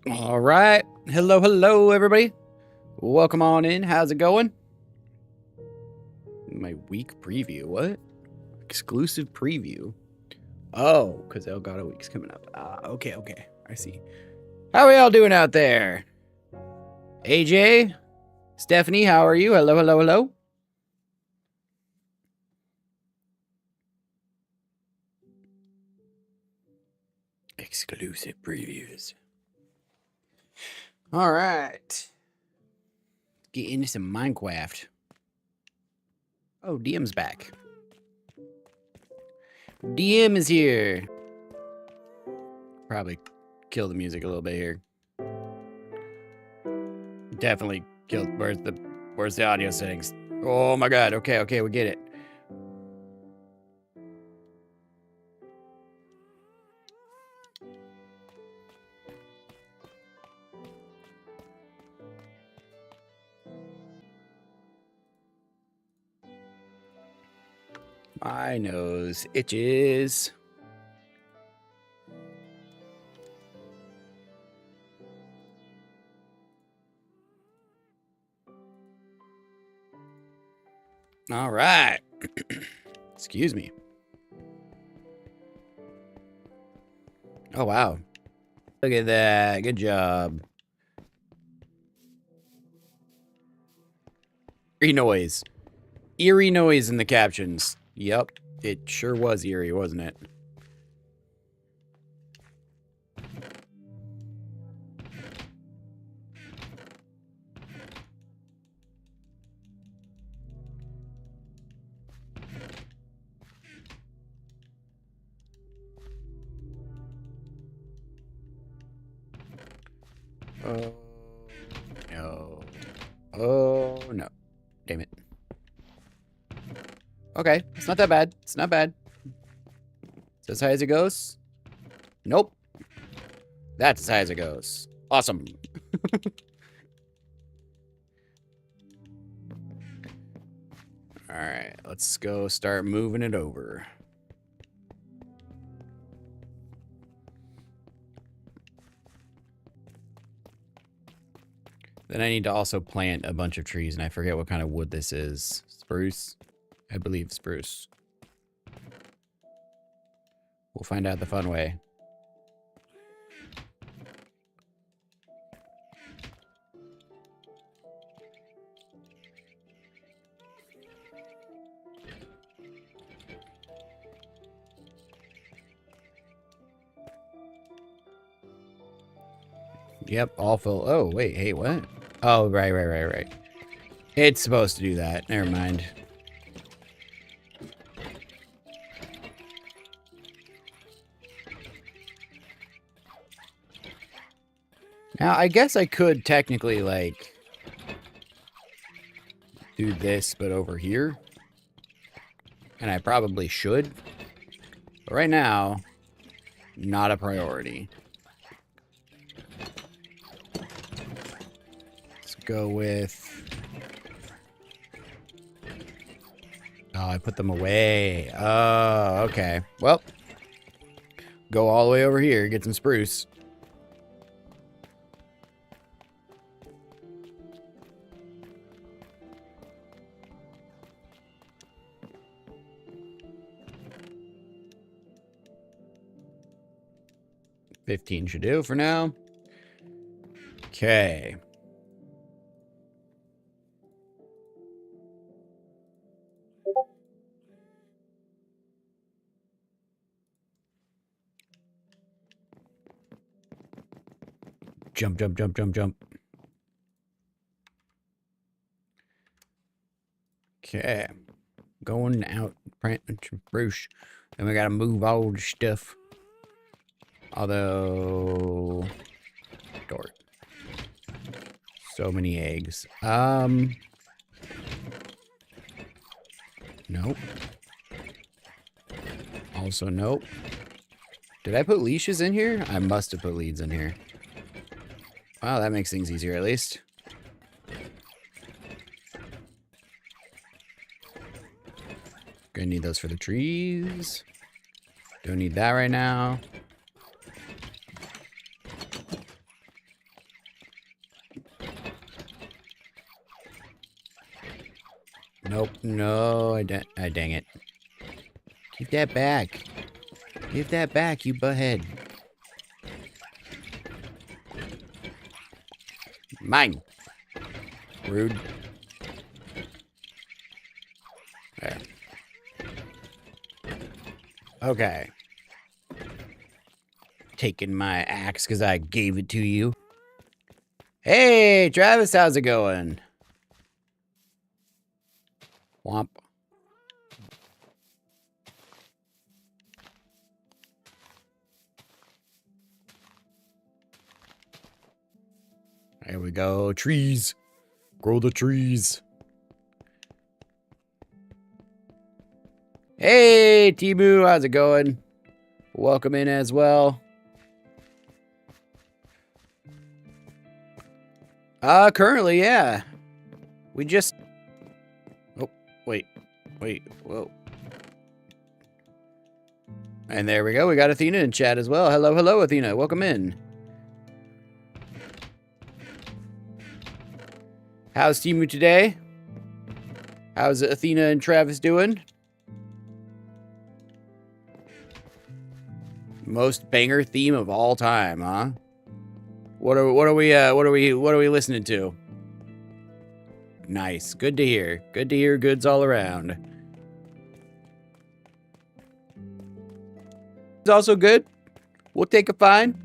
All right. Hello, everybody. Welcome on in. How's it going? My week preview. What? Exclusive preview. Oh, because Elgato Week's coming up. Okay. I see. How are y'all doing out there? AJ? Stephanie, how are you? Hello. Exclusive previews. All right. Get into some Minecraft. Oh, DM's back. DM is here. Probably kill the music a little bit here. Definitely killed. Where's the audio settings? Oh my god. Okay, we get it. My nose itches. All right. Excuse me. Oh, wow. Look at that. Good job. Eerie noise in the captions. Yep. It sure was eerie, wasn't it? Oh, no. Oh, no. Damn it. Okay. It's not that bad. It's not bad. It's as high as it goes? Nope. That's as high as it goes. Awesome. All right. Let's go start moving it over. Then I need to also plant a bunch of trees, and I forget what kind of wood this is. Spruce? I believe spruce. We'll find out the fun way. Yep, all full. Oh, wait, hey, what? Oh, right. It's supposed to do that. Never mind. Now, I guess I could technically, like, do this, but over here. And I probably should. But right now, not a priority. Let's go with... Oh, I put them away. Oh, okay. Well, go all the way over here, get some spruce. $15 should do for now. Okay. Jump. Okay. Going out, Bruce. Then we gotta move all the stuff. Although... Dork. So many eggs. Nope. Also, nope. Did I put leashes in here? I must have put leads in here. Wow, that makes things easier at least. Gonna need those for the trees. Don't need that right now. Nope. No, dang it. Give that back. Give that back, you butthead. Mine. Rude. There. Okay. Taking my axe because I gave it to you. Hey, Travis, how's it going? Womp. There we go. Trees. Grow the trees. Hey, Timu, how's it going? Welcome in as well. Currently, yeah. We just... Oh, wait. Whoa. And there we go. We got Athena in chat as well. Hello, Athena. Welcome in. How's Timu today? How's Athena and Travis doing? Most banger theme of all time, huh? What are we listening to? Nice. Good to hear. Good to hear goods all around. It's also good. We'll take a fine.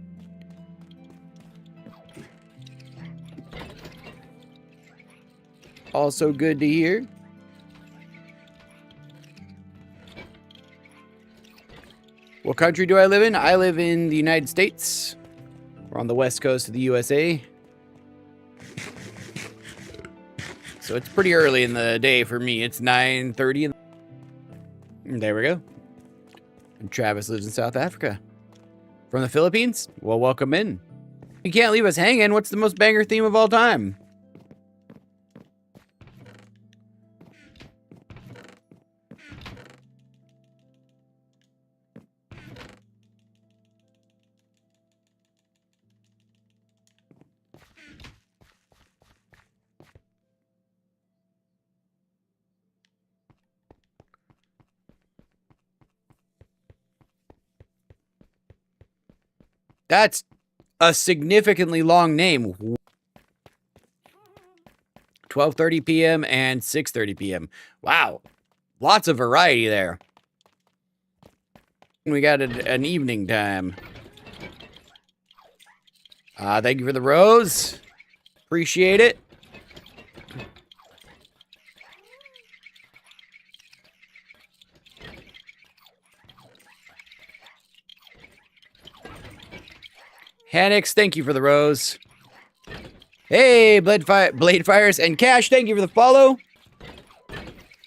Also good to hear. What country do I live in? I live in the United States. We're on the west coast of the USA. So it's pretty early in the day for me. It's 9:30. There we go. And Travis lives in South Africa. From the Philippines? Well, welcome in. You can't leave us hanging. What's the most banger theme of all time? That's a significantly long name. 12:30 p.m. and 6:30 p.m. Wow. Lots of variety there. We got an evening time. Thank you for the rose. Appreciate it. Hannix, thank you for the rose. Hey, Blade Fires and Cash, thank you for the follow.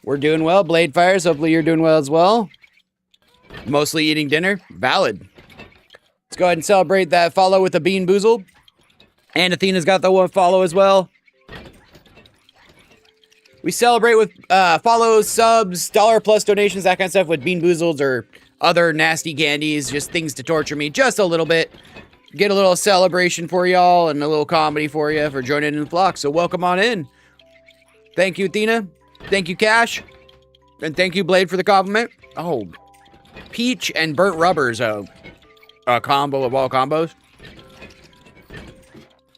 We're doing well, Blade Fires. Hopefully you're doing well as well. Mostly eating dinner. Valid. Let's go ahead and celebrate that follow with a Bean Boozled. And Athena's got the one follow as well. We celebrate with follows, subs, $+ donations, that kind of stuff with Bean Boozleds or other nasty candies. Just things to torture me just a little bit. Get a little celebration for y'all and a little comedy for you for joining in the flock. So welcome on in. Thank you, Athena. Thank you, Cash. And thank you, Blade, for the compliment. Oh, peach and burnt rubbers, a combo of all combos.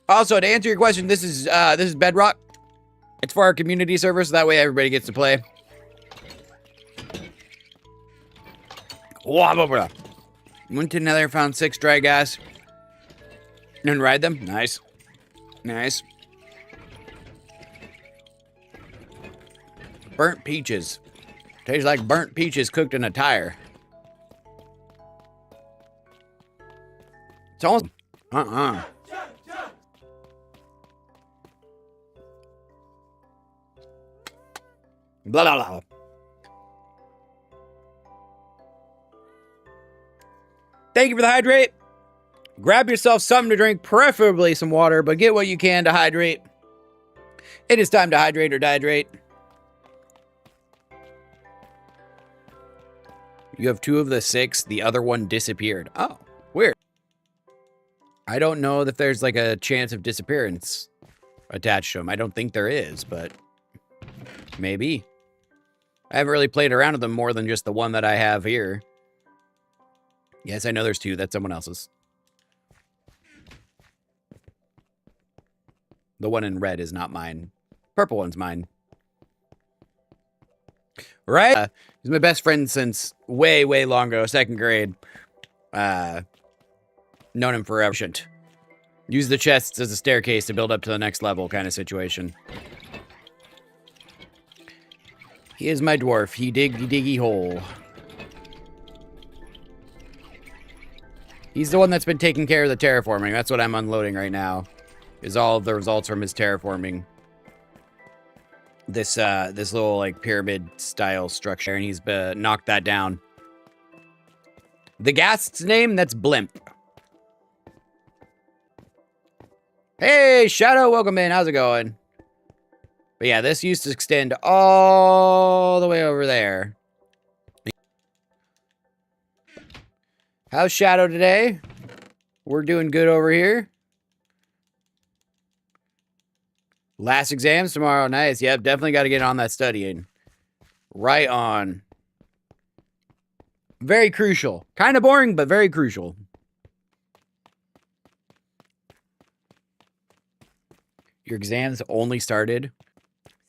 Also, to answer your question, this is Bedrock. It's for our community server, so that way everybody gets to play. Went to Nether, found 6 dry gas. And ride them. Nice. Nice. Burnt peaches. Tastes like burnt peaches cooked in a tire. It's almost... Blah, blah, blah. Thank you for the hydrate. Grab yourself something to drink, preferably some water, but get what you can to hydrate. It is time to hydrate or dehydrate. You have 2 of the 6. The other one disappeared. Oh, weird. I don't know if there's like a chance of disappearance attached to them. I don't think there is, but maybe. I haven't really played around with them more than just the one that I have here. Yes, I know there's two. That's someone else's. The one in red is not mine. Purple one's mine. Right? He's my best friend since way, way long ago. 2nd grade. Known him forever. Use the chests as a staircase to build up to the next level kind of situation. He is my dwarf. He diggy hole. He's the one that's been taking care of the terraforming. That's what I'm unloading right now. Is all of the results from his terraforming. This little like pyramid style structure, and he's knocked that down. The ghast's name, that's Blimp. Hey, Shadow, welcome in. How's it going? But yeah, this used to extend all the way over there. How's Shadow today? We're doing good over here. Last exams tomorrow. Nice. Yep, definitely got to get on that studying. Right on. Very crucial. Kind of boring, but very crucial. Your exams only started.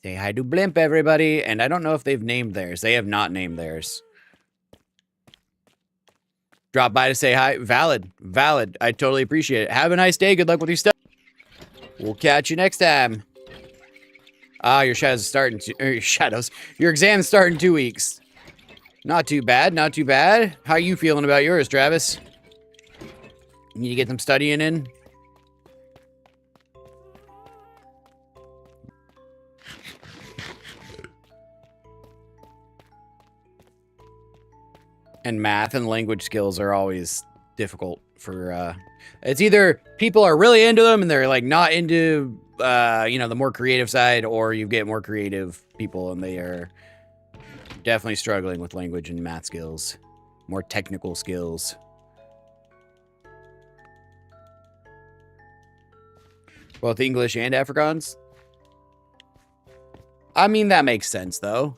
Say hi to Blimp, everybody. And I don't know if they've named theirs. They have not named theirs. Drop by to say hi. Valid. Valid. I totally appreciate it. Have a nice day. Good luck with your stuff. We'll catch you next time. Ah, your shadows starting. Your exams start in 2 weeks. Not too bad. Not too bad. How you feeling about yours, Travis? You need to get some studying in? And math and language skills are always difficult for, it's either people are really into them and they're like not into, you know, the more creative side, or you get more creative people and they are definitely struggling with language and math skills, more technical skills. Both English and Afrikaans. I mean, that makes sense though.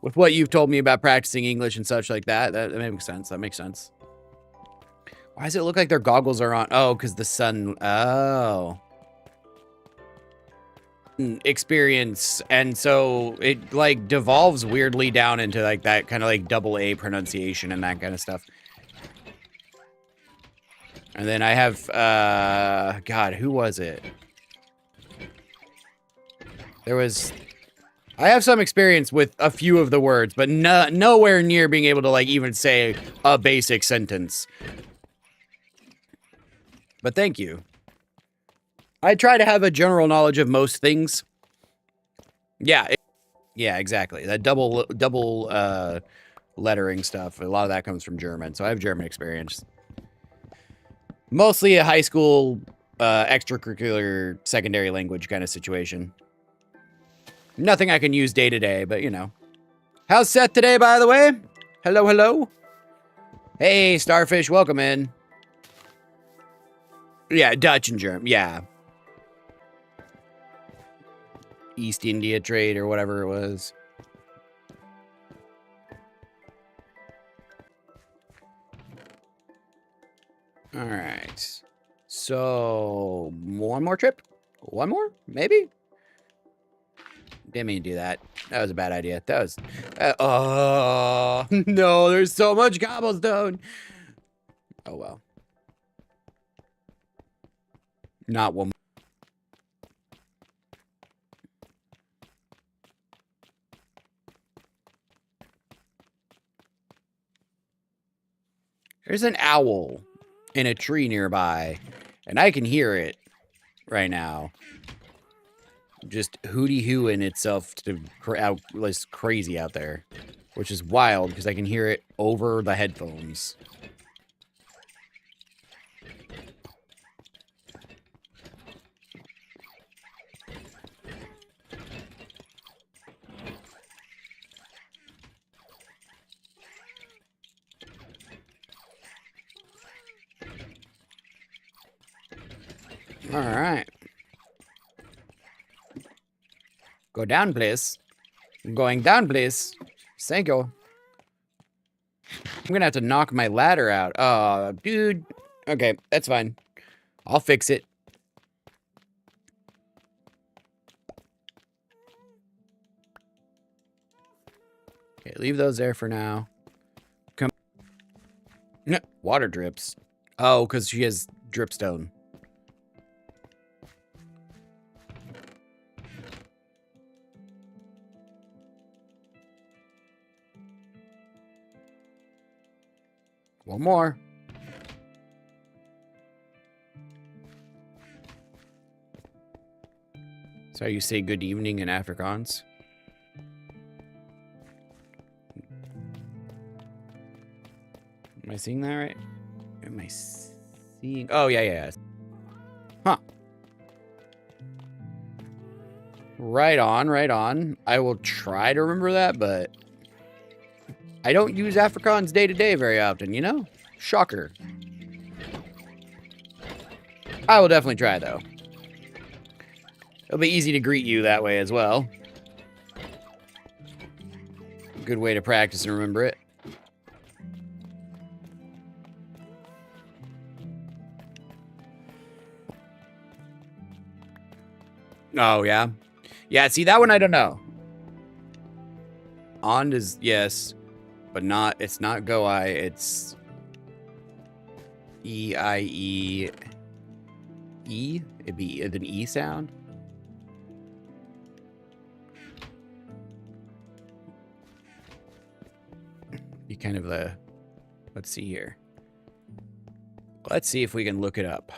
With what you've told me about practicing English and such like that, that makes sense. That makes sense. Why does it look like their goggles are on? Oh, because the sun. Oh. Experience. And so it like devolves weirdly down into like that kind of like double A pronunciation and that kind of stuff. And then I have, God, who was it? There was... I have some experience with a few of the words, but nowhere near being able to, like, even say a basic sentence. But thank you. I try to have a general knowledge of most things. Yeah. Yeah, exactly. That double lettering stuff, a lot of that comes from German, so I have German experience. Mostly a high school, extracurricular, secondary language kind of situation. Nothing I can use day to day, but you know. How's Seth today, by the way? Hello, hello. Hey, Starfish, welcome in. Yeah, Dutch and German, yeah. East India trade or whatever it was. All right. So, one more trip? One more? Maybe? Didn't mean to do that. That was a bad idea. That was... oh, no, there's so much cobblestone. Oh, well. Not one. There's an owl in a tree nearby, and I can hear it right now. Just hooty-hooing itself to it's crazy out there, which is wild because I can hear it over the headphones. All right. Go down, please. Going down, please. Thank you. I'm gonna have to knock my ladder out. Oh, dude. Okay, that's fine. I'll fix it. Okay, leave those there for now. Come. Water drips. Oh, because she has dripstone. One more. So you say good evening in Afrikaans? Am I seeing that right? Am I seeing? Oh, yeah. Huh. Right on. I will try to remember that, but I don't use Afrikaans day to day very often, you know? Shocker. I will definitely try, though. It'll be easy to greet you that way as well. Good way to practice and remember it. Oh, yeah. Yeah, see, that one I don't know. On is, yes, but not, it's not Go-I, it's E-I-E. E? It'd be an E sound? Be kind of a, let's see here. Let's see if we can look it up.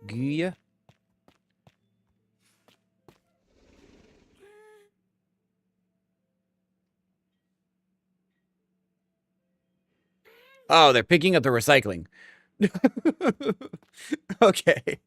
Guya. Oh, they're picking up the recycling. Okay.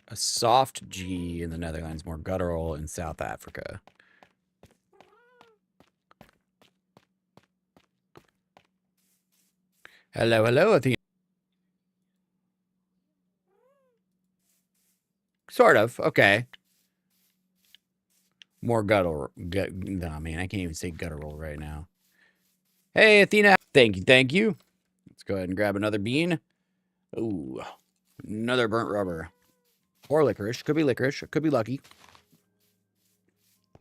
A soft G in the Netherlands, more guttural in South Africa. Hello, Athena. Sort of, okay. More guttural. Nah, man, I can't even say guttural right now. Hey, Athena. Thank you. Let's go ahead and grab another bean. Ooh, another burnt rubber. Or licorice. Could be licorice. Could be lucky.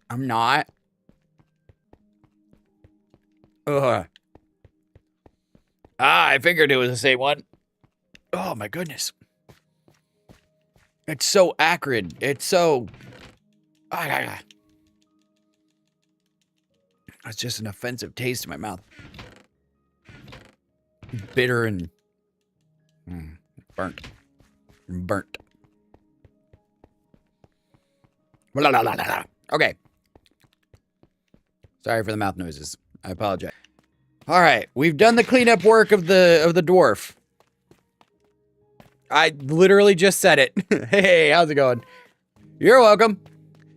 I'm not. Ugh. Ah, I figured it was the same one. Oh, my goodness. It's so acrid. It's so... It's just an offensive taste in my mouth. Bitter and... burnt. Burnt. Okay. Sorry for the mouth noises. I apologize. All right, we've done the cleanup work of the dwarf. I literally just said it. Hey, how's it going? You're welcome.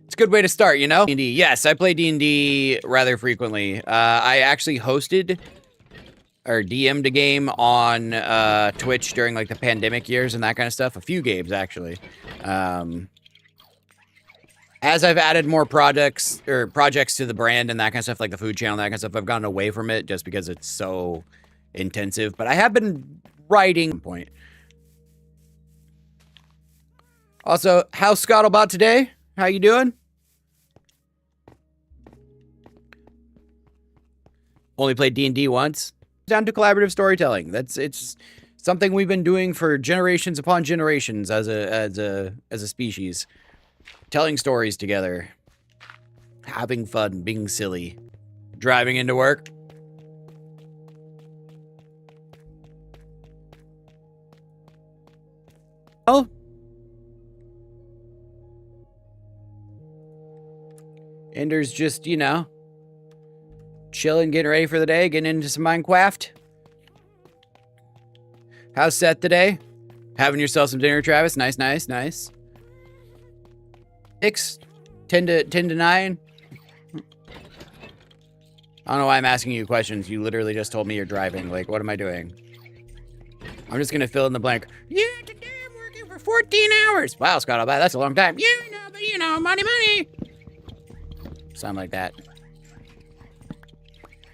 It's a good way to start, you know? D&D. Yes, I play D&D rather frequently. I actually hosted or DM'd a game on Twitch during like the pandemic years and that kind of stuff. A few games actually. As I've added more projects to the brand and that kind of stuff, like the food channel and that kind of stuff, I've gotten away from it just because it's so intensive. But I have been writing at some point. Also, how's Scottlebot today? How you doing? Only played D&D once. Down to collaborative storytelling. It's something we've been doing for generations upon generations as a species. Telling stories together. Having fun, being silly. Driving into work. Oh. Ender's just, you know, chilling, getting ready for the day, getting into some Minecraft. How's Seth today? Having yourself some dinner, Travis? Nice, nice, nice. 6, 10 to 9. I don't know why I'm asking you questions. You literally just told me you're driving. Like, what am I doing? I'm just gonna fill in the blank. Yeah, today I'm working for 14 hours. Wow, Scott, that's a long time. Yeah, no, but you know, money. Sound like that.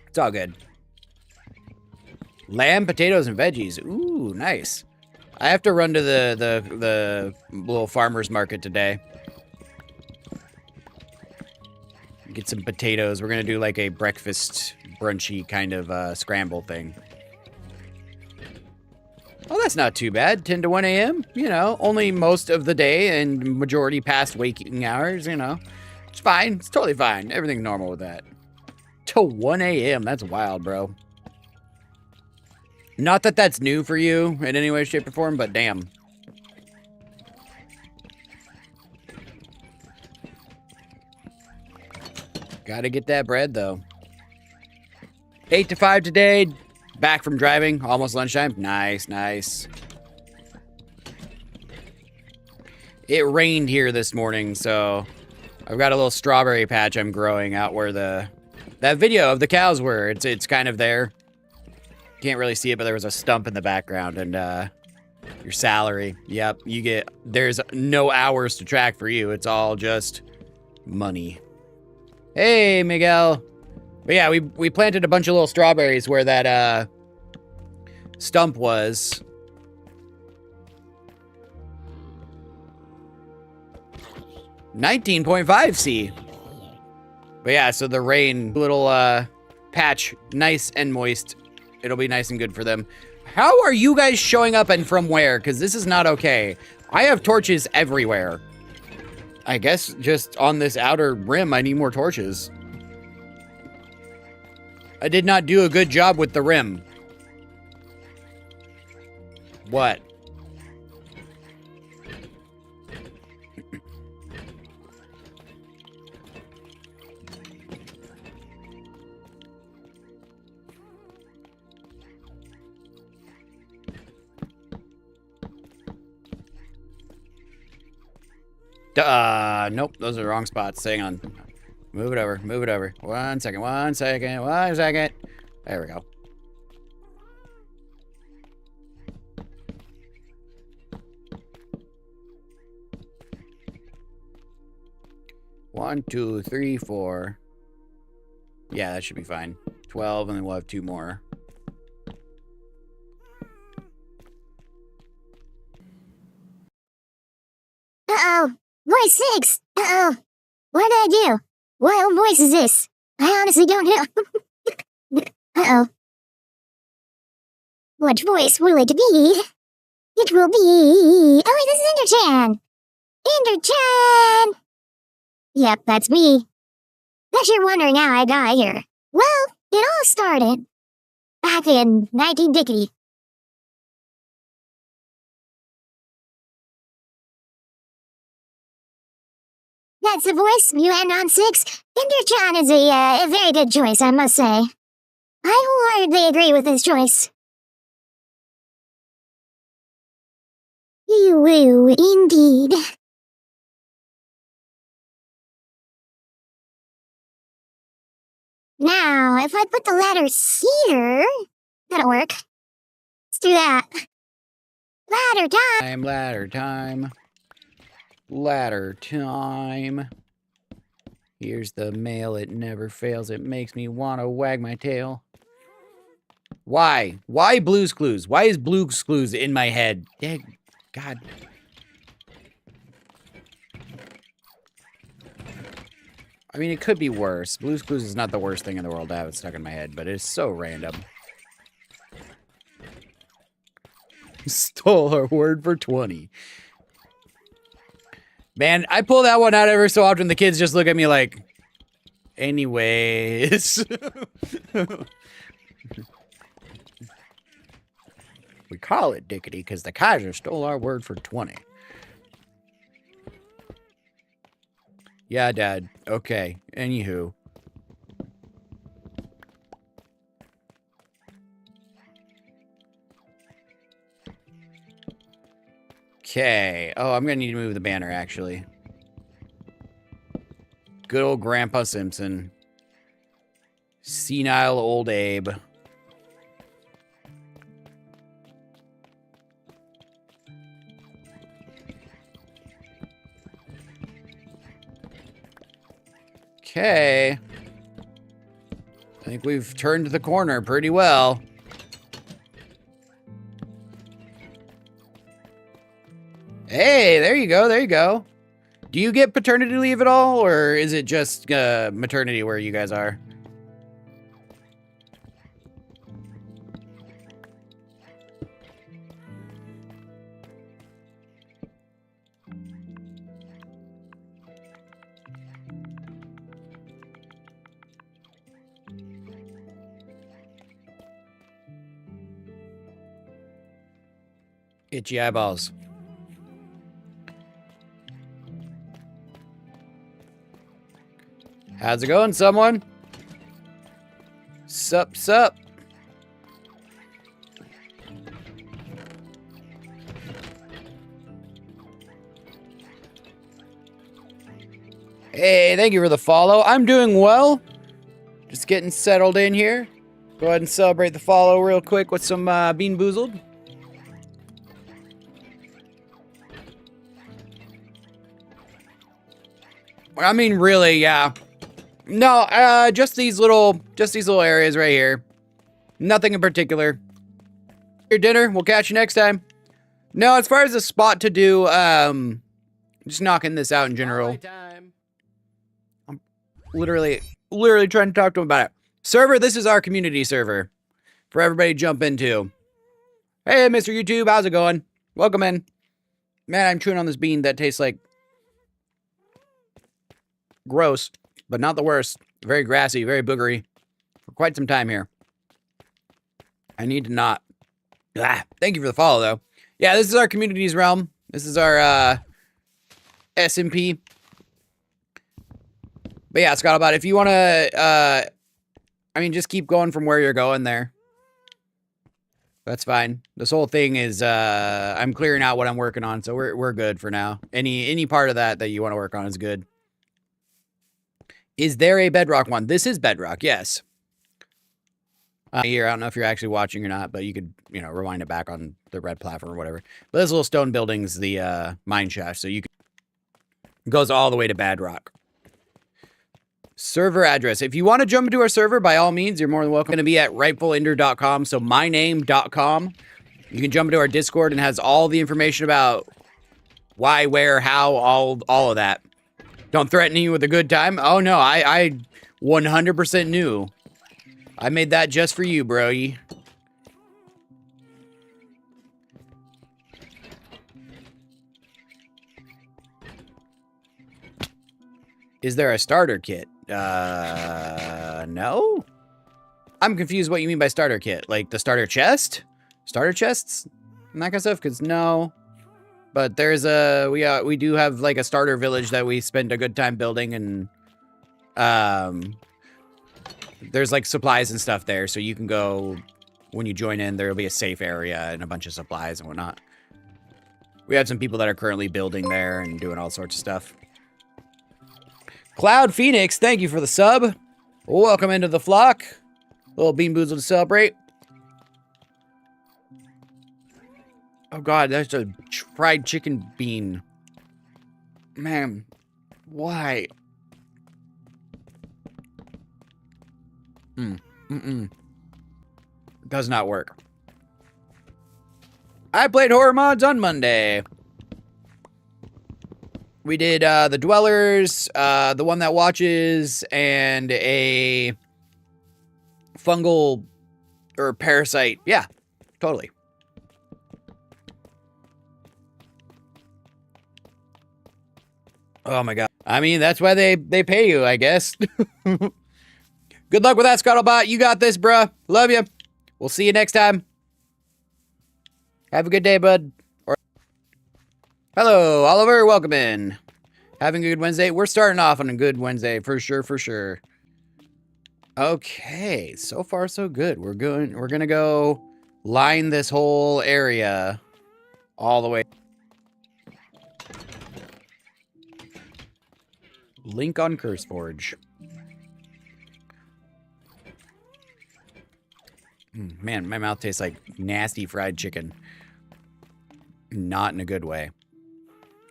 It's all good. Lamb, potatoes, and veggies. Ooh, nice. I have to run to the little farmer's market today. Get some potatoes. We're gonna do like a breakfast brunchy kind of scramble thing. Oh, that's not too bad. 10 to 1 a.m. You know, only most of the day and majority past waking hours, you know. It's fine. It's totally fine. Everything's normal with that. To 1 a.m. That's wild, bro. Not that that's new for you in any way, shape, or form, but damn. Gotta get that bread, though. 8 to 5 today. Back from driving. Almost lunchtime. Nice, nice. It rained here this morning, so I've got a little strawberry patch I'm growing out where that video of the cows were. It's kind of there. Can't really see it, but there was a stump in the background, and your salary. Yep, there's no hours to track for you. It's all just money. Hey, Miguel. But yeah, we planted a bunch of little strawberries where that stump was. $19.5C. But yeah, so the rain little patch, nice and moist. It'll be nice and good for them. How are you guys showing up and from where? Because this is not okay. I have torches everywhere. I guess just on this outer rim, I need more torches. I did not do a good job with the rim. What? Nope, those are the wrong spots. Hang on. Move it over, move it over. 1 second, 1 second, 1 second. There we go. One, 2, 3, 4. Yeah, that should be fine. 12, and then we'll have 2 more. Uh-oh. Voice 6. Uh-oh. What did I do? What voice is this? I honestly don't know. Uh-oh. What voice will it be? It will be... Oh, this is Enderchan! Enderchan! Yep, that's me. Bet you're wondering how I got here. Well, it all started back in 19 That's the voice. You end on 6. Enderchan is a very good choice, I must say. I wholeheartedly agree with this choice. You will, indeed. Now, if I put the letters here, that'll work. Let's do that. Ladder time! Ladder time. Ladder time. Here's the mail. It never fails. It makes me want to wag my tail. Why? Why Blue's Clues? Why is Blue's Clues in my head? Dang, God. I mean, it could be worse. Blue's Clues is not the worst thing in the world to have it stuck in my head, but it's so random. Stole our word for 20. Man, I pull that one out every so often. The kids just look at me like, anyways. We call it Dickety because the Kaiser stole our word for 20. Yeah, Dad. Okay. Anywho. Okay. Oh, I'm gonna need to move the banner, actually. Good old Grandpa Simpson. Senile old Abe. Okay. I think we've turned the corner pretty well. Hey, there you go, there you go. Do you get paternity leave at all, or is it just maternity where you guys are? Itchy eyeballs. How's it going, someone? Sup, sup. Hey, thank you for the follow. I'm doing well. Just getting settled in here. Go ahead and celebrate the follow real quick with some Bean Boozled. I mean, really, yeah. No, just these little areas right here. Nothing in particular. Your dinner. We'll catch you next time. No, as far as a spot to do, just knocking this out in general. I'm literally trying to talk to him about it. Server, this is our community server for everybody to jump into. Hey, Mr. YouTube, how's it going? Welcome in. Man, I'm chewing on this bean that tastes like gross, but not the worst. Very grassy, very boogery. For quite some time here. I need to not. Thank you for the follow, though. Yeah, this is our community's realm. This is our SMP. But yeah, Scottlebot, if you want to, I mean, just keep going from where you're going there. That's fine. This whole thing is, I'm clearing out what I'm working on, so we're good for now. Any part of that you want to work on is good. Is there a Bedrock one? This is Bedrock, yes. Here, I don't know if you're actually watching or not, but you could, rewind it back on the red platform or whatever. But this little stone building's the mine shaft, so you can... It goes all the way to Bedrock. Server address. If you want to jump into our server, by all means, you're more than welcome. It's going to be at rightfulender.com, so myname.com. You can jump into our Discord and has all the information about why, where, how, all of that. Don't threaten you with a good time. Oh, no, I 100% knew. I made that just for you, bro. Is there a starter kit? No? I'm confused what you mean by starter kit. Like the starter chest? Starter chests? And that kind of stuff? Because no. But there's we do have like a starter village that we spend a good time building, and there's like supplies and stuff there, so you can go when you join in. There'll be a safe area and a bunch of supplies and whatnot. We have some people that are currently building there and doing all sorts of stuff. Cloud Phoenix, thank you for the sub. Welcome into the flock. A little Bean Boozled to celebrate. Oh god, that's a fried chicken bean. Man, why? Does not work. I played horror mods on Monday. We did the Dwellers, the One That Watches, and a fungal or parasite. Yeah, totally. Oh my god. I mean, that's why they pay you, I guess. Good luck with that, Scuttlebot. You got this, bruh. Love you. We'll see you next time. Have a good day, bud. Hello, Oliver. Welcome in. Having a good Wednesday? We're starting off on a good Wednesday, for sure, for sure. Okay, so far so good. We're gonna go line this whole area all the way. Link on CurseForge. Man, my mouth tastes like nasty fried chicken. Not in a good way.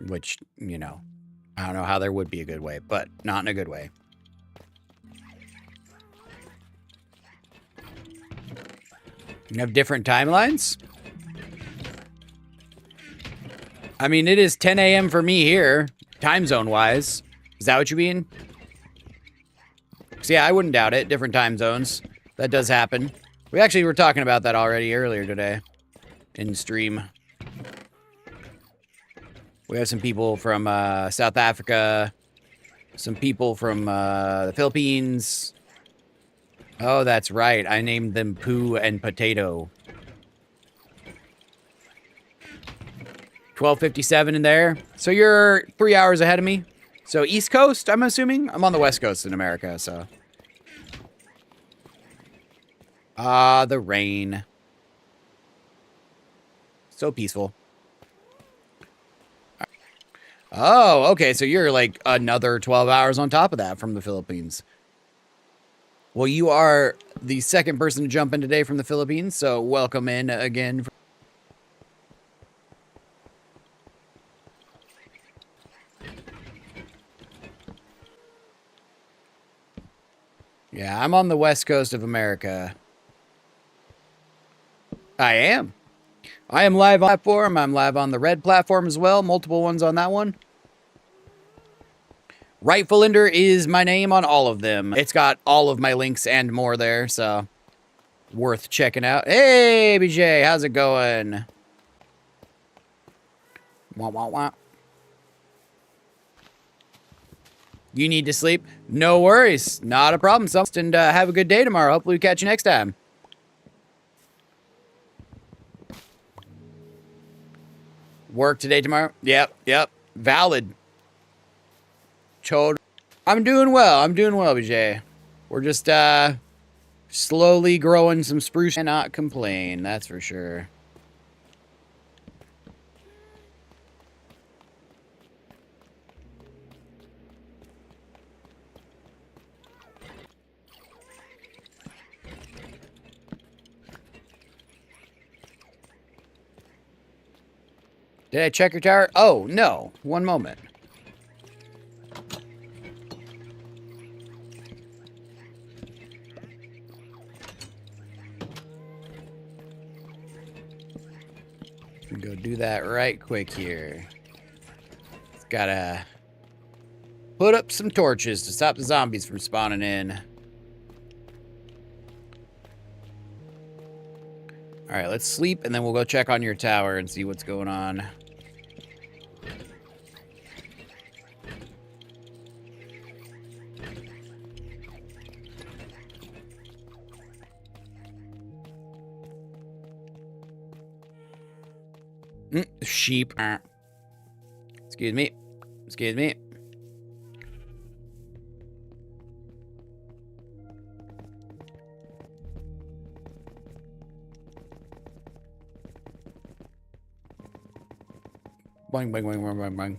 Which, you know, I don't know how there would be a good way, but not in a good way. You have different timelines? I mean, it is 10 a.m. for me here, time zone wise. Is that what you mean? So yeah, I wouldn't doubt it. Different time zones. That does happen. We actually were talking about that already earlier today in stream. We have some people from South Africa, some people from the Philippines. Oh, that's right. I named them Poo and Potato. 12:57 in there. So you're 3 hours ahead of me. So East Coast, I'm assuming? I'm on the West Coast in America, so. Ah, the rain. So peaceful. Oh, okay. So you're like another 12 hours on top of that from the Philippines. Well, you are the second person to jump in today from the Philippines, so welcome in again. Yeah, I'm on the West Coast of America. I am. I am live on the platform. I'm live on the Red platform as well. Multiple ones on that one. Rightful Ender is my name on all of them. It's got all of my links and more there, so worth checking out. Hey, BJ, how's it going? Wah, wah, wah. You need to sleep? No worries. Not a problem, son. And have a good day tomorrow. Hopefully we catch you next time. Work today, tomorrow? Yep. Valid. I'm doing well, BJ. We're just slowly growing some spruce. Cannot complain, that's for sure. Did I check your tower? Oh, no. One moment. Go do that right quick here. It's gotta put up some torches to stop the zombies from spawning in. Alright, let's sleep and then we'll go check on your tower and see what's going on. Sheep. Excuse me. Excuse me. Boing, boing, boing, boing, boing, boing.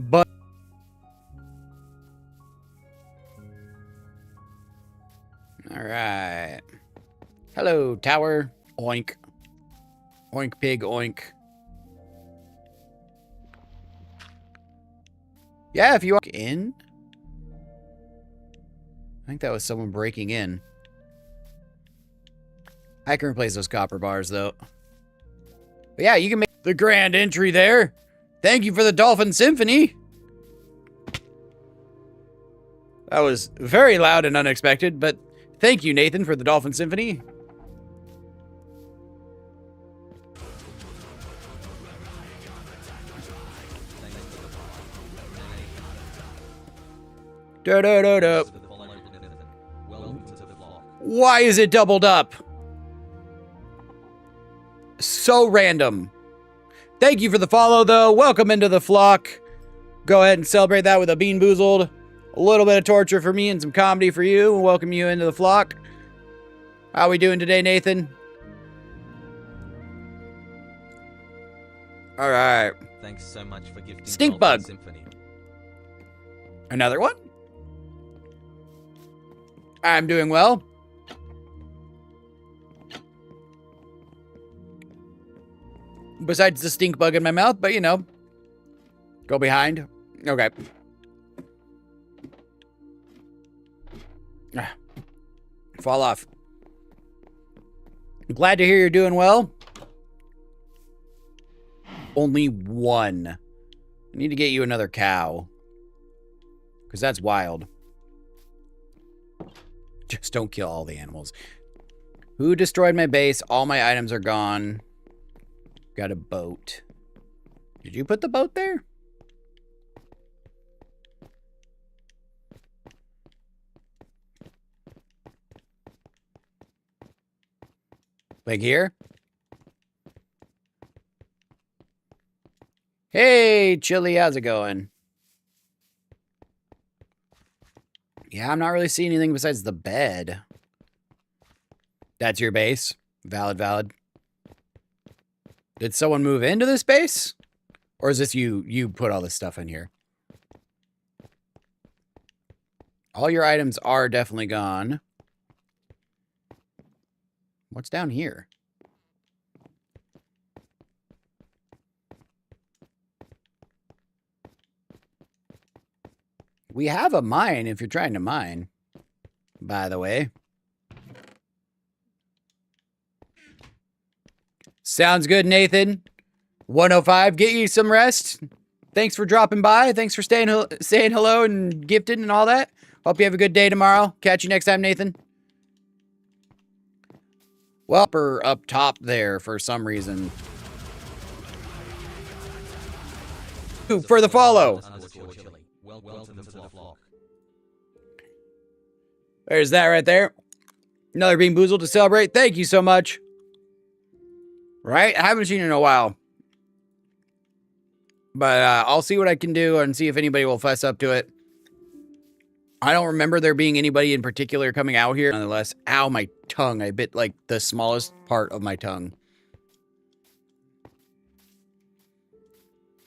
But all right. Hello, tower. Oink. Oink, pig, oink. Yeah, if you walk in. I think that was someone breaking in. I can replace those copper bars, though. But yeah, you can make the grand entry there. Thank you for the Dolphin Symphony. That was very loud and unexpected, but thank you, Nathan, for the Dolphin Symphony. Da-da-da-da. Why is it doubled up? So random. Thank you for the follow, though. Welcome into the flock. Go ahead and celebrate that with a Bean Boozled. A little bit of torture for me and some comedy for you. And welcome you into the flock. How we doing today, Nathan? All right. Thanks so much for gifting Stink Dolphin bug. Symphony. Another one? I'm doing well. Besides the stink bug in my mouth, but you know. Go behind. Okay. Fall off. Glad to hear you're doing well. Only one. I need to get you another cow. Because that's wild. Just don't kill all the animals. Who destroyed my base? All my items are gone. Got a boat. Did you put the boat there? Like here? Hey, Chili, how's it going? Yeah, I'm not really seeing anything besides the bed. That's your base? Valid, valid. Did someone move into this base? Or is this you put all this stuff in here? All your items are definitely gone. What's down here? We have a mine if you're trying to mine, by the way. Sounds good, Nathan. 105, get you some rest. Thanks for dropping by. Thanks for saying hello and gifted and all that. Hope you have a good day tomorrow. Catch you next time, Nathan. Well, up top there for some reason. For the follow. There's that right there. Another Bean Boozled to celebrate. Thank you so much. Right? I haven't seen you in a while. But I'll see what I can do and see if anybody will fess up to it. I don't remember there being anybody in particular coming out here. Nonetheless, ow, my tongue. I bit like the smallest part of my tongue.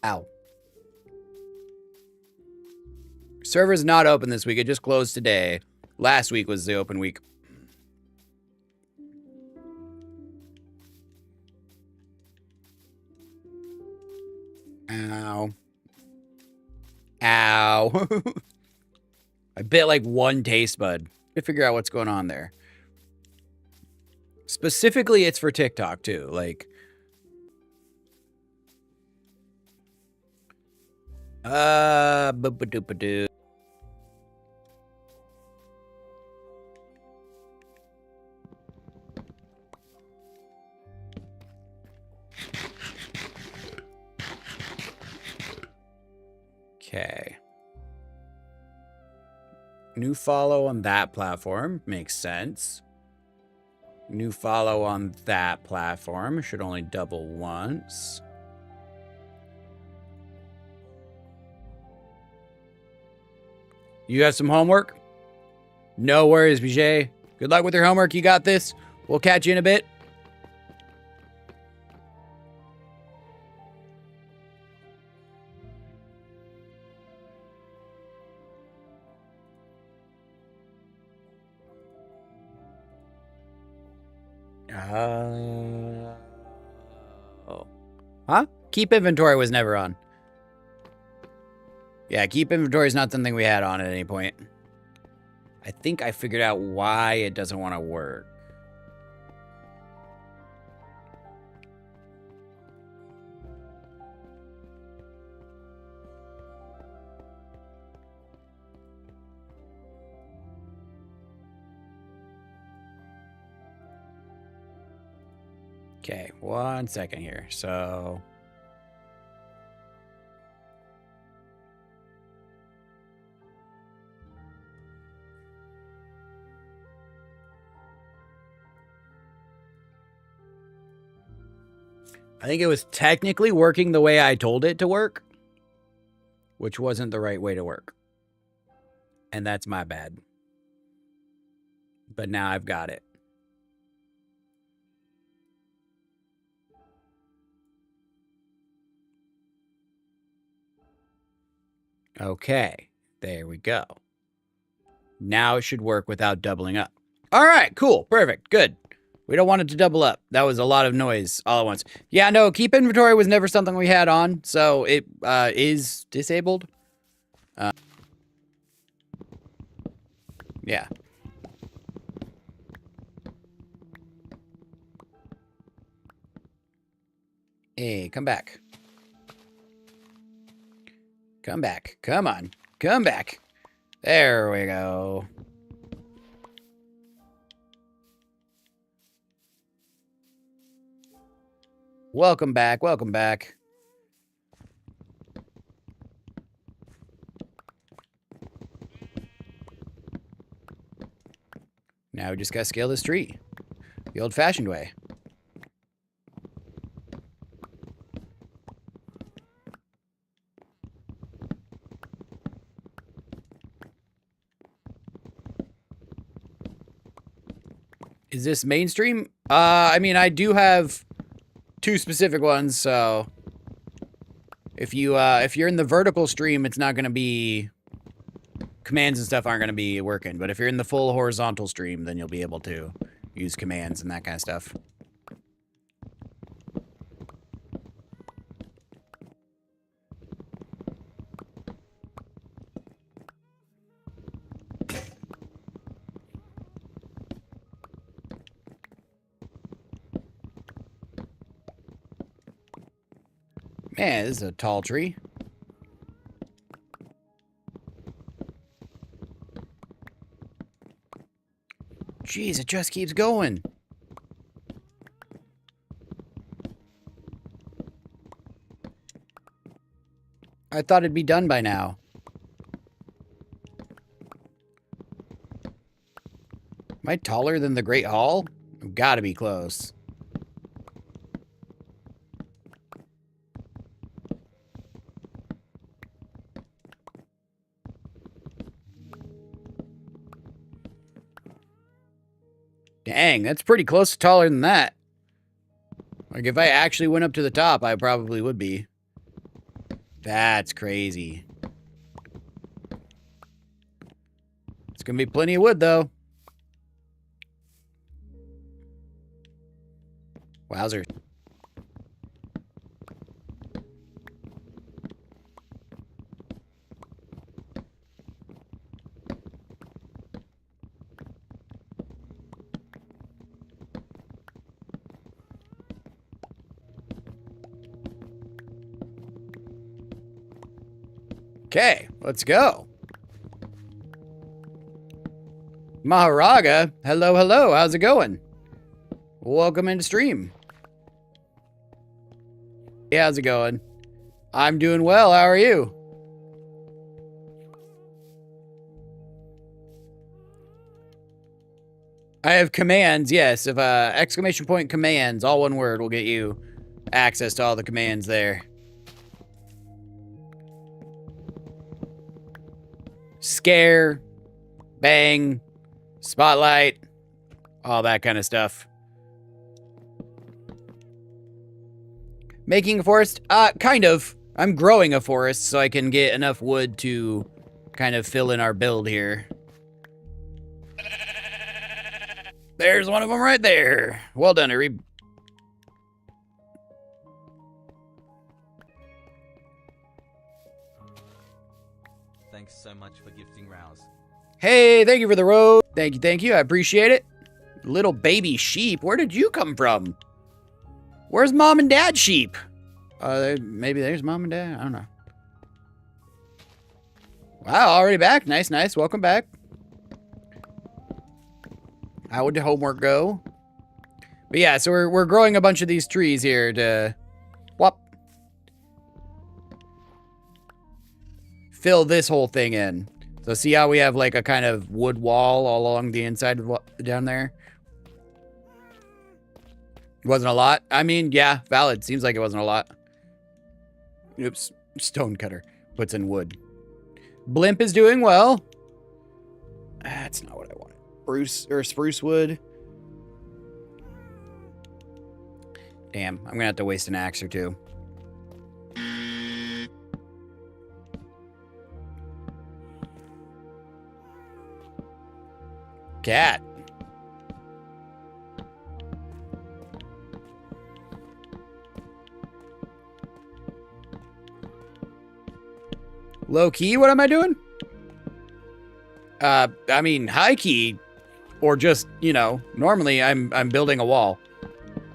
Ow. Server's not open this week. It just closed today. Last week was the open week. Ow. Ow. I bit like one taste bud to figure out what's going on there. Specifically, it's for TikTok too. Like, boop-a-doop-a-doo. Okay. New follow on that platform. Makes sense. New follow on that platform. Should only double once. You have some homework? No worries, BJ. Good luck with your homework. You got this. We'll catch you in a bit. Oh. Huh? Keep inventory was never on. Yeah, keep inventory is not something we had on at any point. I think I figured out why it doesn't want to work. Okay, 1 second here. So I think it was technically working the way I told it to work, which wasn't the right way to work. And that's my bad. But now I've got it. Okay, there we go. Now it should work without doubling up. All right, cool, perfect, good. We don't want it to double up. That was a lot of noise all at once. Yeah, no, keep inventory was never something we had on, so it is disabled. Yeah. Hey, come back. Come back. Come on. Come back. There we go. Welcome back. Welcome back. Now we just gotta scale this tree. The old-fashioned way. Is this mainstream? I mean, I do have 2 specific ones, so if you're in the vertical stream, it's not gonna be commands and stuff aren't gonna be working. But if you're in the full horizontal stream, then you'll be able to use commands and that kind of stuff. Man, this is a tall tree. Jeez, it just keeps going. I thought it'd be done by now. Am I taller than the Great Hall? I've got to be close. Dang, that's pretty close to taller than that. Like, if I actually went up to the top, I probably would be. That's crazy. It's gonna be plenty of wood, though. Wowzer. Okay, let's go. Maharaga, hello, hello. How's it going? Welcome into stream. Hey, how's it going? I'm doing well. How are you? I have commands, yes. If exclamation point commands, all one word, will get you access to all the commands there. Scare, bang, spotlight, all that kind of stuff. Making a forest? Kind of. I'm growing a forest so I can get enough wood to kind of fill in our build here. There's one of them right there. Well done, Arib. Thanks so much for gifting Rouse. Hey, thank you for the road. Thank you. I appreciate it. Little baby sheep. Where did you come from? Where's mom and dad sheep? Maybe there's mom and dad. I don't know. Wow, already back. Nice, nice. Welcome back. How would the homework go? But yeah, so we're growing a bunch of these trees here to fill this whole thing in. So see how we have like a kind of wood wall all along the inside of down there? Wasn't a lot? I mean, yeah, valid. Seems like it wasn't a lot. Oops. Stonecutter puts in wood. Blimp is doing well. That's not what I wanted. Spruce wood. Damn, I'm gonna have to waste an axe or two. Cat. Low key, what am I doing? I mean, high key, or just, you know, normally I'm building a wall.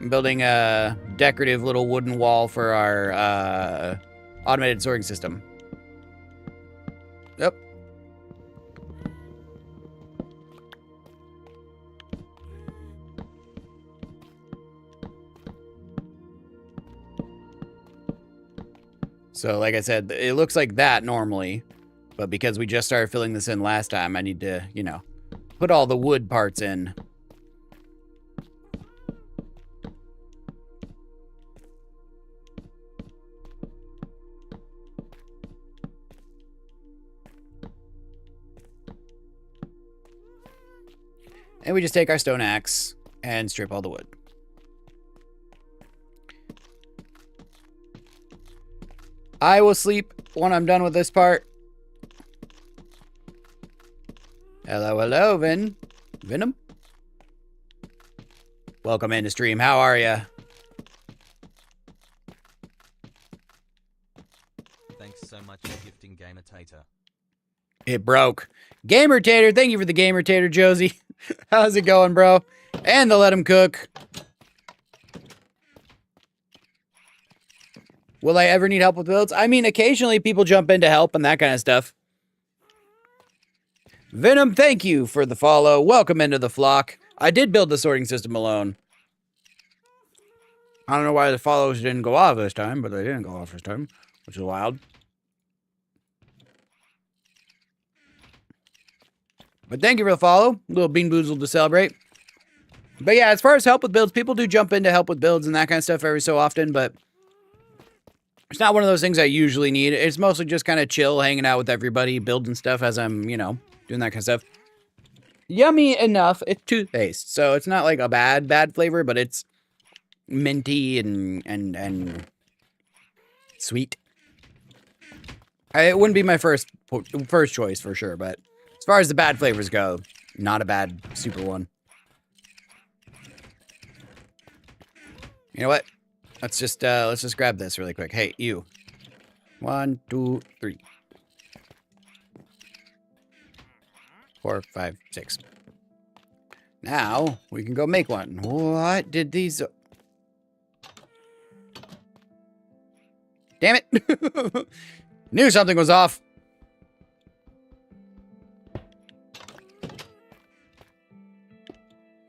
I'm building a decorative little wooden wall for our automated sorting system. Yep. So, like I said, it looks like that normally, but because we just started filling this in last time, I need to, you know, put all the wood parts in. And we just take our stone axe and strip all the wood. I will sleep when I'm done with this part. Hello, hello, Venom. Welcome into stream. How are ya? Thanks so much for gifting Gamer Tater. It broke. Gamer Tater, thank you for the Gamer Tater, Josie. How's it going, bro? And the Let Him Cook. Will I ever need help with builds? I mean, occasionally people jump in to help and that kind of stuff. Venom, thank you for the follow. Welcome into the flock. I did build the sorting system alone. I don't know why the follows didn't go off this time, but they didn't go off this time, which is wild. But thank you for the follow. Little Bean Boozled to celebrate. But yeah, as far as help with builds, people do jump in to help with builds and that kind of stuff every so often, but it's not one of those things I usually need. It's mostly just kind of chill, hanging out with everybody, building stuff as I'm, you know, doing that kind of stuff. Yummy enough. It's toothpaste, so it's not like a bad flavor, but it's minty and sweet. It wouldn't be my first choice for sure, but as far as the bad flavors go, not a bad super one. You know what? let's just grab this really quick. Hey, you. 1, 2, 3. 4, 5, 6. Now we can go make one. What did these? Damn it! Knew something was off.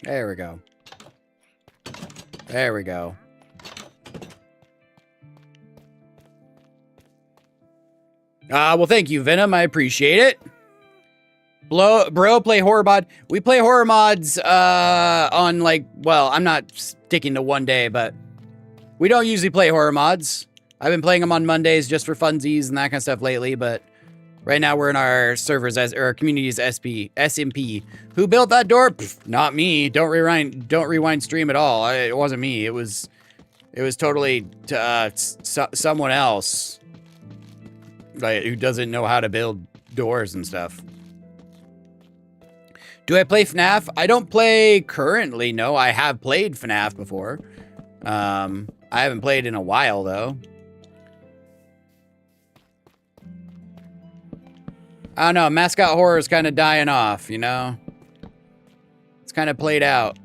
There we go. There we go. Well, thank you, Venom. I appreciate it. Bro, play horror mod. We play horror mods on, like, well, I'm not sticking to one day, but we don't usually play horror mods. I've been playing them on Mondays just for funsies and that kind of stuff lately, but right now we're in our servers or our community's SMP. Who built that door? Pff, not me. Don't rewind stream at all. It wasn't me. It was totally someone else, like, who doesn't know how to build doors and stuff. Do I play FNAF? I don't play currently, no. I have played FNAF before. I haven't played in a while, though. I don't know, mascot horror is kind of dying off, you know? It's kind of played out.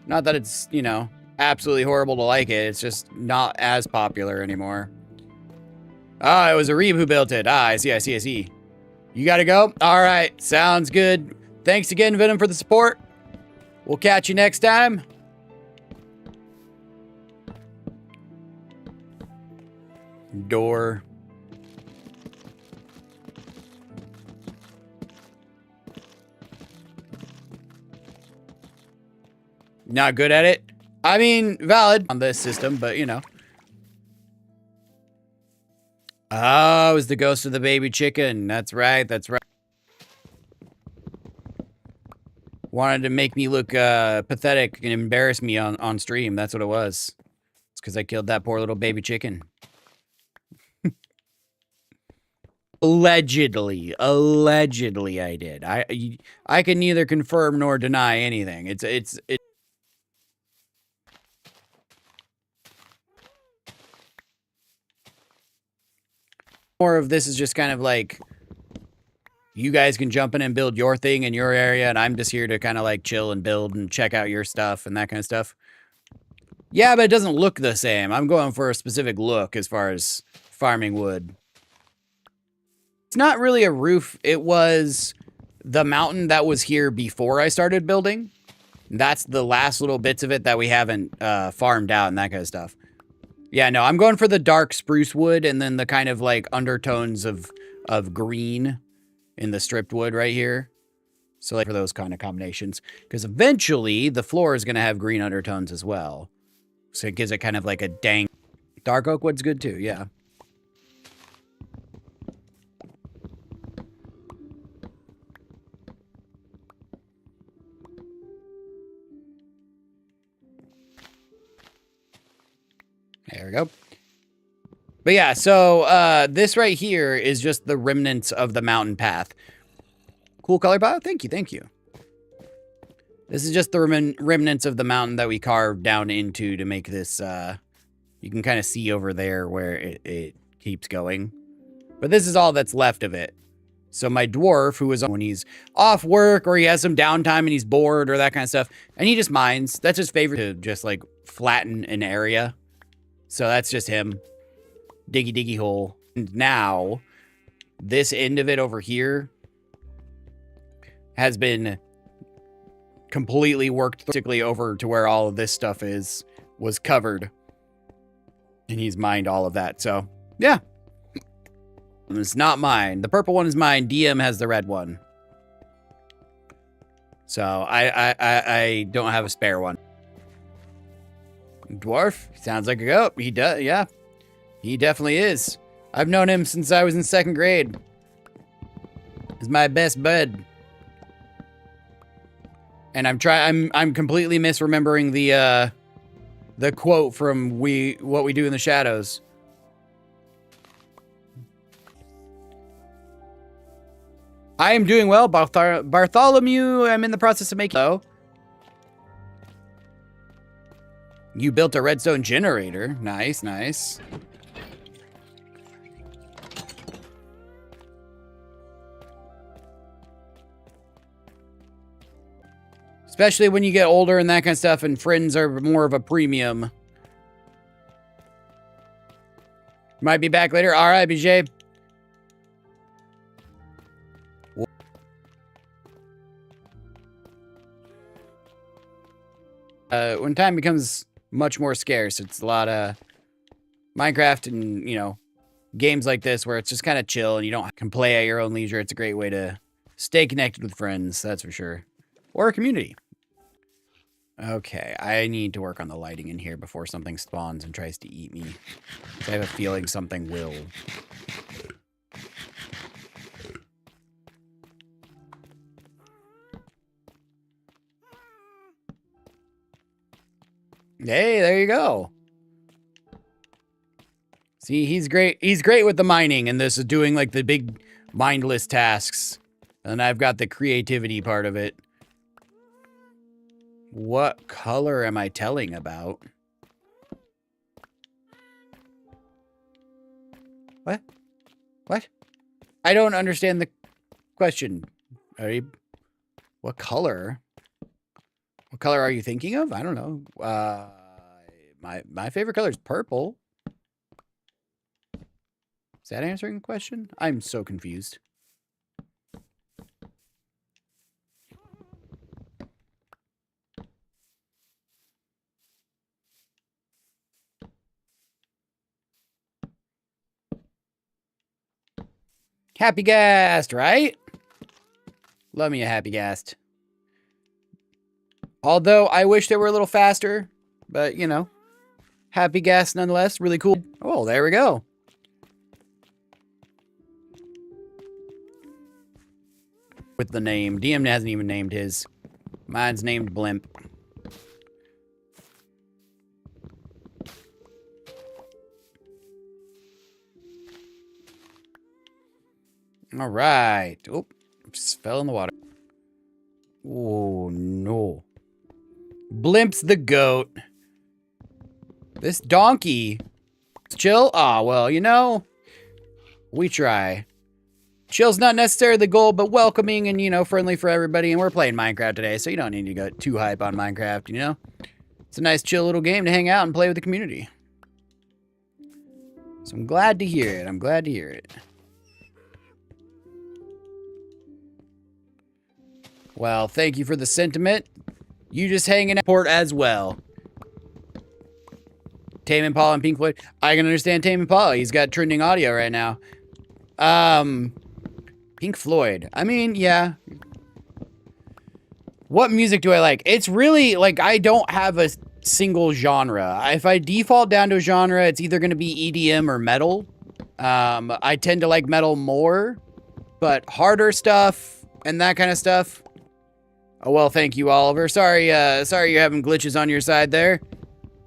Not that it's, you know, absolutely horrible to like it. It's just not as popular anymore. Oh, it was a Reeb who built it. Ah, I see. You gotta go? All right, sounds good. Thanks again, Venom, for the support. We'll catch you next time. Door. Not good at it? I mean, valid on this system, but you know. Oh, it was the ghost of the baby chicken. That's right, that's right. Wanted to make me look pathetic and embarrass me on stream. That's what it was. It's because I killed that poor little baby chicken. Allegedly I did. I can neither confirm nor deny anything. It's more of this is just kind of like you guys can jump in and build your thing in your area, and I'm just here to kind of like chill and build and check out your stuff and that kind of stuff. Yeah, but it doesn't look the same. I'm going for a specific look as far as farming wood. It's not really a roof. It was the mountain that was here before I started building. That's the last little bits of it that we haven't farmed out and that kind of stuff. Yeah, no, I'm going for the dark spruce wood and then the kind of like undertones of green in the stripped wood right here. So like for those kind of combinations. Because eventually the floor is going to have green undertones as well. So it gives it kind of like a dang... Dark oak wood's good too, yeah. There we go. But yeah, so this right here is just the remnants of the mountain path. Cool color bio? Thank you, thank you. This is just the remnants of the mountain that we carved down into to make this, you can kind of see over there where it keeps going. But this is all that's left of it. So my dwarf, who is when he's off work or he has some downtime and he's bored or that kind of stuff, and he just mines. That's his favorite, to just like flatten an area. So that's just him. Diggy diggy hole. And now, this end of it over here has been completely worked basically over to where all of this stuff was covered. And he's mined all of that. So, yeah. It's not mine. The purple one is mine. DM has the red one. So, I don't have a spare one. Dwarf? Sounds like a goat. He does, yeah. He definitely is. I've known him since I was in 2nd grade. He's my best bud. And I'm completely misremembering the quote from What We Do in the Shadows. I am doing well, Bartholomew. I'm in the process of making... Oh. You built a redstone generator. Nice, nice. Especially when you get older and that kind of stuff, and friends are more of a premium. Might be back later. All right, BJ. When time becomes much more scarce, it's a lot of Minecraft and, you know, games like this where it's just kind of chill and you can play at your own leisure. It's a great way to stay connected with friends, that's for sure. Or a community. Okay, I need to work on the lighting in here before something spawns and tries to eat me. I have a feeling something will. Hey, there you go. See, he's great. He's great with the mining, and this is doing like the big mindless tasks. And I've got the creativity part of it. What color am I telling about? What? What? I don't understand the question. What color? What color are you thinking of? I don't know. My favorite color is purple. Is that answering the question? I'm so confused. Happy Ghast, right? Love me a Happy Ghast. Although I wish they were a little faster. But, you know, happy gas nonetheless. Really cool. Oh, there we go. With the name. DM hasn't even named his. Mine's named Blimp. All right. Oh, just fell in the water. Oh, no. Blimp's the goat. This donkey. Chill? Ah, well, you know, we try. Chill's not necessarily the goal, but welcoming and, you know, friendly for everybody. And we're playing Minecraft today, so you don't need to go too hype on Minecraft, you know? It's a nice, chill little game to hang out and play with the community. So I'm glad to hear it. I'm glad to hear it. Well, thank you for the sentiment. You just hanging out port as well. Tame Impala and Pink Floyd. I can understand Tame Impala. He's got trending audio right now. Pink Floyd. I mean, yeah. What music do I like? It's really, like, I don't have a single genre. If I default down to a genre, it's either going to be EDM or metal. I tend to like metal more, but harder stuff and that kind of stuff. Oh, well, thank you, Oliver. Sorry you're having glitches on your side there.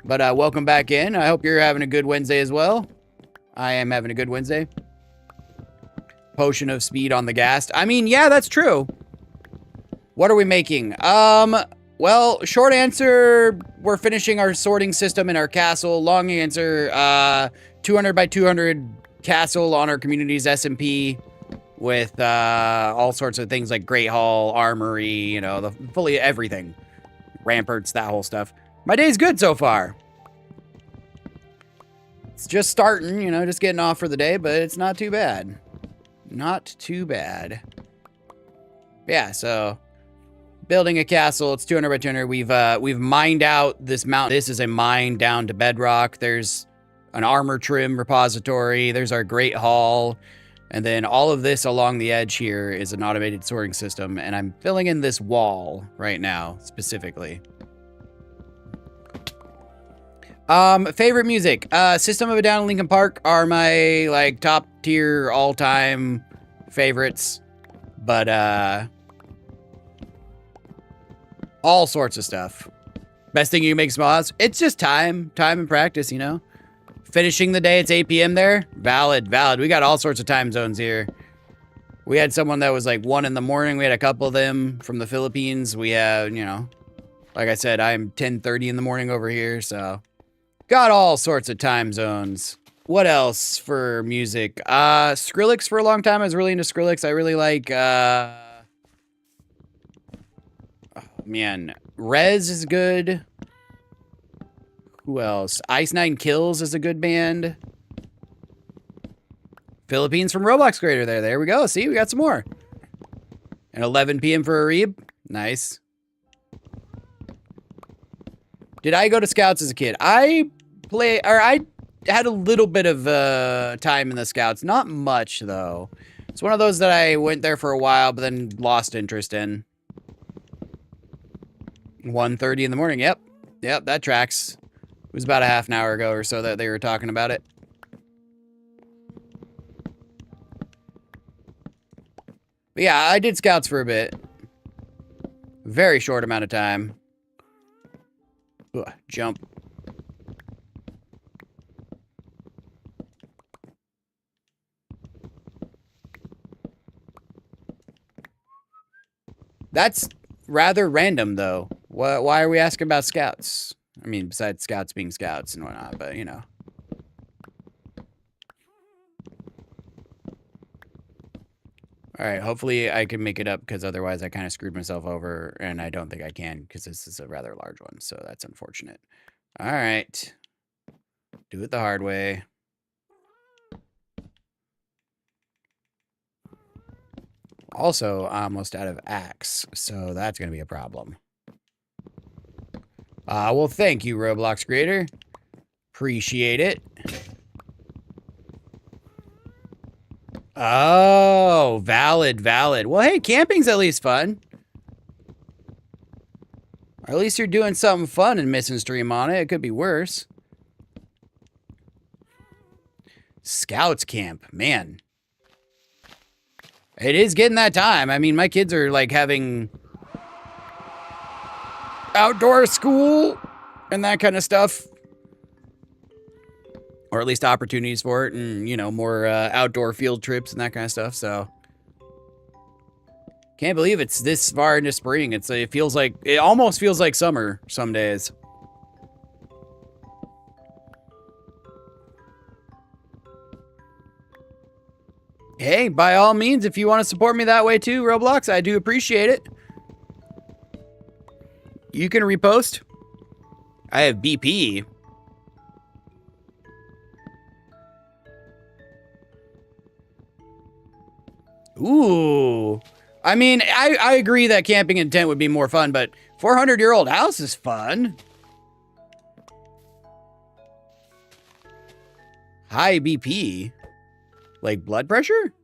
But welcome back in. I hope you're having a good Wednesday as well. I am having a good Wednesday. Potion of speed on the gas. I mean, yeah, that's true. What are we making? Well, short answer, we're finishing our sorting system in our castle. Long answer, 200 by 200 castle on our community's SMP with all sorts of things like Great Hall, Armory, you know, the fully everything. Ramparts, that whole stuff. My day's good so far. It's just starting, you know, just getting off for the day, but it's not too bad. Not too bad. Yeah, so building a castle, it's 200 by 200. We've mined out this mountain. This is a mine down to bedrock. There's an armor trim repository. There's our Great Hall. And then all of this along the edge here is an automated sorting system. And I'm filling in this wall right now, specifically. Favorite music. System of a Down and Linkin Park are my, like, top tier all-time favorites. But, all sorts of stuff. Best thing you can make small house. It's just time and practice, you know? Finishing the day, it's 8 p.m. there. Valid. We got all sorts of time zones here. We had someone that was like 1 in the morning. We had a couple of them from the Philippines. We have, you know, like I said, I'm 10:30 in the morning over here, so got all sorts of time zones. What else for music? Skrillex for a long time. I was really into Skrillex. I really like, oh, man, Rez is good. Who else? Ice Nine Kills is a good band. Philippines from Roblox Creator there. There we go. See, we got some more. And 11 p.m. for Arib. Nice. Did I go to Scouts as a kid? I had a little bit of time in the Scouts. Not much, though. It's one of those that I went there for a while, but then lost interest in. 1:30 in the morning. Yep, that tracks. It was about a half an hour ago or so that they were talking about it. But yeah, I did Scouts for a bit. Very short amount of time. Ugh, jump. That's rather random, though. Why are we asking about Scouts? I mean, besides Scouts being Scouts and whatnot, but, you know. Alright, hopefully I can make it up, because otherwise I kind of screwed myself over, and I don't think I can, because this is a rather large one, so that's unfortunate. Alright. Do it the hard way. Also, I'm almost out of axe, so that's going to be a problem. Well, thank you, Roblox Creator. Appreciate it. Oh, valid. Well, hey, camping's at least fun. Or at least you're doing something fun and missing stream on it. It could be worse. Scouts camp, man. It is getting that time. I mean, my kids are like having outdoor school and that kind of stuff. Or at least opportunities for it and, you know, more outdoor field trips and that kind of stuff. So can't believe it's this far into spring. It almost feels like summer some days. Hey, by all means, if you want to support me that way too, Roblox, I do appreciate it. You can repost. I have BP. Ooh. I mean, I agree that camping in tent would be more fun, but 400-year-old house is fun. High BP. Like blood pressure?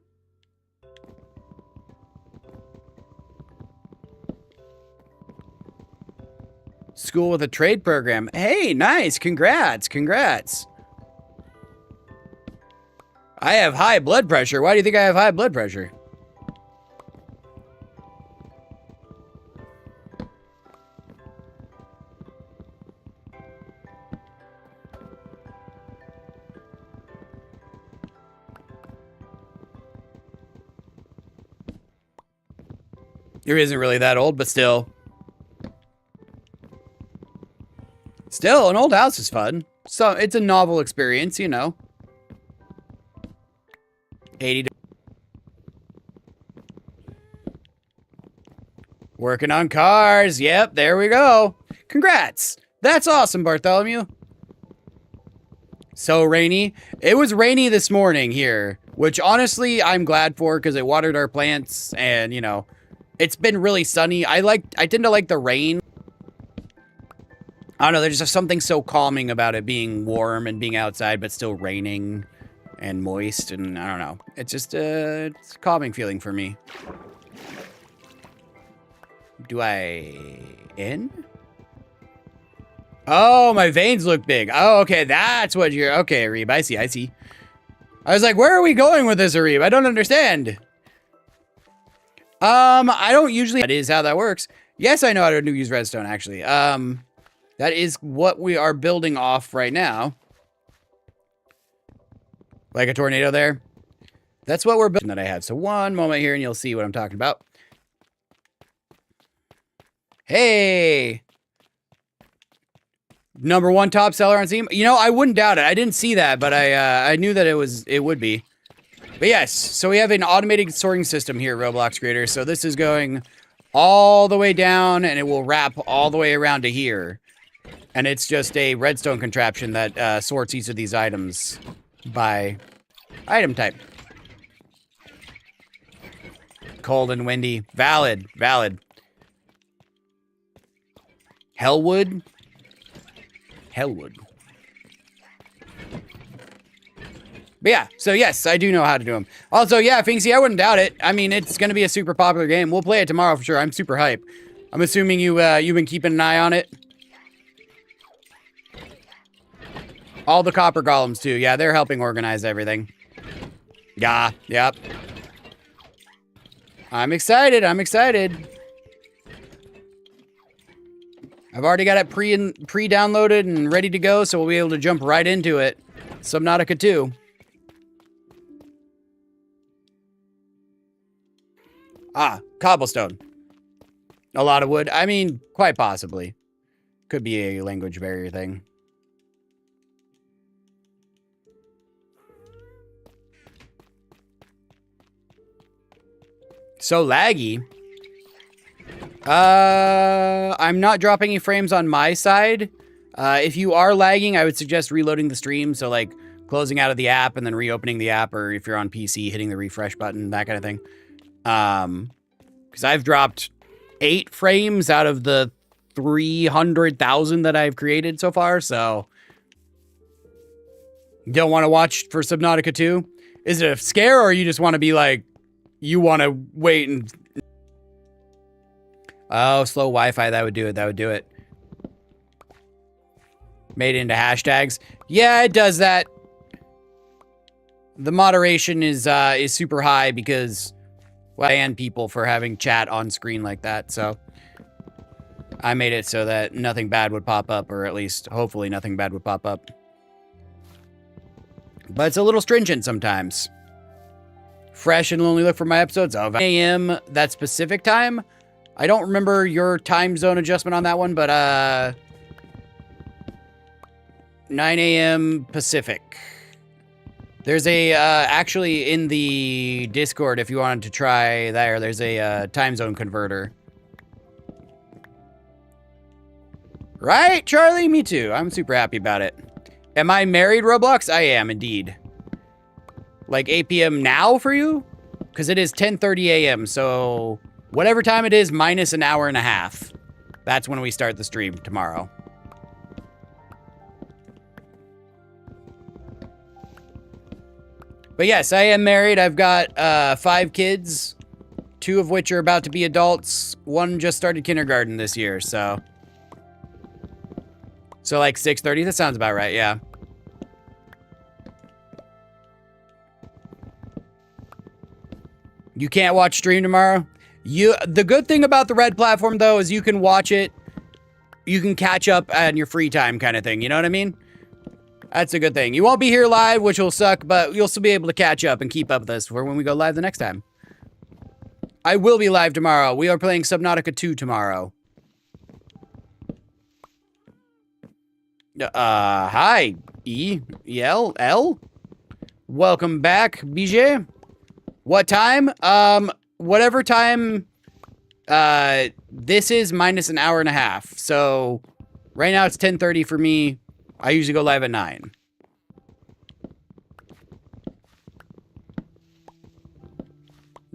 School with a trade program. Hey, nice. Congrats. Congrats. I have high blood pressure. Why do you think I have high blood pressure? It isn't really that old, but still. Still, an old house is fun. So it's a novel experience, you know. 80. Working on cars. Yep, there we go. Congrats. That's awesome, Bartholomew. So rainy. It was rainy this morning here, which honestly I'm glad for because it watered our plants and, you know, it's been really sunny. I tend to like the rain. I don't know, there's just something so calming about it being warm and being outside but still raining and moist, and I don't know. It's just it's a calming feeling for me. Do I in? Oh, my veins look big. Oh, okay, that's what you're... Okay, Areeb, I see, I see. I was like, where are we going with this, Areeb? I don't understand. I don't usually... That is how that works. Yes, I know how to use redstone, actually. That is what we are building off right now. Like a tornado there. That's what we're building that I had. So one moment here and you'll see what I'm talking about. Hey! #1 top seller on Steam. You know, I wouldn't doubt it. I didn't see that, but I knew that it would be. But yes, so we have an automated sorting system here, Roblox creators. So this is going all the way down and it will wrap all the way around to here. And it's just a redstone contraption that sorts each of these items by item type. Cold and windy. Valid. Valid. Hellwood. Hellwood. But yeah, so yes, I do know how to do them. Also, yeah, Finksy, I wouldn't doubt it. I mean, it's going to be a super popular game. We'll play it tomorrow for sure. I'm super hype. I'm assuming you've been keeping an eye on it. All the copper golems, too. Yeah, they're helping organize everything. Yeah, yep. I'm excited. I'm excited. I've already got it pre-downloaded and ready to go, so we'll be able to jump right into it. Subnautica 2. Ah, cobblestone. A lot of wood. I mean, quite possibly. Could be a language barrier thing. So laggy. I'm not dropping any frames on my side. If you are lagging, I would suggest reloading the stream. So like closing out of the app and then reopening the app, or if you're on PC, hitting the refresh button, that kind of thing. Because I've dropped 8 frames out of the 300,000 that I've created so far. So you don't want to watch for Subnautica 2? Is it a scare, or you just want to be like, you want to wait and... Oh, slow Wi-Fi. That would do it. That would do it. Made into hashtags. Yeah, it does that. The moderation is super high because well, I ban people for having chat on screen like that. So I made it so that nothing bad would pop up, or at least hopefully nothing bad would pop up. But it's a little stringent sometimes. Fresh and only look for my episodes of a.m. That's Pacific time. I don't remember your time zone adjustment on that one, but 9 a.m. Pacific. There's a actually in the Discord, if you wanted to try there, there's a time zone converter. Right, Charlie? Me too. I'm super happy about it. Am I married, Roblox? I am indeed. Like 8 p.m. now for you? Because it is 10:30 a.m. So whatever time it is minus an hour and a half. That's when we start the stream tomorrow. But yes, I am married. I've got 5 kids, 2 of which are about to be adults. 1 just started kindergarten this year, so like 6:30. That sounds about right, yeah. You can't watch stream tomorrow? The good thing about the Red platform, though, is you can watch it. You can catch up on your free time kind of thing. You know what I mean? That's a good thing. You won't be here live, which will suck, but you'll still be able to catch up and keep up with us for when we go live the next time. I will be live tomorrow. We are playing Subnautica 2 tomorrow. Hi, L. Welcome back, BJ. What time? Whatever time, this is minus an hour and a half. So, right now it's 10:30 for me. I usually go live at 9.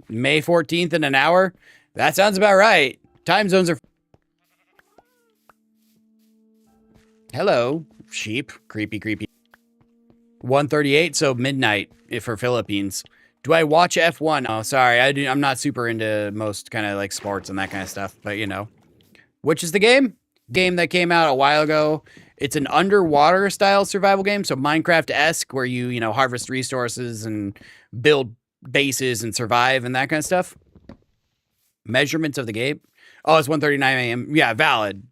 May 14th in an hour? That sounds about right. Time zones are... Hello, sheep. Creepy, creepy. 1:38, so midnight for Philippines. Do I watch F1? Oh, sorry. I'm not super into most kind of like sports and that kind of stuff, but you know. Which is the game? Game that came out a while ago. It's an underwater style survival game, so Minecraft-esque, where you know, harvest resources and build bases and survive and that kind of stuff. Measurements of the game. Oh, it's 1:39 a.m. Yeah, valid.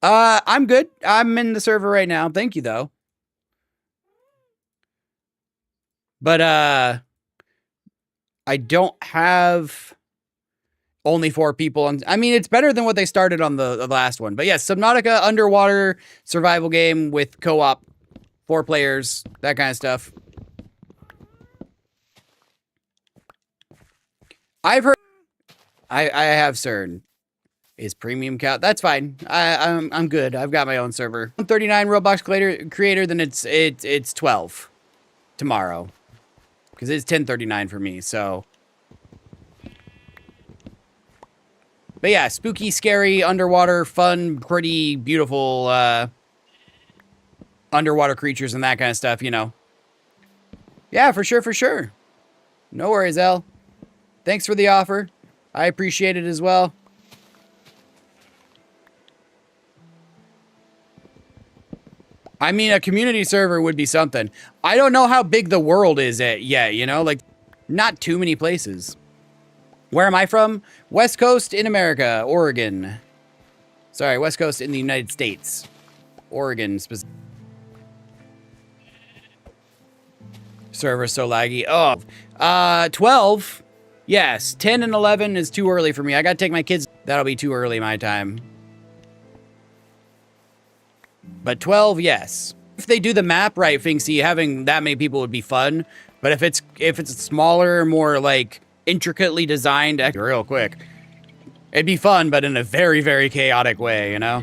I'm good. I'm in the server right now. Thank you, though. But, I don't have only 4 people on. I mean, it's better than what they started on the last one. But yes, Subnautica underwater survival game with co-op, 4 players, that kind of stuff. I've heard. I have CERN. Is premium count? That's fine. I'm good. I've got my own server. 39 Roblox creator. Then it's 12 tomorrow. Because it's 10:39 for me, so. But yeah, spooky, scary, underwater, fun, pretty, beautiful underwater creatures and that kind of stuff, you know. Yeah, for sure. No worries, L. Thanks for the offer. I appreciate it as well. I mean, a community server would be something. I don't know how big the world is yet, you know? Like, not too many places. Where am I from? West Coast in America, Oregon. Sorry, West Coast in the United States. Oregon, specifically. Server so laggy. Oh, 12. Yes, 10 and 11 is too early for me. I gotta take my kids. That'll be too early my time. But 12, yes. If they do the map right, Finksy, having that many people would be fun. But if it's smaller, more like intricately designed, real quick, it'd be fun, but in a very, very chaotic way, you know?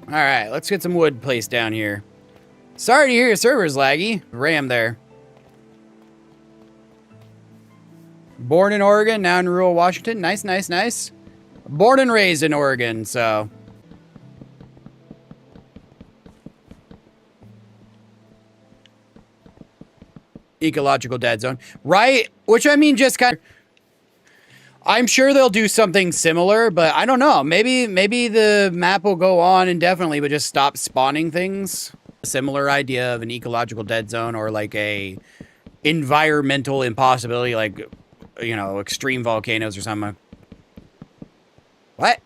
All right, let's get some wood placed down here. Sorry to hear your server's laggy. RAM there. Born in Oregon, now in rural Washington. Nice. Born and raised in Oregon, so. ecological dead zone, right? Which I mean, just kind of, I'm sure they'll do something similar, but I don't know. Maybe the map will go on indefinitely, but just stop spawning things. A similar idea of an ecological dead zone or like a environmental impossibility, like, you know, extreme volcanoes or something. What?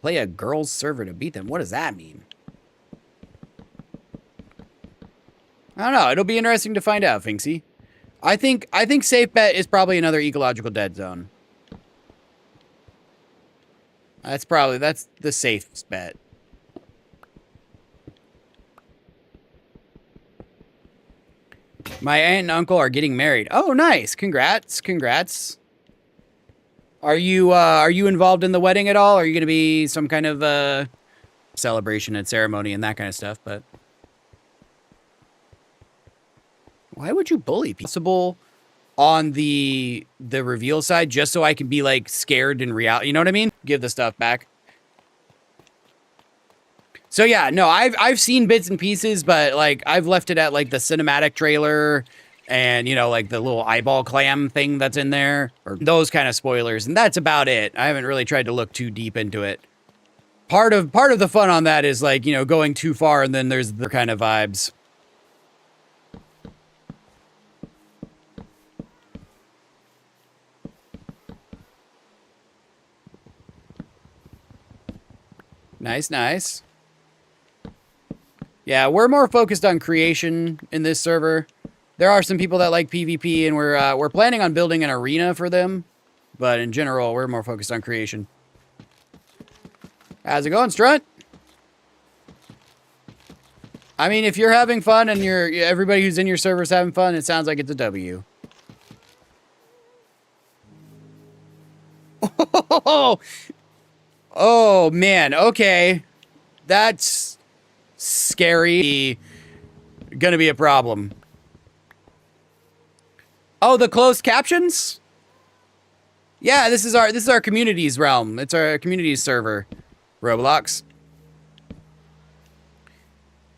Play a girls server to beat them. What does that mean? I don't know. It'll be interesting to find out, Finksy. I think safe bet is probably another ecological dead zone. That's the safe bet. My aunt and uncle are getting married. Oh, nice. Congrats. Congrats. Are you involved in the wedding at all? Are you going to be some kind of celebration and ceremony and that kind of stuff? But why would you bully people? Possible on the reveal side, just so I can be like scared in reality. You know what I mean? Give the stuff back. So yeah, no, I've seen bits and pieces, but like I've left it at like the cinematic trailer and, you know, like the little eyeball clam thing that's in there, or those kind of spoilers, and that's about it. I haven't really tried to look too deep into it. Part of the fun on that is like, you know, going too far, and then there's the kind of vibes. Nice, nice. Yeah, we're more focused on creation in this server. There are some people that like PvP, and we're planning on building an arena for them. But in general, we're more focused on creation. How's it going, Strunt? I mean, if you're having fun and everybody who's in your server's having fun, it sounds like it's a W. Oh, man. Okay. That's scary. Gonna be a problem. Oh, the closed captions? Yeah, this is our community's realm. It's our community's server, Roblox.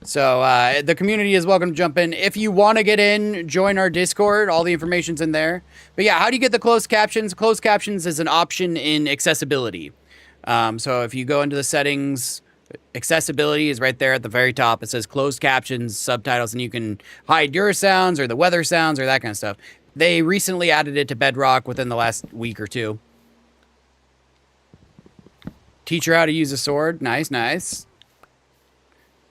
So the community is welcome to jump in. If you want to get in, join our Discord. All the information's in there. But yeah, how do you get the closed captions? Closed captions is an option in accessibility. So if you go into the settings, accessibility is right there at the very top. It says closed captions, subtitles, and you can hide your sounds or the weather sounds or that kind of stuff. They recently added it to Bedrock within the last week or two. Teach her how to use a sword. Nice, nice.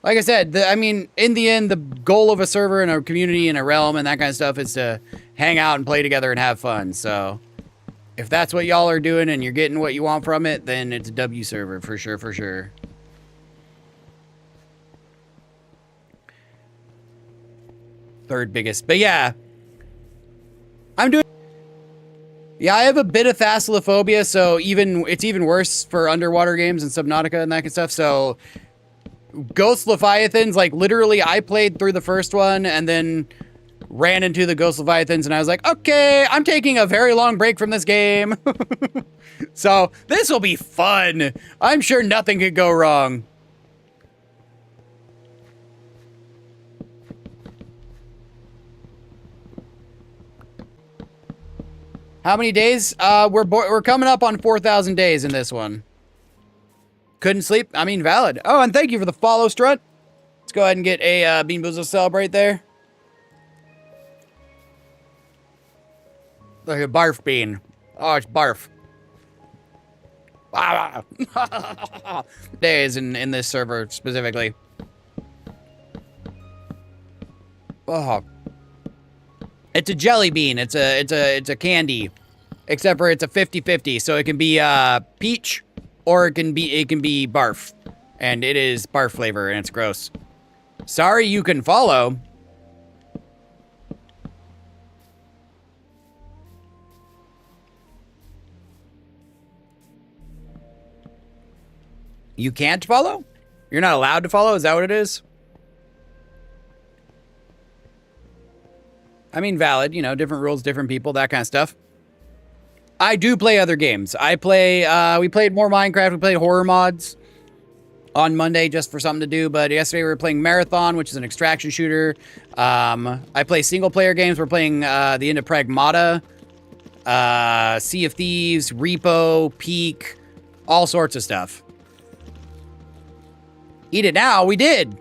Like I said, I mean, in the end, the goal of a server and a community and a realm and that kind of stuff is to hang out and play together and have fun. So if that's what y'all are doing and you're getting what you want from it, then it's a W server for sure, for sure. Third biggest. But yeah, yeah, I have a bit of thalassophobia, so it's even worse for underwater games and Subnautica and that kind of stuff. So Ghost Leviathans, like literally I played through the first one and then ran into the Ghost Leviathans and I was like, okay, I'm taking a very long break from this game. So this will be fun. I'm sure nothing could go wrong. How many days? We're coming up on 4,000 days in this one. Couldn't sleep? I mean, valid. Oh, and thank you for the follow, Strut. Let's go ahead and get a Bean Boozle celebrate there. Like a barf bean. Oh, it's barf. Days in this server specifically. Oh. It's a jelly bean. It's a candy. Except for it's a 50-50, so it can be peach or it can be barf. And it is barf flavor and it's gross. Sorry you can follow. You can't follow? You're not allowed to follow? Is that what it is? I mean, valid, you know, different rules, different people, that kind of stuff. I do play other games. We played more Minecraft, we played horror mods. on Monday just for something to do. But yesterday we were playing Marathon, which is an extraction shooter. I play single player games. We're playing the End of Pragmata, Sea of Thieves, Repo, Peak, all sorts of stuff. Eat it now. We did.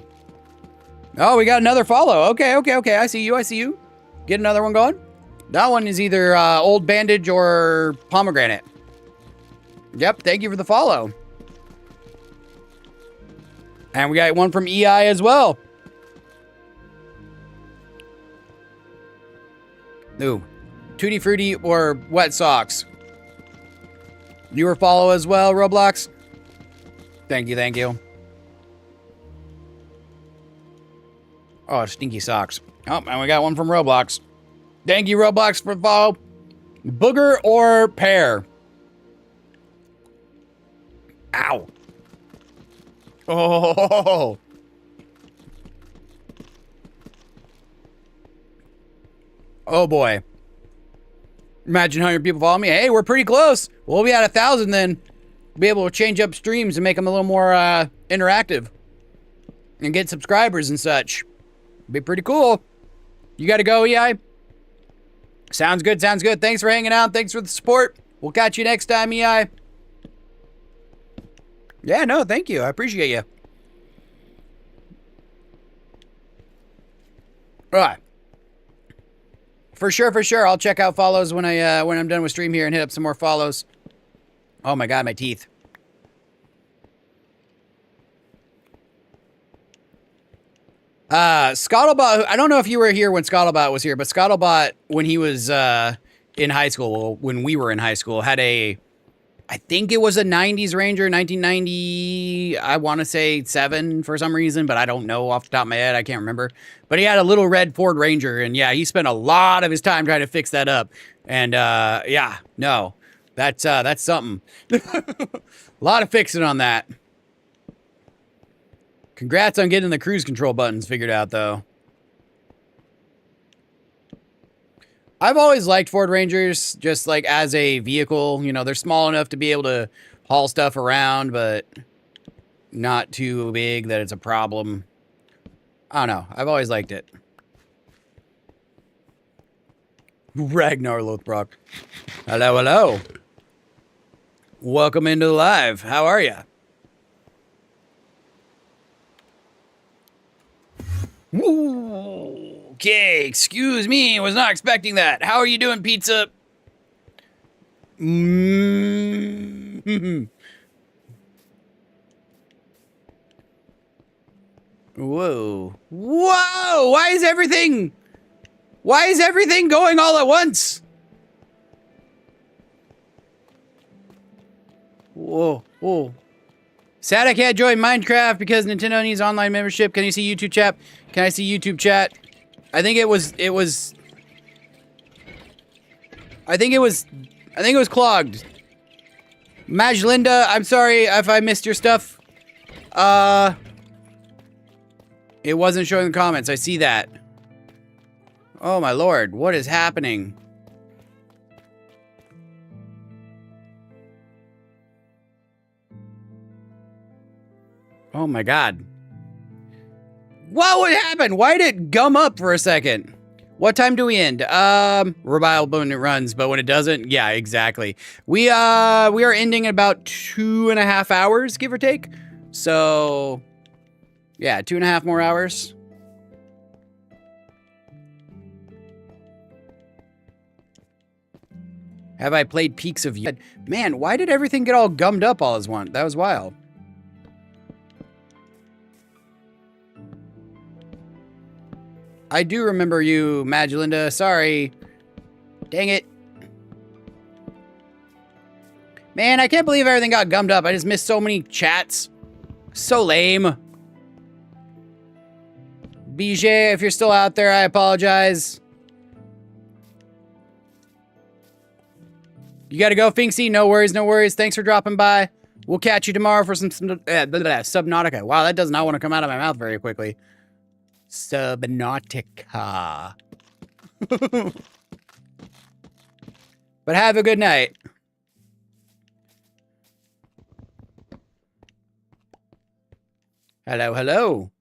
Oh, we got another follow. Okay. I see you. Get another one going. That one is either Old Bandage or Pomegranate. Yep, thank you for the follow. And we got one from EI as well. Ooh, Tutti Frutti or Wet Socks. Viewer follow as well, Roblox. Thank you. Oh, stinky socks. Oh, and we got one from Roblox. Thank you, Roblox, for the follow. Booger or pear? Ow. Oh. Oh, boy. Imagine 100 people follow me. Hey, we're pretty close. We'll be at 1,000 then. Be able to change up streams and make them a little more interactive. And get subscribers and such. Be pretty cool. You got to go, EI? Sounds good. Thanks for hanging out. Thanks for the support. We'll catch you next time, EI. Yeah, no, thank you. I appreciate you. All right. For sure. I'll check out follows when I'm done with stream here and hit up some more follows. Oh my god, my teeth. Scuttlebot, I don't know if you were here when Scuttlebot was here, but Scuttlebot, when he was in high school, when we were in high school, had I think it was a 90s Ranger, 1990, I want to say 7 for some reason, but I don't know off the top of my head. I can't remember. But he had a little red Ford Ranger, and yeah, he spent a lot of his time trying to fix that up. And yeah, no, that's something. A lot of fixing on that. Congrats on getting the cruise control buttons figured out, though. I've always liked Ford Rangers, just like as a vehicle. You know, they're small enough to be able to haul stuff around, but not too big that it's a problem. I don't know. I've always liked it. Ragnar Lothbrok. Hello. Welcome into the live. How are ya? Okay, excuse me, was not expecting that. How are you doing, pizza? Whoa. Why is everything going all at once? Whoa. Sad I can't join Minecraft because Nintendo needs online membership. Can you see YouTube chat? Can I see YouTube chat? I think it was clogged. Majlinda, I'm sorry if I missed your stuff. It wasn't showing the comments. I see that. Oh my lord, what is happening? Oh my god. What would happen? Why did it gum up for a second? What time do we end? Reliable when it runs, but when it doesn't, yeah, exactly. We are ending in about 2.5 hours, give or take. So, yeah, 2.5 more hours. Have I played Peaks of You? Man, why did everything get all gummed up all as one? That was wild. I do remember you, Magelinda. Sorry. Dang it. Man, I can't believe everything got gummed up. I just missed so many chats. So lame. BJ, if you're still out there, I apologize. You gotta go, Finksy. No worries. Thanks for dropping by. We'll catch you tomorrow for some Subnautica. Wow, that does not want to come out of my mouth very quickly. Subnautica. But have a good night. Hello, hello.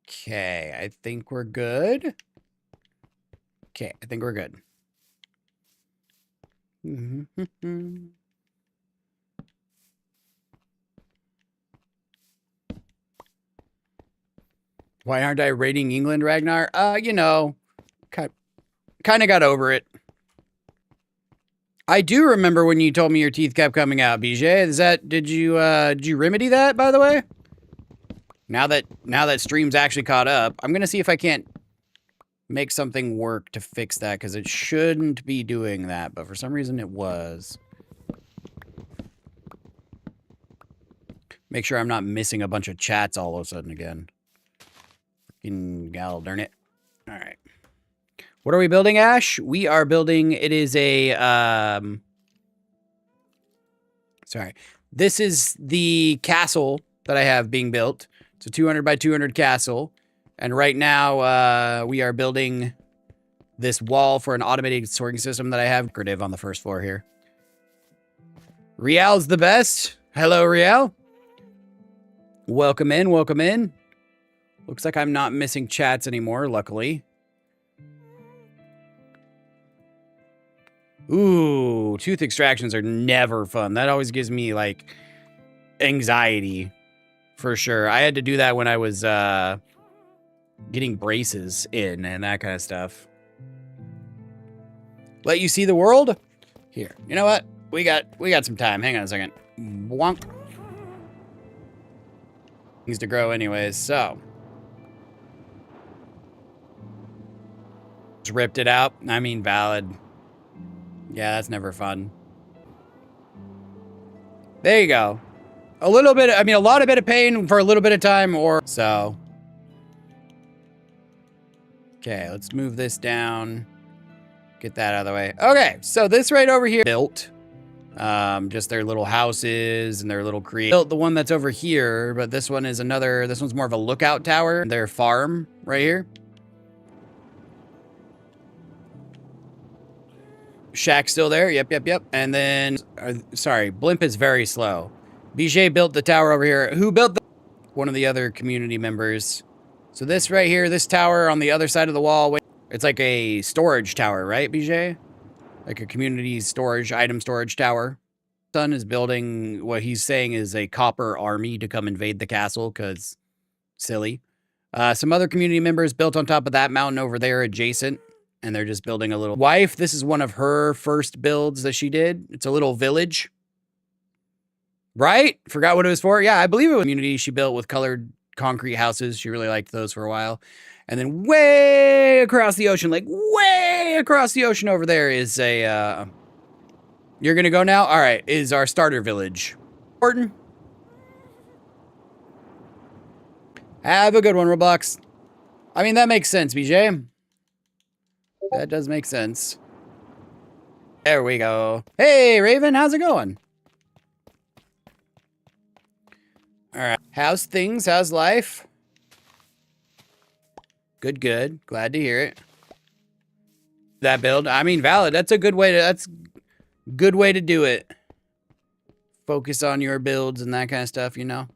Okay, I think we're good. Okay, I think we're good. Why aren't I rating England, Ragnar? You know, kind of got over it. I do remember when you told me your teeth kept coming out, BJ. Did you remedy that, by the way? Now that stream's actually caught up, I'm gonna see if I can't make something work to fix that, because it shouldn't be doing that, but for some reason it was. Make sure I'm not missing a bunch of chats all of a sudden again. Fucking gal, darn it. All right. What are we building, Ash? We are building, it is a, sorry. This is the castle that I have being built. It's a 200 by 200 castle. And right now, we are building this wall for an automated sorting system that I have decorative on the first floor here. Rial's the best. Hello, Rial. Welcome in, welcome in. Looks like I'm not missing chats anymore, luckily. Ooh, tooth extractions are never fun. That always gives me, like, anxiety, for sure. I had to do that when I was, getting braces in and that kind of stuff. Let you see the world? Here, you know what? We got some time. Hang on a second. Wonk. Needs to grow anyways, so. Just ripped it out. I mean, valid. Yeah, that's never fun. There you go. A little bit, I mean, a lot of bit of pain for a little bit of time, or so. Okay, let's move this down. Get that out of the way. Okay, so this right over here built. Just their little houses and their little built the one that's over here, but this one is another, this one's more of a lookout tower. Their farm right here. Shack's still there. Yep. And then, sorry, Blimp is very slow. BJ built the tower over here. Who built one of the other community members. So this right here, this tower on the other side of the wall, it's like a storage tower, right, BJ? Like a community storage, item storage tower. Son is building what he's saying is a copper army to come invade the castle, because silly. Some other community members built on top of that mountain over there adjacent. And they're just building a little wife. This is one of her first builds that she did. It's a little village. Right? Forgot what it was for. Yeah, I believe it was a community she built with colored concrete houses. She really liked those for a while. And then way across the ocean, like way across the ocean over there is a, you're going to go now? All right. Is our starter village. Orton. Have a good one, Roblox. I mean, that makes sense, BJ. That does make sense. There we go. Hey, Raven, how's it going? All right. How's things? How's life? Good, good. Glad to hear it. That build, I mean, valid. That's a good way to, that's good way to do it. Focus on your builds and that kind of stuff, you know?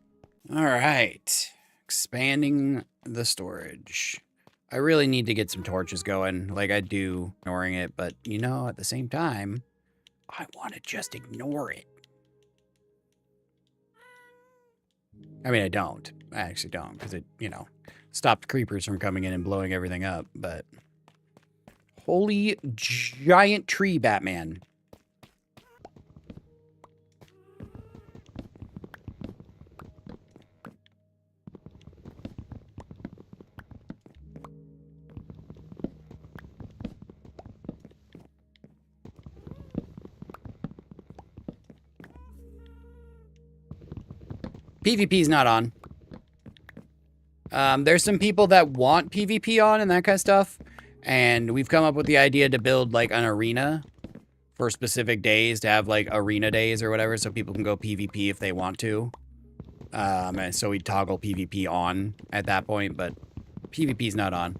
All right. Expanding the storage. I really need to get some torches going, like I do, ignoring it, but, you know, at the same time, I want to just ignore it. I mean, I don't. I actually don't, because it, you know, stopped creepers from coming in and blowing everything up, but... Holy giant tree, Batman. PvP's not on. There's some people that want PvP on and that kind of stuff. And we've come up with the idea to build like an arena for specific days, to have like arena days or whatever, so people can go PvP if they want to. And so we toggle PvP on at that point, but PvP's not on.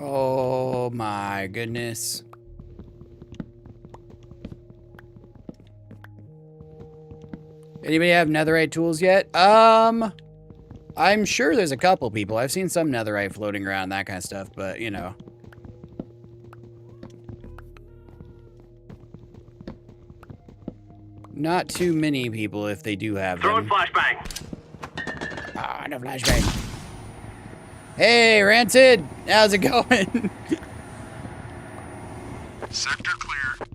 Oh my goodness. Anybody have netherite tools yet? I'm sure there's a couple people. I've seen some netherite floating around, that kind of stuff, but you know. Not too many people if they do have them. Throwing flashbang. Ah, no flashbang. Hey, Rancid! How's it going? Sector clear.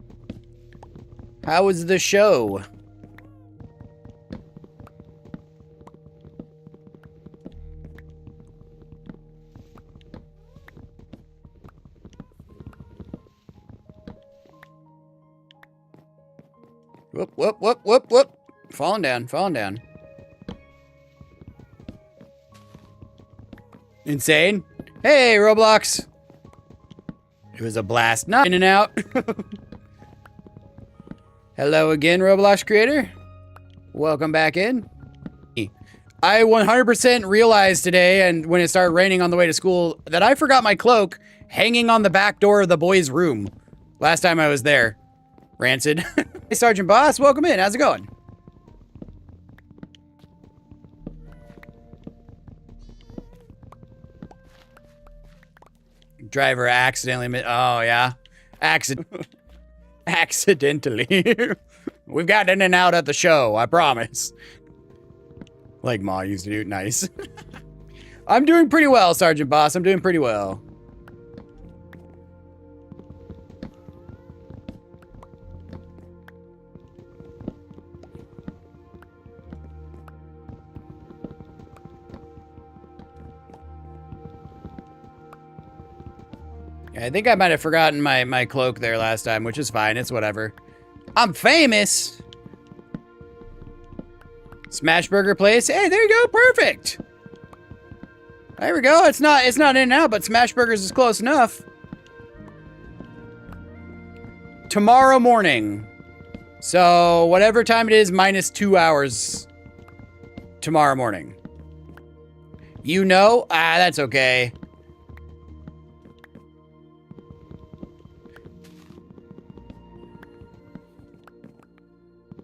How was the show? Whoop, whoop, whoop, whoop, whoop. Falling down, falling down. Insane. Hey, Roblox. It was a blast. Not in and out. Hello again, Roblox creator. Welcome back in. I 100% realized today, and when it started raining on the way to school, that I forgot my cloak hanging on the back door of the boys' room. Last time I was there. Rancid. Hey, Sergeant Boss, welcome in. How's it going? Driver accidentally oh, yeah. Accidentally. We've got in and out at the show, I promise. Like Ma used to do. Nice. I'm doing pretty well, Sergeant Boss. I'm doing pretty well. I think I might have forgotten my cloak there last time, which is fine. It's whatever. I'm famous. Smash Burger place. Hey, there you go. Perfect. There we go. It's not in and out, but Smash Burgers is close enough. Tomorrow morning. So whatever time it is, minus 2 hours tomorrow morning. You know? Ah, that's okay.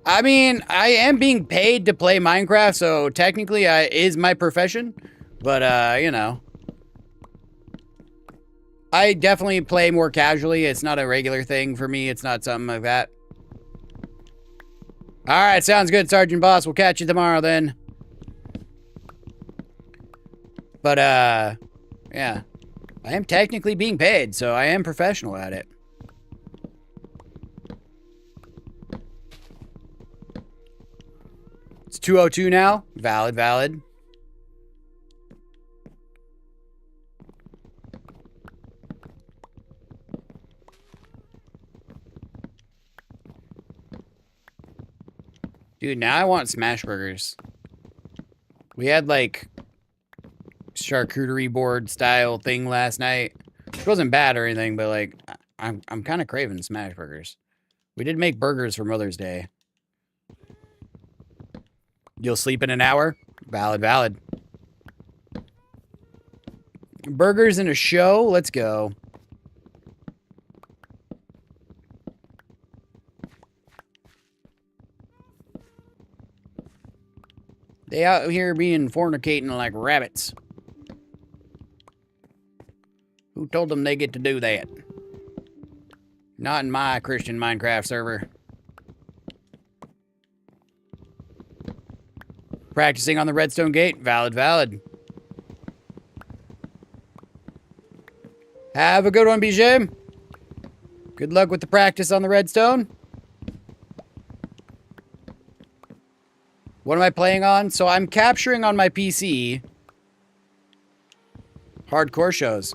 I mean, I am being paid to play Minecraft, so technically is my profession. But, you know. I definitely play more casually. It's not a regular thing for me. It's not something like that. Alright, sounds good, Sergeant Boss. We'll catch you tomorrow then. But, yeah. I am technically being paid, so I am professional at it. It's 2:02 now. Valid, valid. Dude, now I want smash burgers. We had like charcuterie board style thing last night. It wasn't bad or anything, but like I'm kind of craving smash burgers. We did make burgers for Mother's Day. You'll sleep in an hour? Valid, valid. Burgers in a show? Let's go. They out here being fornicating like rabbits. Who told them they get to do that? Not in my Christian Minecraft server. Practicing on the redstone gate. Valid, valid. Have a good one, BJ. Good luck with the practice on the redstone. What am I playing on? So I'm capturing on my PC. Hardcore shows.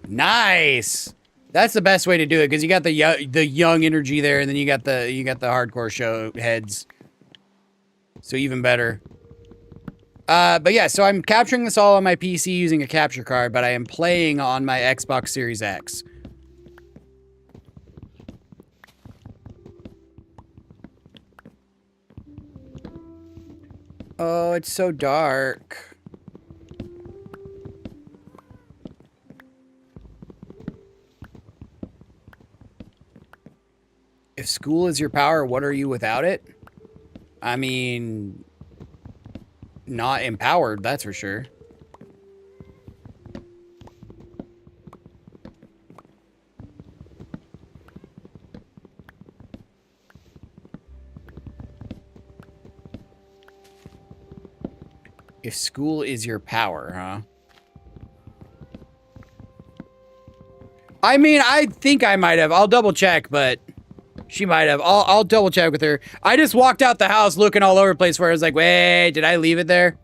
Nice. That's the best way to do it because you got the young energy there, and then you got the hardcore show heads. So even better. But yeah, so I'm capturing this all on my PC using a capture card, but I am playing on my Xbox Series X. Oh, it's so dark. If school is your power, what are you without it? I mean, not empowered, that's for sure. If school is your power, huh? I mean, I think I might have. I'll double check, but she might have. I'll double check with her. I just walked out the house looking all over the place where I was like, wait, did I leave it there?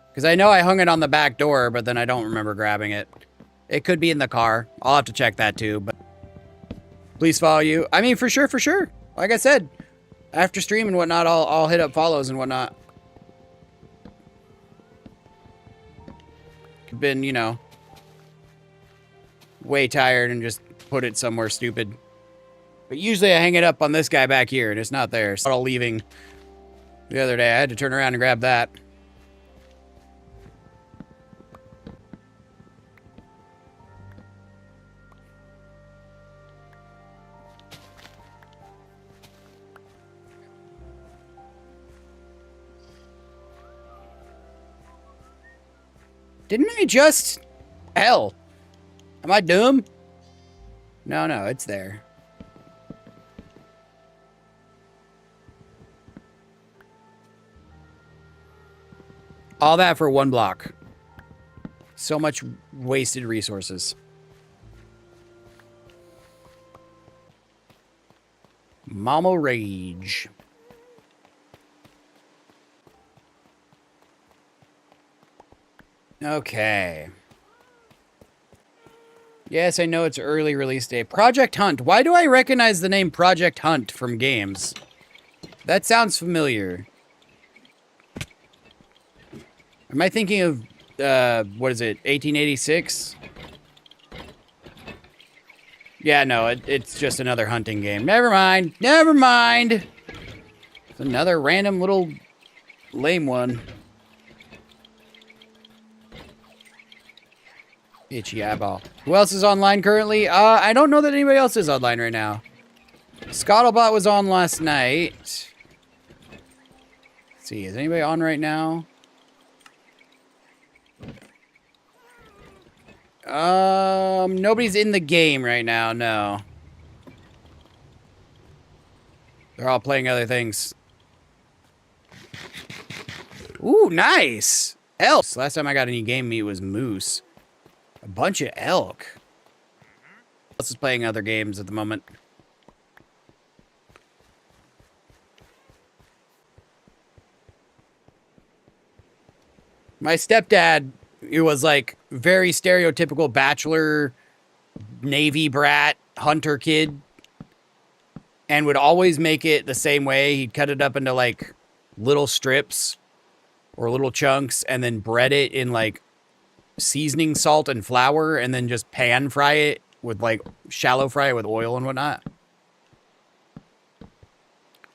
Because I know I hung it on the back door, but then I don't remember grabbing it. It could be in the car. I'll have to check that too, but please follow you. I mean, for sure, for sure. Like I said, after stream and whatnot, I'll hit up follows and whatnot. I've been, you know, way tired and just put it somewhere stupid. But usually I hang it up on this guy back here and it's not there. So all leaving the other day, I had to turn around and grab that. Didn't I just... Hell. Am I dumb? No, it's there. All that for one block. So much wasted resources. Mama Rage. Okay. Yes, I know it's early release day. Project Hunt. Why do I recognize the name Project Hunt from games? That sounds familiar. Am I thinking of, what is it, 1886? Yeah, no, it's just another hunting game. Never mind. Never mind. It's another random little lame one. Itchy eyeball. Who else is online currently? I don't know that anybody else is online right now. Scuttlebot was on last night. Let's see, is anybody on right now? Nobody's in the game right now, no. They're all playing other things. Ooh, nice! Elk! Last time I got any game meat was moose. A bunch of elk. Who else is playing other games at the moment? My stepdad, he was like very stereotypical bachelor, Navy brat, hunter kid. And would always make it the same way. He'd cut it up into like little strips or little chunks and then bread it in like seasoning salt and flour and then just pan fry it with like shallow fry it with oil and whatnot.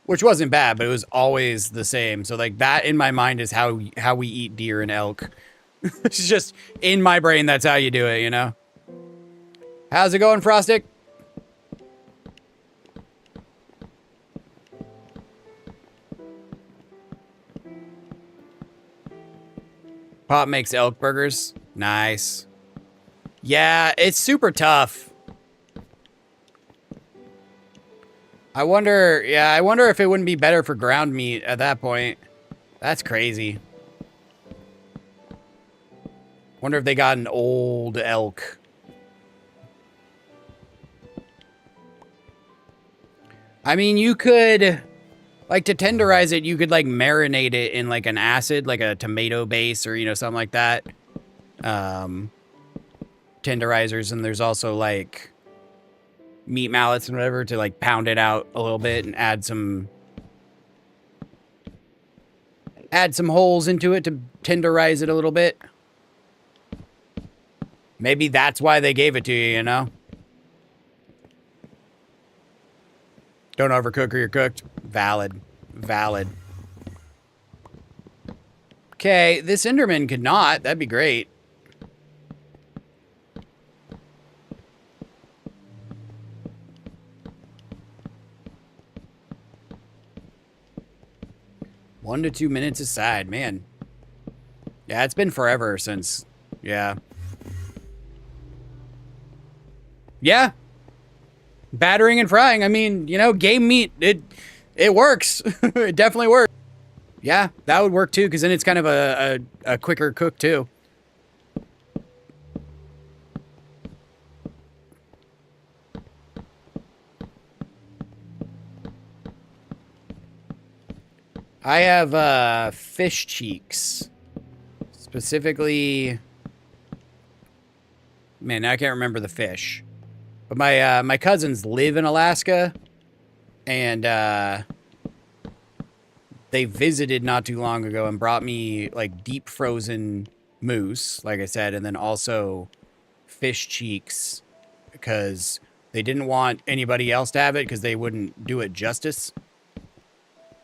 Which wasn't bad, but it was always the same. So like that in my mind is how we eat deer and elk. It's just in my brain, that's how you do it, you know? How's it going, Frostic? Pop makes elk burgers. Nice. Yeah, it's super tough. I wonder if it wouldn't be better for ground meat at that point. That's crazy. Wonder if they got an old elk. I mean, you could, like, to tenderize it, you could, like, marinate it in, like, an acid, like a tomato base or, you know, something like that. tenderizers, and there's also like meat mallets and whatever to like pound it out a little bit and add some holes into it to tenderize it a little bit. Maybe that's why they gave it to you, you know? Don't overcook or you're cooked. Valid. Valid. Okay, this Enderman could not. That'd be great. One to 2 minutes aside, man. Yeah, it's been forever since, yeah. Yeah. Battering and frying. I mean, you know, game meat, it works. It definitely works. Yeah, that would work too, because then it's kind of a quicker cook too. I have fish cheeks. Specifically, man, I can't remember the fish. But my cousins live in Alaska, and they visited not too long ago and brought me like deep frozen moose, like I said, and then also fish cheeks because they didn't want anybody else to have it because they wouldn't do it justice.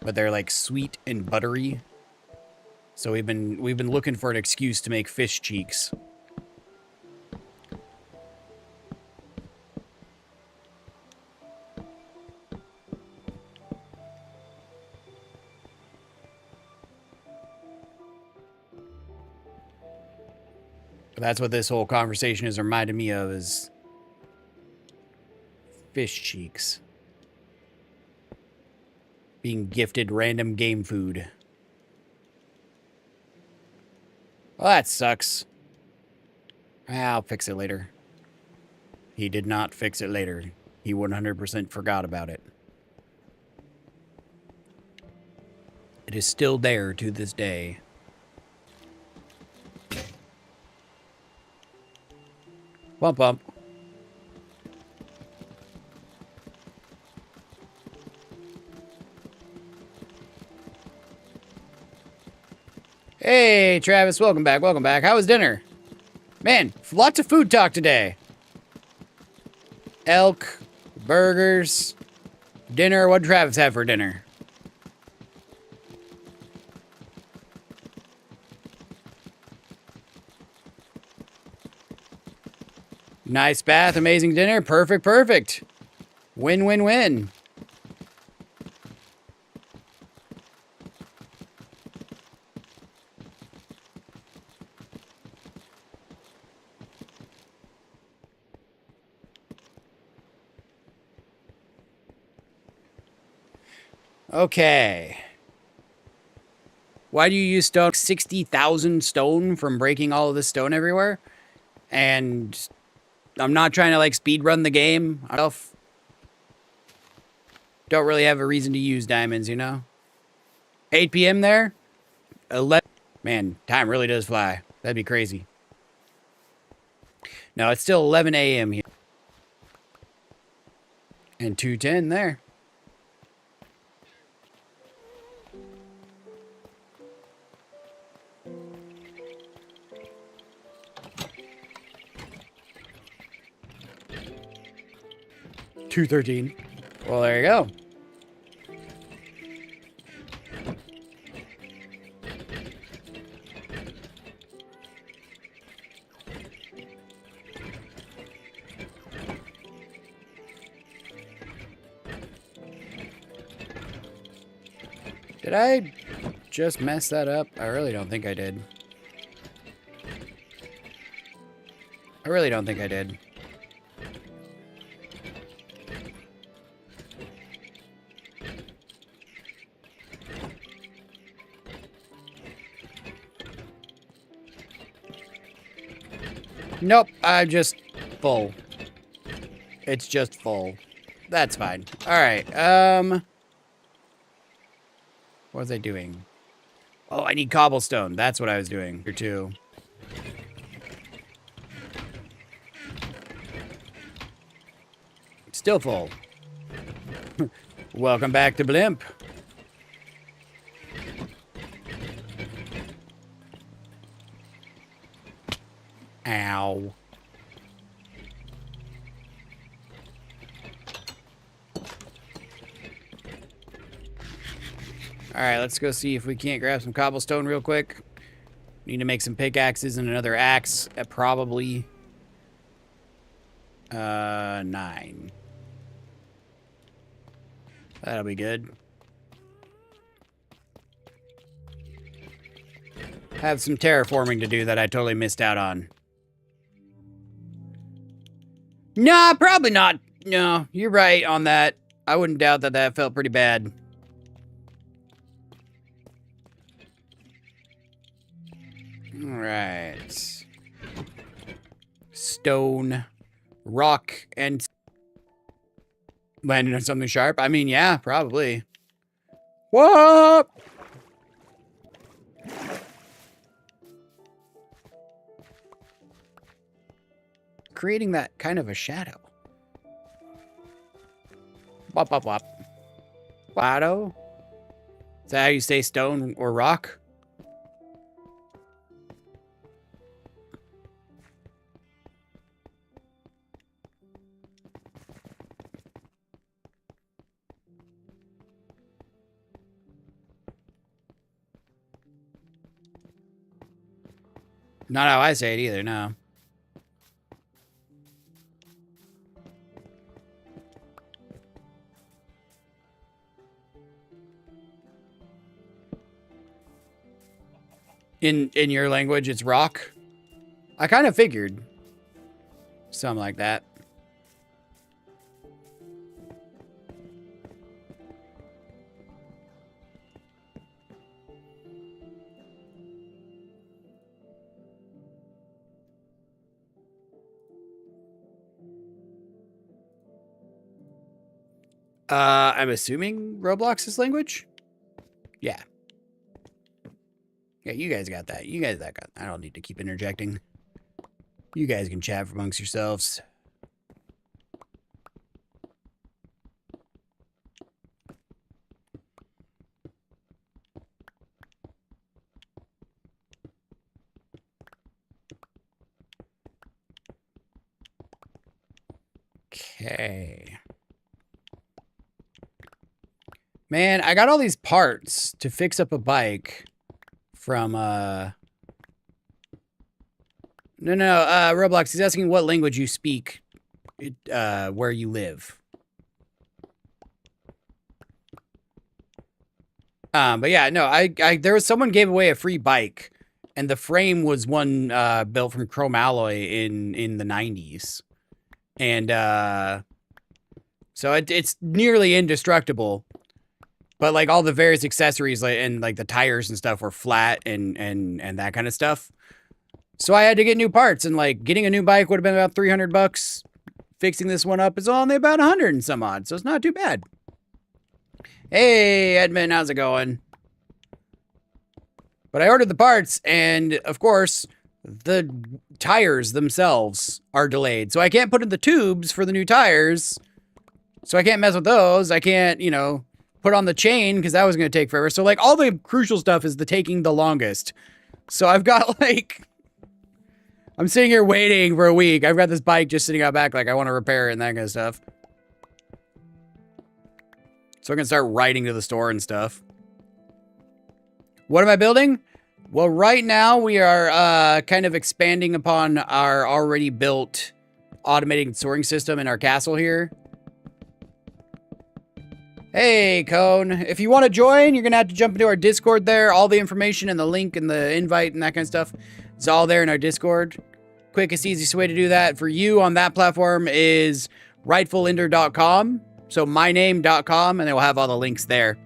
But they're like sweet and buttery. So we've been looking for an excuse to make fish cheeks. But that's what this whole conversation is reminding me of, is fish cheeks. Being gifted random game food. Well, that sucks. I'll fix it later. He did not fix it later. He 100% forgot about it. It is still there to this day. Bump, bump. Hey, Travis, welcome back, welcome back. How was dinner? Man, lots of food talk today. Elk, burgers, dinner. What did Travis have for dinner? Nice bath, amazing dinner. Perfect, perfect. Win, win, win. Okay. Why do you use stone? 60,000 stone from breaking all of this stone everywhere? And I'm not trying to like speed run the game. I don't really have a reason to use diamonds, you know? 8 p.m. there? 11. Man, time really does fly. That'd be crazy. No, it's still 11 a.m. here. And 2:10 there. $2.13. Well, there you go. Did I just mess that up? I really don't think I did. I really don't think I did. Nope, I'm just full. It's just full. That's fine. Alright, what was I doing? Oh, I need cobblestone. That's what I was doing here too. still full. Welcome back to Blimp. Ow. Alright, let's go see if we can't grab some cobblestone real quick. Need to make some pickaxes and another axe at probably 9. That'll be good. Have some terraforming to do that I totally missed out on. Nah, probably not. No, you're right on that. I wouldn't doubt that that felt pretty bad. Alright. Stone, rock, and... landing on something sharp? I mean, yeah, probably. What? Creating that kind of a shadow. Wop, wop, wop. Shadow? Is that how you say stone or rock? Not how I say it either, no. In your language, it's rock? I kind of figured. Something like that. I'm assuming Roblox's language? Yeah. Yeah, you guys got that. You guys got that. I don't need to keep interjecting. You guys can chat amongst yourselves. Okay. Man, I got all these parts to fix up a bike from, No, Roblox, he's asking what language you speak, where you live. But yeah, no, there was someone gave away a free bike, and the frame was one, built from chrome alloy in the 90s. And, so it's nearly indestructible. But like all the various accessories and like the tires and stuff were flat and that kind of stuff. So I had to get new parts, and like getting a new bike would have been about $300. Fixing this one up is only about 100 and some odd, so it's not too bad. Hey, Edmund, how's it going? But I ordered the parts, and of course, the tires themselves are delayed. So I can't put in the tubes for the new tires. So I can't mess with those. I can't, you know, put on the chain because that was going to take forever. So like all the crucial stuff is taking the longest. So I've got like, I'm sitting here waiting for a week. I've got this bike just sitting out back like I want to repair it and that kind of stuff. So I can start riding to the store and stuff. What am I building? Well, right now we are kind of expanding upon our already built automated sorting system in our castle here. Hey, Cone. If you want to join, you're going to have to jump into our Discord there. All the information and the link and the invite and that kind of stuff is all there in our Discord. Quickest, easiest way to do that for you on that platform is rightfulender.com. So myname.com, and it will have all the links there.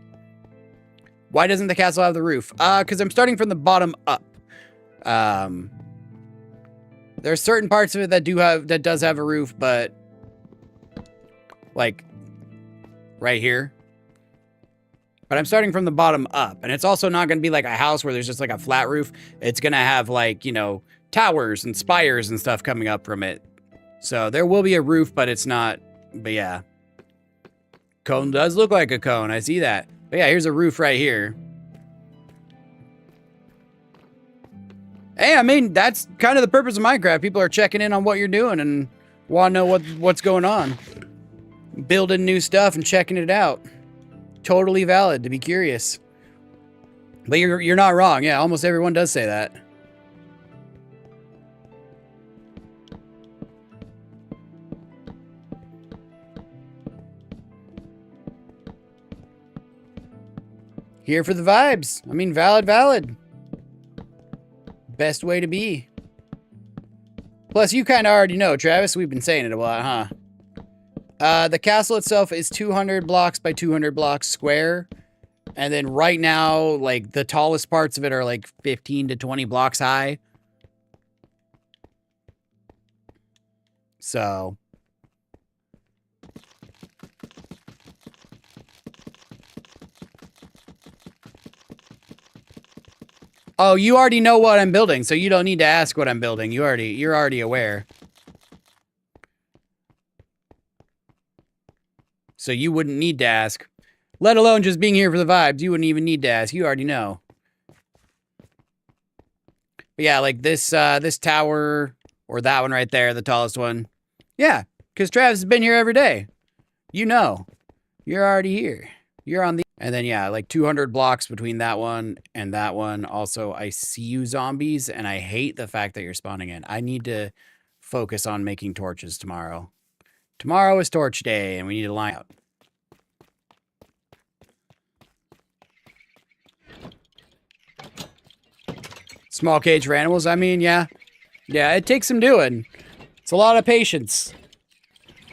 Why doesn't the castle have the roof? Because I'm starting from the bottom up. There are certain parts of it that does have a roof, but like right here. But I'm starting from the bottom up, and it's also not going to be like a house where there's just like a flat roof. It's going to have like, you know, towers and spires and stuff coming up from it. So there will be a roof, but it's not, but yeah. Cone does look like a cone. I see that. But yeah, here's a roof right here. Hey, I mean, that's kind of the purpose of Minecraft. People are checking in on what you're doing and want to know what's going on. Building new stuff and checking it out. Totally valid to be curious. But you're not wrong. Yeah, almost everyone does say that. Here for the vibes. I mean, valid. Best way to be. Plus, you kind of already know, Travis. We've been saying it a lot, huh? The castle itself is 200 blocks by 200 blocks square. And then right now, like, the tallest parts of it are like 15 to 20 blocks high. So... Oh, you already know what I'm building, so you don't need to ask what I'm building. You're already aware. So you wouldn't need to ask. Let alone just being here for the vibes. You wouldn't even need to ask. You already know. But yeah, like this this tower or that one right there, the tallest one. Yeah, because Travis has been here every day. You know. You're already here. You're on the... And then, yeah, like 200 blocks between that one and that one. Also, I see you zombies, and I hate the fact that you're spawning in. I need to focus on making torches tomorrow. Tomorrow is torch day, and we need to line out. Small cage for animals, I mean, yeah. Yeah, it takes some doing. It's a lot of patience.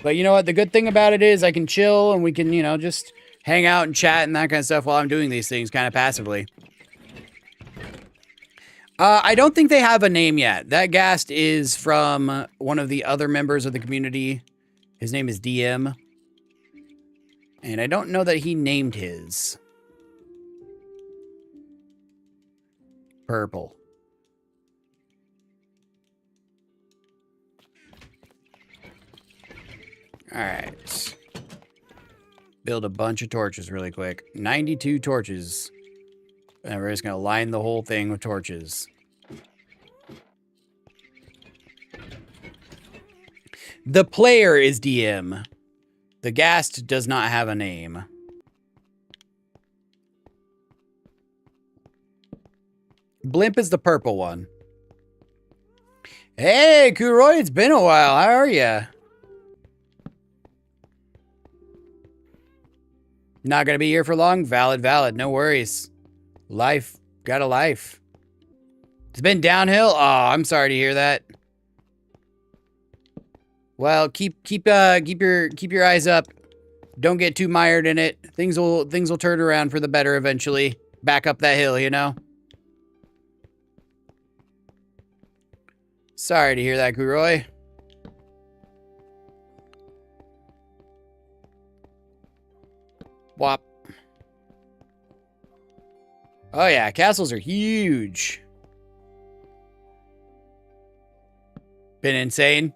But you know what? The good thing about it is I can chill, and we can, you know, just... hang out and chat and that kind of stuff while I'm doing these things kind of passively. I don't think they have a name yet. That ghast is from one of the other members of the community. His name is DM. And I don't know that he named his. Purple. Alright. Build a bunch of torches really quick. 92 torches. And we're just going to line the whole thing with torches. The player is DM. The ghast does not have a name. Blimp is the purple one. Hey, Kuroy, it's been a while. How are ya? Not gonna be here for long? Valid. No worries. Life. Got a life. It's been downhill? Oh, I'm sorry to hear that. Well, keep your eyes up. Don't get too mired in it. Things will turn around for the better eventually. Back up that hill, you know? Sorry to hear that, Kuroy. Wop. Oh yeah, castles are huge. Been insane.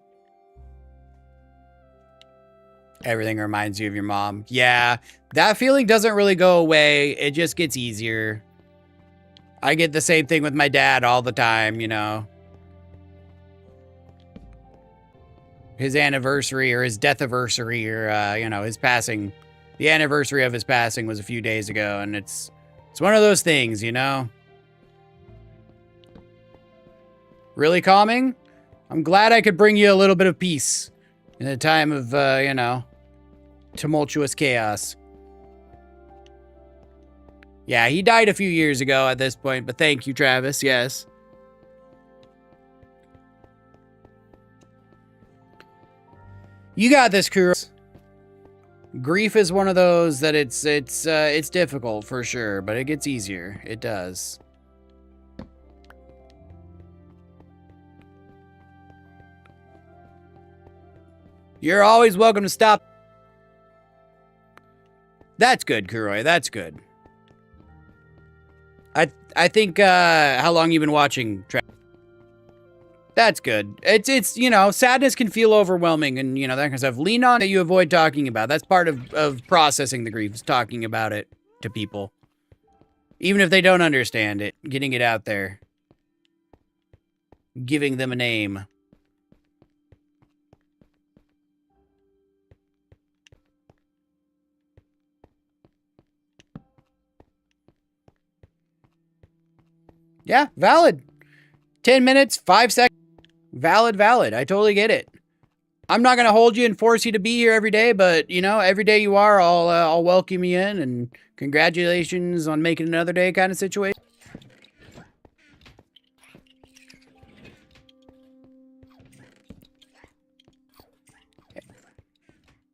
Everything reminds you of your mom. Yeah, that feeling doesn't really go away. It just gets easier. I get the same thing with my dad all the time, you know. His anniversary or his death anniversary or, you know, his passing. The anniversary of his passing was a few days ago, and it's one of those things, you know? Really calming? I'm glad I could bring you a little bit of peace in a time of, you know, tumultuous chaos. Yeah, he died a few years ago at this point, but thank you, Travis, yes. You got this, Kuro. Grief is one of those that it's difficult for sure, but it gets easier. It does. You're always welcome to stop. That's good, Kuroy. That's good. I think how long you been watching? That's good. It's you know, sadness can feel overwhelming and, you know, that kind of stuff. Lean on that you avoid talking about. That's part of processing the grief, is talking about it to people. Even if they don't understand it, getting it out there. Giving them a name. Yeah, valid. 10 minutes, 5 seconds. Valid. I totally get it. I'm not going to hold you and force you to be here every day, but, you know, every day you are, I'll welcome you in, and congratulations on making another day kind of situation.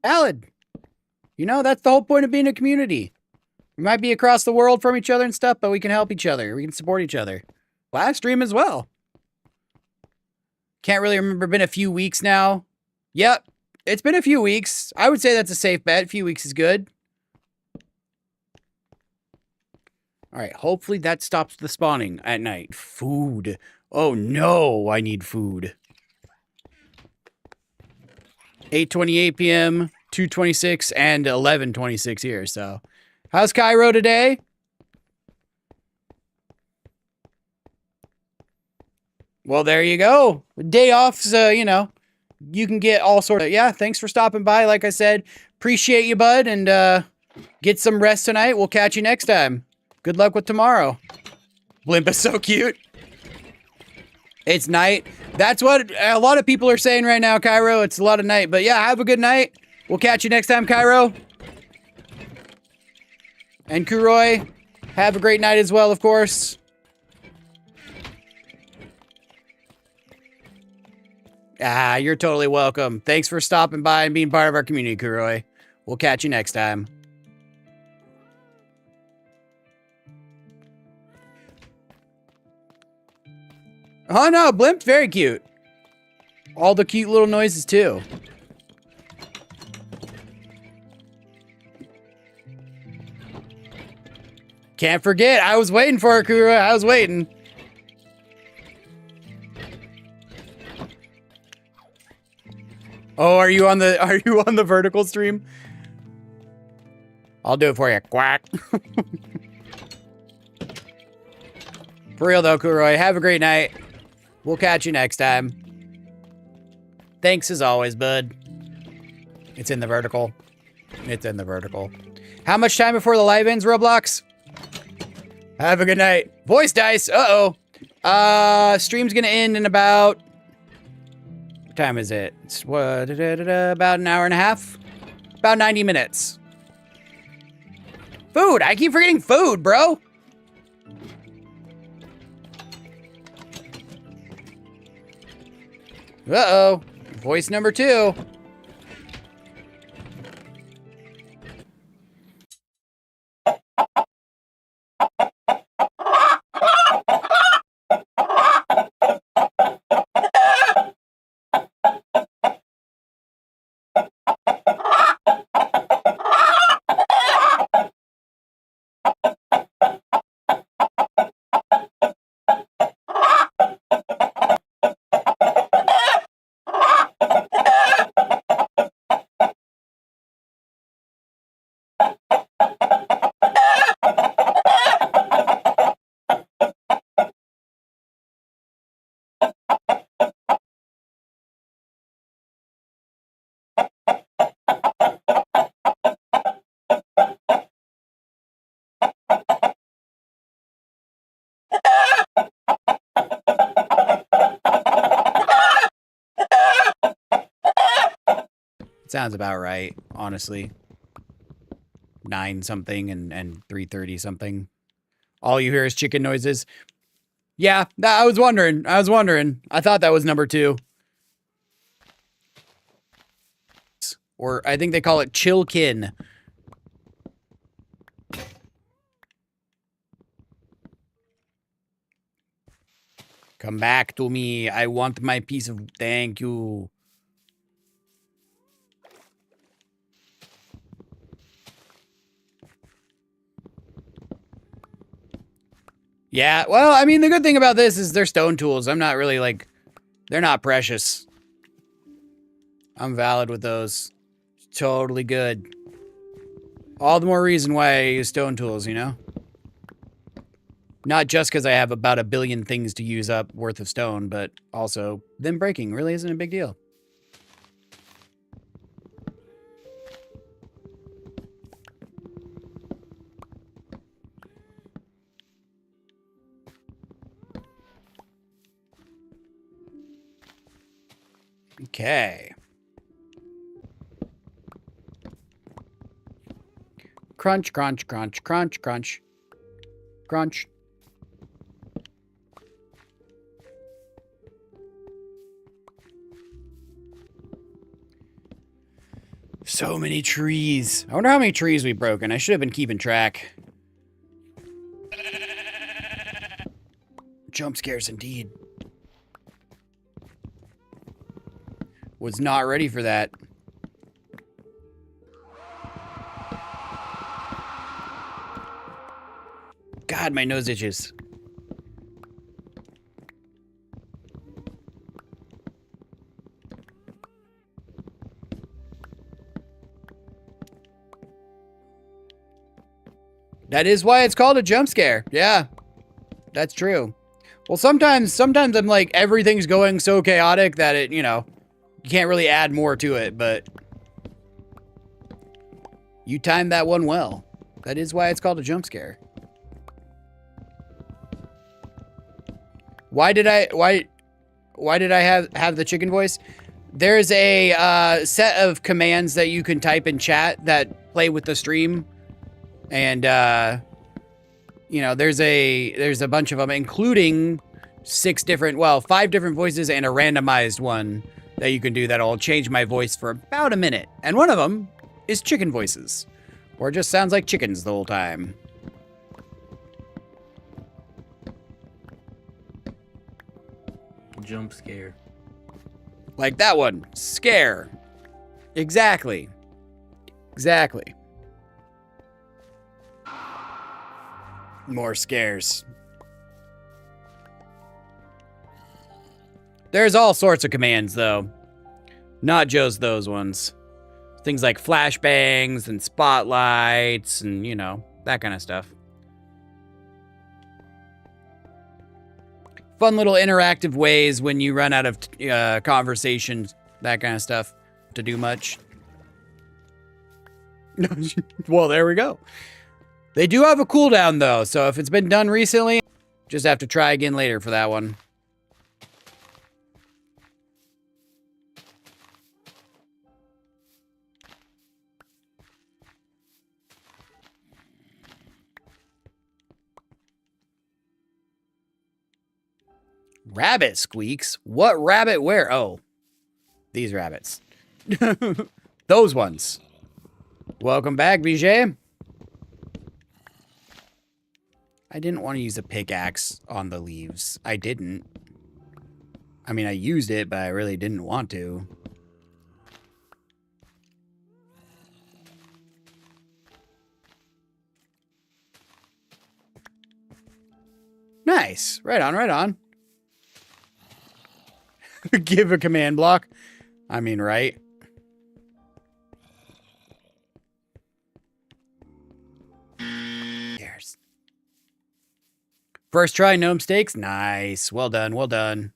Valid. You know, that's the whole point of being a community. We might be across the world from each other and stuff, but we can help each other. We can support each other. Live stream as well. Can't really remember. Been a few weeks now. Yep. It's been a few weeks. I would say that's a safe bet. A few weeks is good. All right. Hopefully that stops the spawning at night. Food. Oh no, I need food. 8:28 p.m., 2:26, and 11:26 here. So, how's Cairo today? Well, there you go. Day off, so, you know, you can get all sorts of... Yeah, thanks for stopping by. Like I said, appreciate you, bud, and get some rest tonight. We'll catch you next time. Good luck with tomorrow. Blimp is so cute. It's night. That's what a lot of people are saying right now, Cairo. It's a lot of night. But yeah, have a good night. We'll catch you next time, Cairo. And Kuroi, have a great night as well, of course. Ah, you're totally welcome. Thanks for stopping by and being part of our community, Kuroi. We'll catch you next time. Oh no, Blimp's very cute. All the cute little noises too. Can't forget, I was waiting for her, Kuroi. I was waiting. Oh, are you on the vertical stream? I'll do it for you. Quack. For real though, Kuroi, have a great night. We'll catch you next time. Thanks as always, bud. It's in the vertical. It's in the vertical. How much time before the live ends, Roblox? Have a good night. Voice dice. Uh-oh. Stream's gonna end in about... What time is it? It's what, about an hour and a half? About 90 minutes. Food. I keep forgetting food, bro. Uh-oh. Voice number 2. Sounds about right, honestly. 9 something and 3:30 something. All you hear is chicken noises. Yeah, I was wondering. I thought that was number 2. Or I think they call it Chilkin. Come back to me. I want my piece of... Thank you. Yeah, well, I mean, the good thing about this is they're stone tools. I'm not really, like, They're not precious. I'm valid with those. Totally good. All the more reason why I use stone tools, you know? Not just because I have about 1 billion things to use up worth of stone, but also them breaking really isn't a big deal. Okay. Crunch, crunch, crunch, crunch, crunch. Crunch. So many trees. I wonder how many trees we've broken. I should have been keeping track. Jump scares indeed. Was not ready for that. God, my nose itches. That is why it's called a jump scare. Yeah, that's true. Well, sometimes I'm like, everything's going so chaotic that it, you know, you can't really add more to it, but you timed that one well. That is why it's called a jump scare. Why did I have the chicken voice? There's a set of commands that you can type in chat that play with the stream. And you know, there's a bunch of them, including 5 different voices and a randomized one that you can do that'll change my voice for about a minute. And one of them is chicken voices, or it just sounds like chickens the whole time. Jump scare. Like that one. Scare. Exactly. Exactly. More scares. There's all sorts of commands, though. Not just those ones. Things like flashbangs and spotlights and, you know, that kind of stuff. Fun little interactive ways when you run out of conversations, that kind of stuff, to do much. Well, there we go. They do have a cooldown, though, so if it's been done recently, just have to try again later for that one. Rabbit squeaks? What rabbit where? Oh, these rabbits. Those ones. Welcome back, Bijay. I didn't want to use a pickaxe on the leaves. I didn't. I mean, I used it, but I really didn't want to. Nice. Right on, right on. Give a command block. I mean, right? Cheers. First try, no mistakes. Nice. Well done, well done.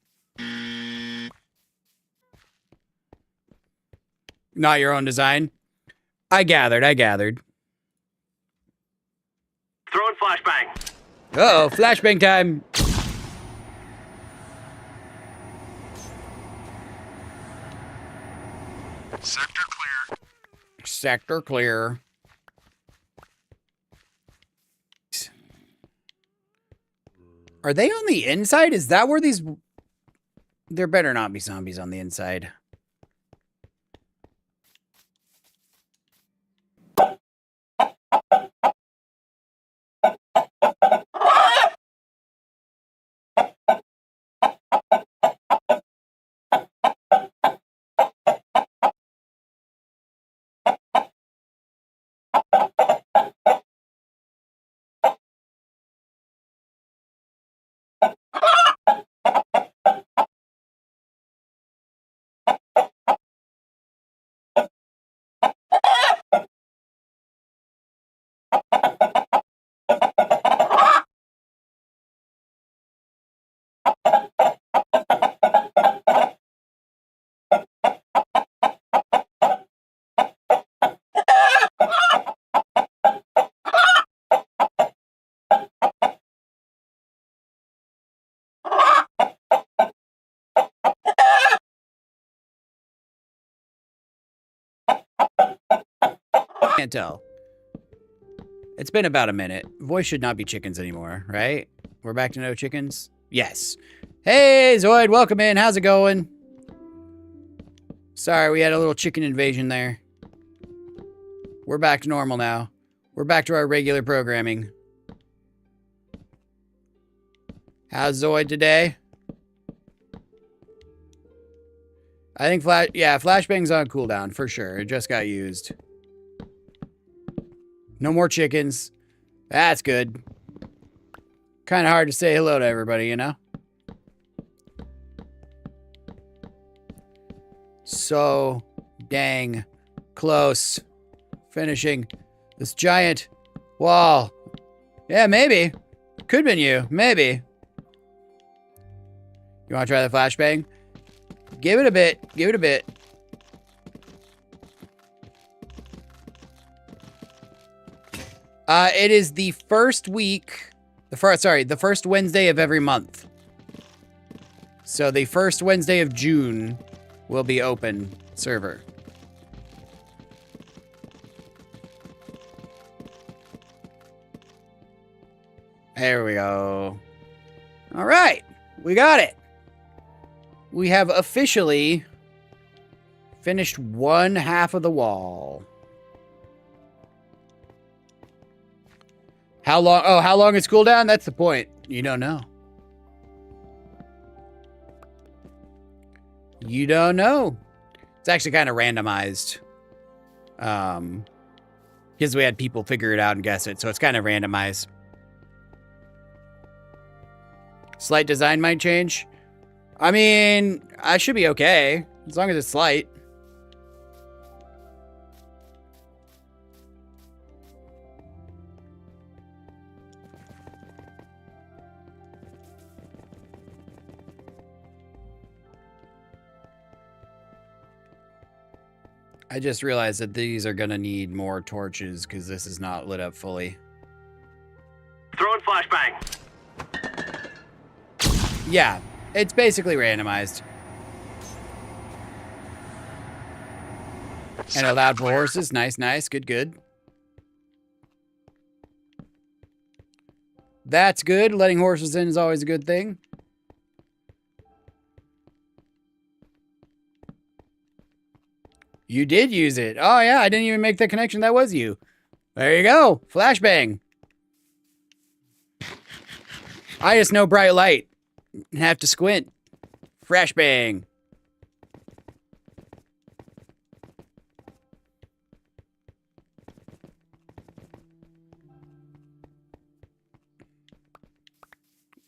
Not your own design. I gathered. Throwing flashbang. Uh-oh, flashbang time. Sector clear. Sector clear. Are they on the inside? Is that where these... There better not be zombies on the inside. Can't tell. It's been about a minute. Voice should not be chickens anymore, right? We're back to no chickens? Yes. Hey, Zoid, welcome in. How's it going? Sorry, we had a little chicken invasion there. We're back to normal now. We're back to our regular programming. How's Zoid today? I think Flashbang's on cooldown for sure. It just got used. No more chickens. That's good. Kind of hard to say hello to everybody, you know? So dang close. Finishing this giant wall. Yeah, maybe. Could have been you. Maybe. You want to try the flashbang? Give it a bit. Give it a bit. It is the first week, the first Wednesday of every month. So the first Wednesday of June will be open server. There we go. All right, we got it. We have officially finished one half of the wall. How long? Oh, how long is cooldown? That's the point. You don't know. You don't know. It's actually kind of randomized. Because we had people figure it out and guess it, so it's kind of randomized. Slight design might change. I mean, I should be okay. As long as it's slight. I just realized that these are gonna need more torches because this is not lit up fully. Throwing flashbang. Yeah, it's basically randomized. And allowed for horses. Nice, nice. Good, good. That's good. Letting horses in is always a good thing. You did use it. Oh, yeah. I didn't even make the connection. That was you. There you go. Flashbang. I just know bright light. Have to squint. Flashbang.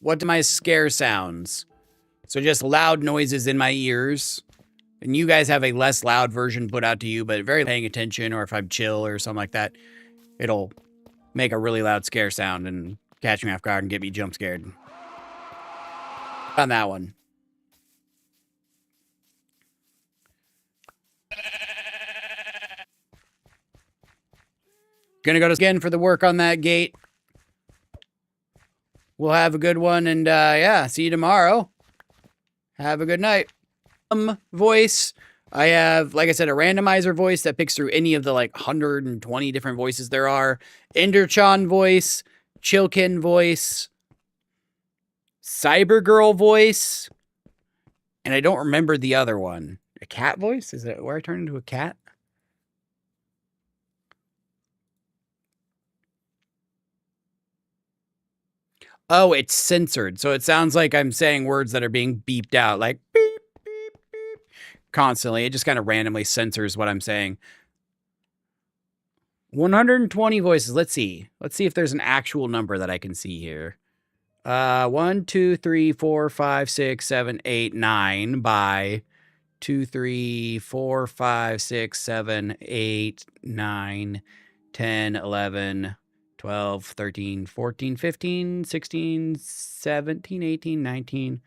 What do my scare sounds? So just loud noises in my ears. And you guys have a less loud version put out to you, but very paying attention, or if I'm chill or something like that, it'll make a really loud scare sound and catch me off guard and get me jump scared. On that one. Gonna go to again for the work on that gate. We'll have a good one, and yeah, see you tomorrow. Have a good night. Voice. I have, like I said, a randomizer voice that picks through any of the like 120 different voices there are. Enderchan voice, Chilkin voice, Cybergirl voice, and I don't remember the other one. A cat voice? Is it where I turn into a cat? Oh, it's censored. So it sounds like I'm saying words that are being beeped out, like beep, beep, beep, constantly. It just kind of randomly censors what I'm saying. 120 voices. Let's see. Let's see if there's an actual number that I can see here. 1, 2, 3, 4, 5, 6, 7, 8, 9 by 2, 3, 4, 5, 6, 7, 8, 9, 10, 11, 12, 13, 14, 15, 16, 17, 18, 19,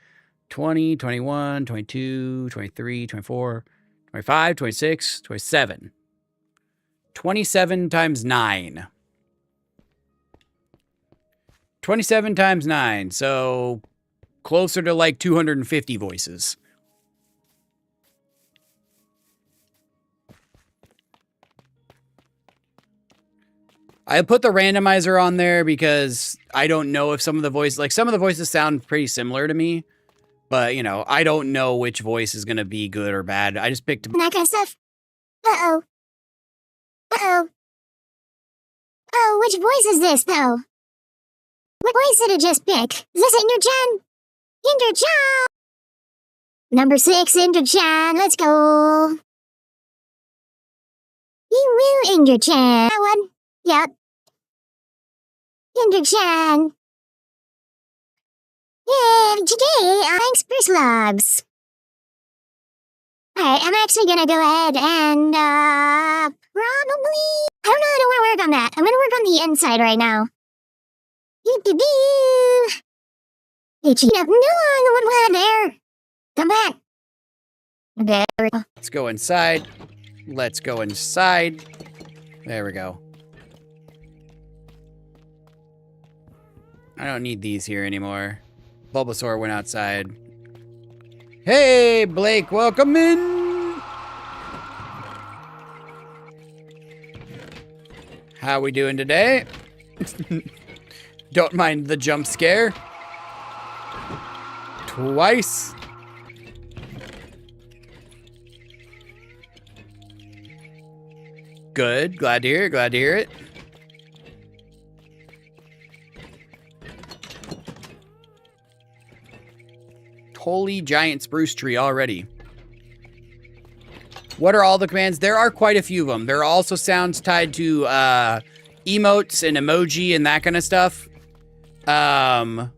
20, 21, 22, 23, 24, 25, 26, 27. 27 times 9. 27 times 9, so closer to like 250 voices. I put the randomizer on there because I don't know if some of the voices, like some of the voices sound pretty similar to me, but you know, I don't know which voice is going to be good or bad. I just picked. That kind of stuff. Uh-oh. Uh-oh. Oh, which voice is this, though? What voice did it just pick? Is this Ender-chan? Ender-chan! Number 6, Ender-chan, let's go. You will, Ender-chan. That one? Yep. Ender-chan. Yeah, today, thanks for slugs. Alright, I'm actually gonna go ahead and, probably... I don't know, I don't want to work on that. I'm gonna work on the inside right now. Do-do-do. Itchy enough. No, the one there. Come back. Okay, there we go. Let's go inside. Let's go inside. There we go. I don't need these here anymore. Bulbasaur went outside. Hey, Blake, welcome in. How we doing today? Don't mind the jump scare. Twice. Good. Glad to hear it. Glad to hear it. Holy giant spruce tree already. What are all the commands? There are quite a few of them. There are also sounds tied to emotes and emoji and that kind of stuff. And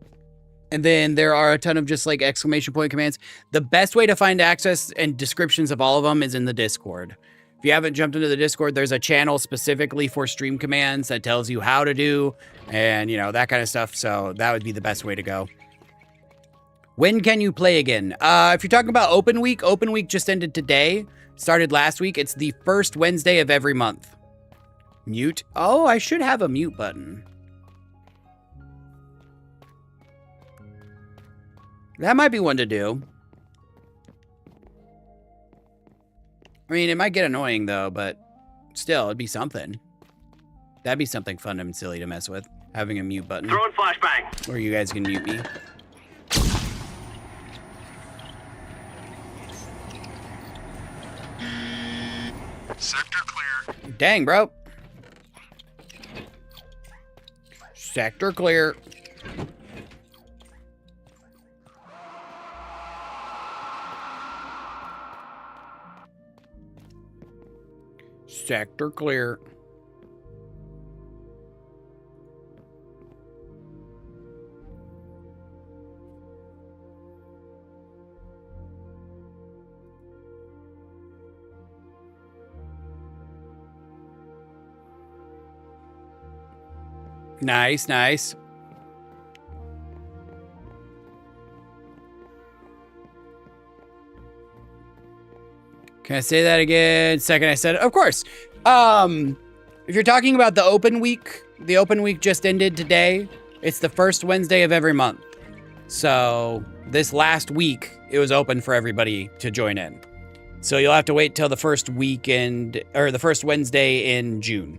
then there are a ton of just like exclamation point commands. The best way to find access and descriptions of all of them is in the Discord. If you haven't jumped into the Discord, there's a channel specifically for stream commands that tells you how to do and, you know, that kind of stuff. So that would be the best way to go. When can you play again? If you're talking about Open Week just ended today. Started last week. It's the first Wednesday of every month. Mute. Oh, I should have a mute button. That might be one to do. I mean, it might get annoying, though, but still, it'd be something. That'd be something fun and silly to mess with. Having a mute button. Throwing flashbang. Where you guys can mute me. Sector clear. Dang, bro. Sector clear. Sector clear. Nice, nice. Can I say that again? Second I said it. Of course. If you're talking about the open week just ended today. It's the first Wednesday of every month. So this last week, it was open for everybody to join in. So you'll have to wait till the first weekend, or the first Wednesday in June.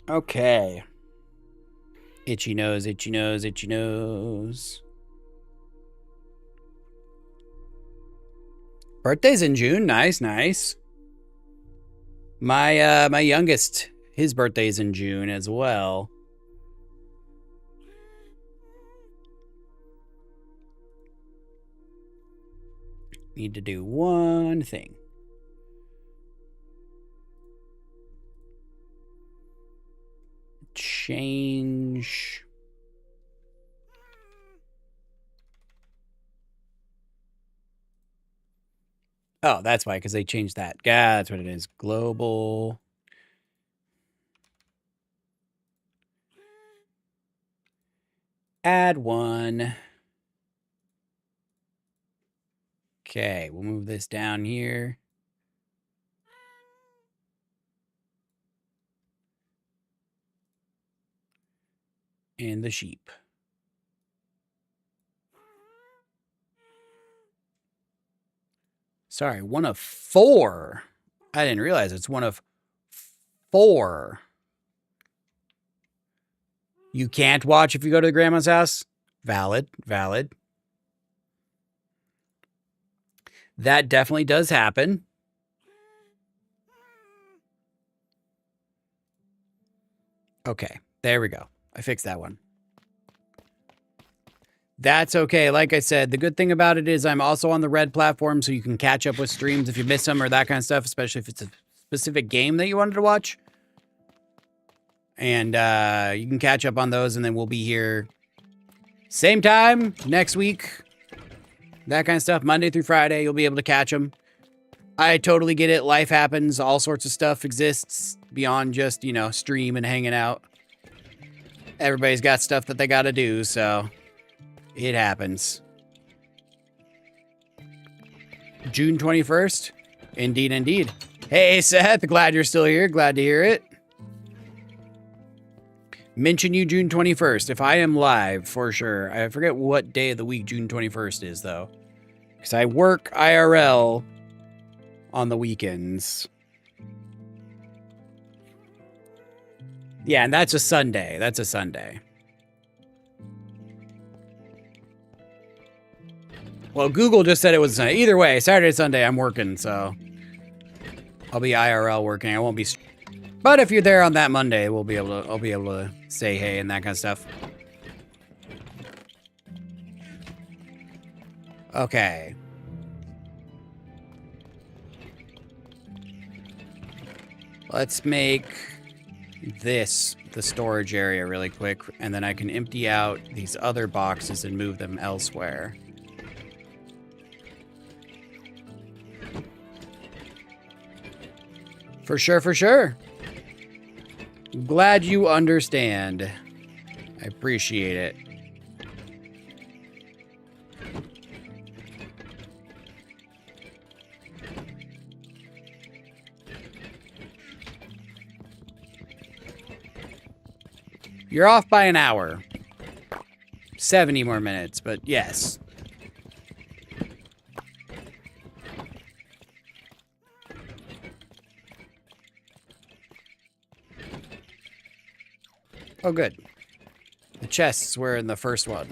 Okay. Itchy nose, itchy nose, itchy nose. Birthday's in June. Nice, nice. My youngest, his birthday's in June as well. Need to do one thing. change. Oh, that's why, because they changed that. Yeah, that's what it is. Global. Add one. Okay, we'll move this down here. And the sheep. Sorry, one of 4. I didn't realize it's one of 4. You can't watch if you go to the grandma's house? Valid, valid. That definitely does happen. Okay, there we go. I fixed that one. That's okay. Like I said, the good thing about it is I'm also on the Red platform, so you can catch up with streams if you miss them or that kind of stuff, especially if it's a specific game that you wanted to watch. And you can catch up on those, and then we'll be here same time next week. That kind of stuff. Monday through Friday, you'll be able to catch them. I totally get it. Life happens. All sorts of stuff exists beyond just, you know, stream and hanging out. Everybody's got stuff that they got to do, so it happens. June 21st? Indeed, indeed. Hey, Seth. Glad you're still here. Glad to hear it. Mention you June 21st. If I am live, for sure. I forget what day of the week June 21st is, though. Because I work IRL on the weekends. Yeah, and that's a Sunday. That's a Sunday. Well, Google just said it was Sunday. Either way, Saturday, Sunday, I'm working, so I'll be IRL working. I won't be. But if you're there on that Monday, I'll be able to say hey and that kind of stuff. Okay. Let's make this the storage area really quick, and then I can empty out these other boxes and move them elsewhere. For sure, for sure. Glad you understand. I appreciate it. You're off by an hour. 70 more minutes, but yes. Oh, good. The chests were in the first one.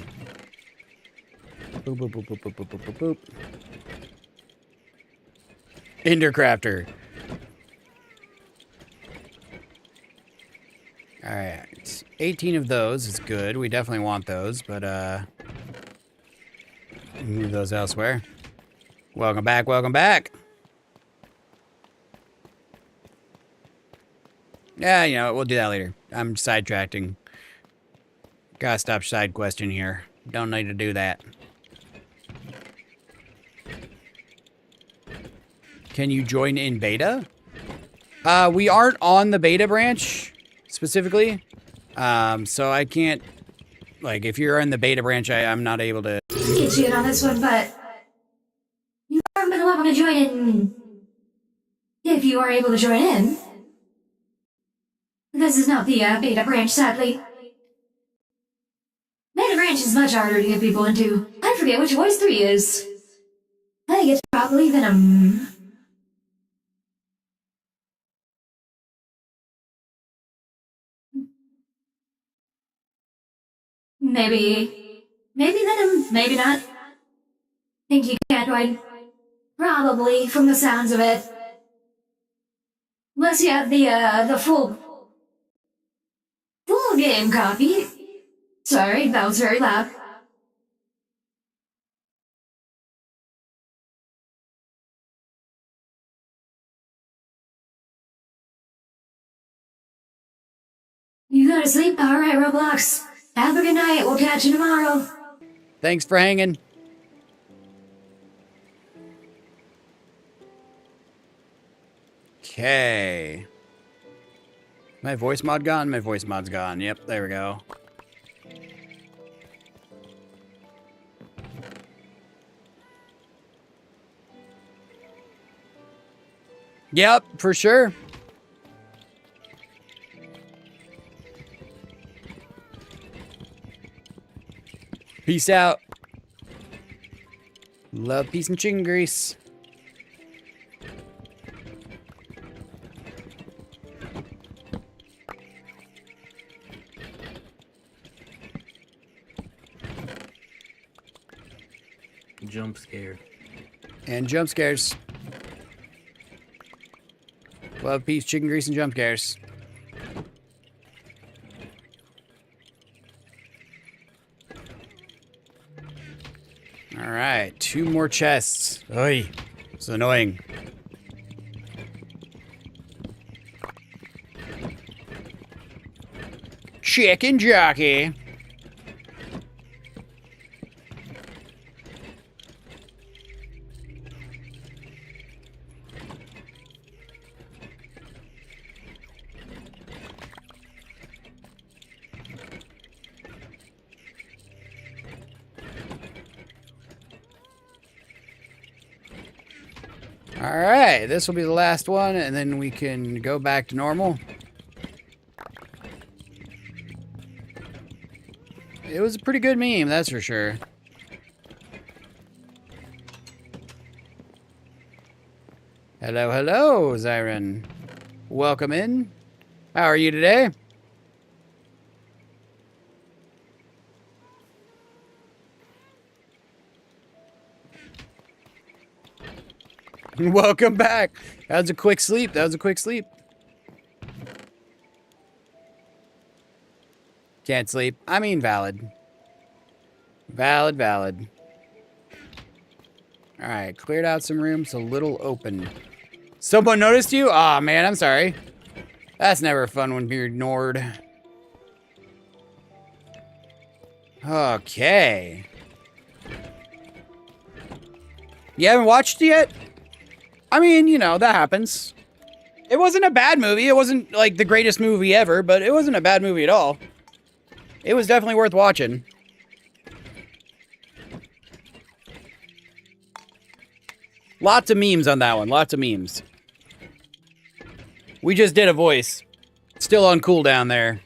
Boop, boop, boop, boop, boop, boop, boop, boop, boop. Endercrafter. Alright. 18 of those is good. We definitely want those, but move those elsewhere. Welcome back, welcome back. Yeah, you know, we'll do that later. I'm sidetracking. Gotta stop side questing here. Don't need to do that. Can you join in beta? We aren't on the beta branch, specifically. So I can't, like, if you're in the beta branch, I'm not able to. Get you in on this one, but you are more than welcome to join in. If you are able to join in. This is not the beta branch, sadly. Beta branch is much harder to get people into. I forget which voice 3 is. I think it's probably Venom. Maybe Venom, maybe not. Think you can join? Probably, from the sounds of it. Unless you have the full game copy. Sorry, that was very loud. You gotta sleep? Alright, Roblox. Have a good night. We'll catch you tomorrow. Thanks for hanging. Okay. My voice mod gone? My voice mod's gone. Yep, there we go. Yep, for sure. Peace out. Love, peace, and chicken grease. Jump scared. And jump scares. Love, peace, chicken grease, and jump scares. Alright, 2 more chests. Oy, it's annoying. Chicken jockey. Alright, this will be the last one, and then we can go back to normal. It was a pretty good meme, that's for sure. Hello, hello, Zyron. Welcome in. How are you today? Welcome back. That was a quick sleep. That was a quick sleep. Can't sleep. I mean, valid. Valid, valid. All right, cleared out some rooms, a little open. Someone noticed you? Aw, man, I'm sorry. That's never fun when you're ignored. Okay. You haven't watched it yet? I mean, you know, that happens. It wasn't a bad movie. It wasn't, like, the greatest movie ever, but it wasn't a bad movie at all. It was definitely worth watching. Lots of memes on that one. Lots of memes. We just did a voice. Still on cooldown there.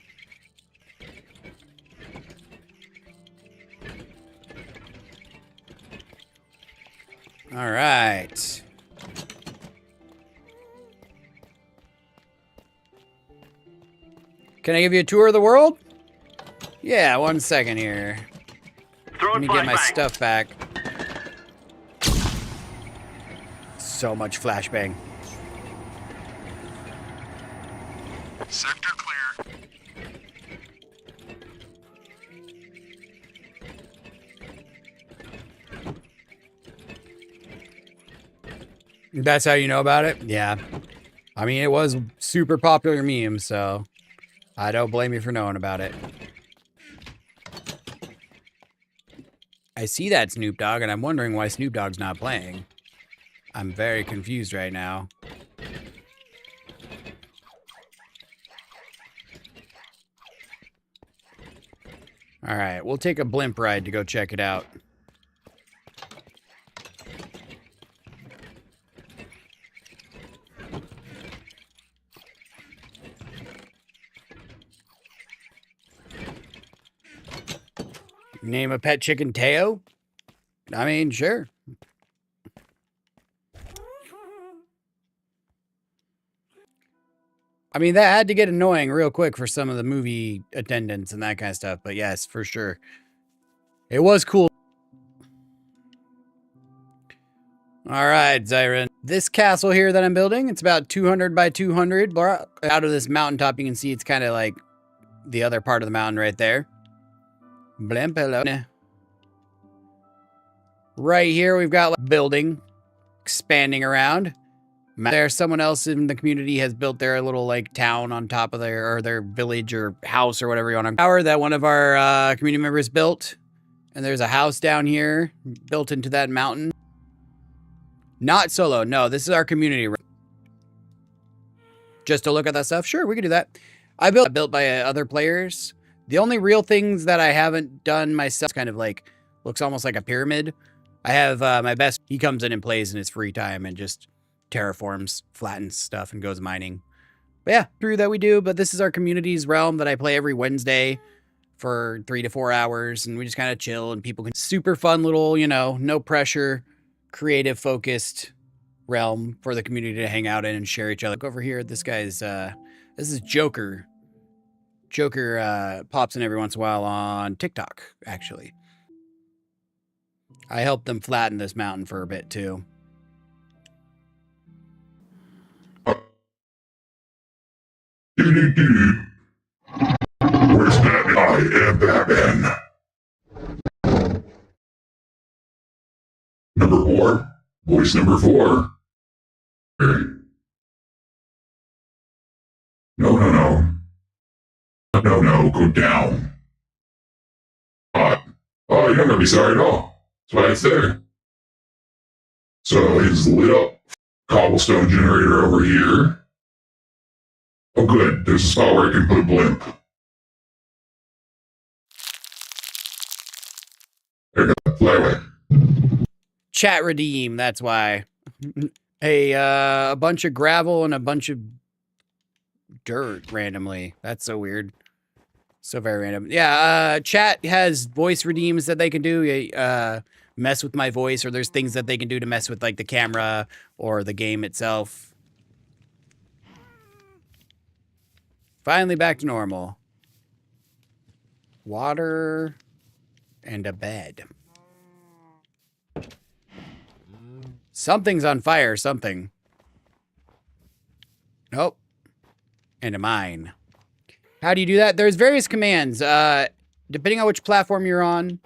All right. Can I give you a tour of the world? Yeah, 1 second here. Let me get my stuff back. So much flashbang. Sector clear. That's how you know about it? Yeah. I mean, it was super popular meme, so I don't blame you for knowing about it. I see that Snoop Dogg, and I'm wondering why Snoop Dogg's not playing. I'm very confused right now. All right, we'll take a blimp ride to go check it out. Name a pet chicken Teo? I mean, sure. I mean, that had to get annoying real quick for some of the movie attendants and that kind of stuff. But yes, for sure. It was cool. All right, Zyron. This castle here that I'm building, it's about 200 by 200. Out of this mountaintop, you can see it's kind of like the other part of the mountain right there. Blimp, hello. Right here, we've got like building expanding around. There, someone else in the community has built their little like town on top of their village or house or whatever you want to tower that one of our community members built. And there's a house down here built into that mountain. Not solo. No, this is our community. Just to look at that stuff. Sure, we can do that. I built by other players. The only real things that I haven't done myself kind of like looks almost like a pyramid. I have my best. He comes in and plays in his free time and just terraforms, flattens stuff, and goes mining. But yeah, through that we do. But this is our community's realm that I play every Wednesday for 3 to 4 hours, and we just kind of chill, and people can super fun little, you know, no pressure, creative focused realm for the community to hang out in and share each other. Look over here, this guy's this is Joker. Joker pops in every once in a while on TikTok, actually. I helped them flatten this mountain for a bit too. Where's Batman? I am Batman. Number 4. Voice number 4. No. No, go down. Oh, you're not gonna be sorry at all. That's why it's there. So it's lit up cobblestone generator over here. Oh good, there's a spot where I can put a blimp. There you go, fly away. Chat redeem, that's why. A bunch of gravel and a bunch of dirt randomly. That's so weird. So very random. Yeah, chat has voice redeems that they can do. Mess with my voice, or there's things that they can do to mess with like the camera or the game itself. Finally back to normal. Water and a bed. Something's on fire, something. Nope. And a mine. How do you do that? There's various commands. Depending on which platform you're on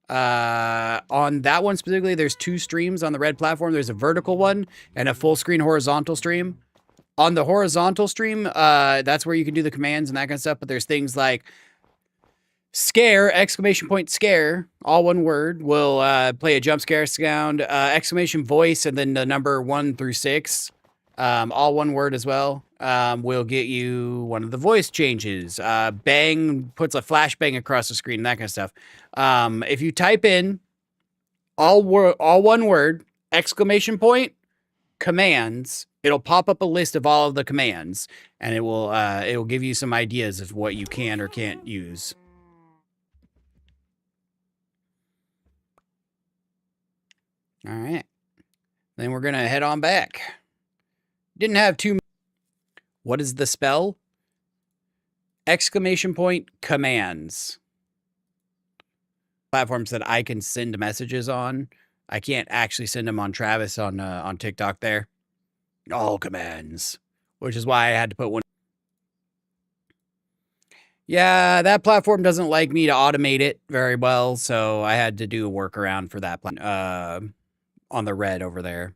that one specifically, there's 2 streams on the red platform. There's a vertical one and a full screen horizontal stream. On the horizontal stream, that's where you can do the commands and that kind of stuff. But there's things like scare, exclamation point scare, all one word, will play a jump scare sound, exclamation voice, and then the number 1 through 6, all one word as well, will get you one of the voice changes. Bang puts a flashbang across the screen, that kind of stuff. If you type in all one word, exclamation point, commands, it'll pop up a list of all of the commands, and it will give you some ideas of what you can or can't use. All right. Then we're going to head on back. Didn't have too. What is the spell? Exclamation point commands. Platforms that I can send messages on. I can't actually send them on Travis on TikTok there. All commands. Which is why I had to put one. Yeah, that platform doesn't like me to automate it very well, so I had to do a workaround for that on the red over there.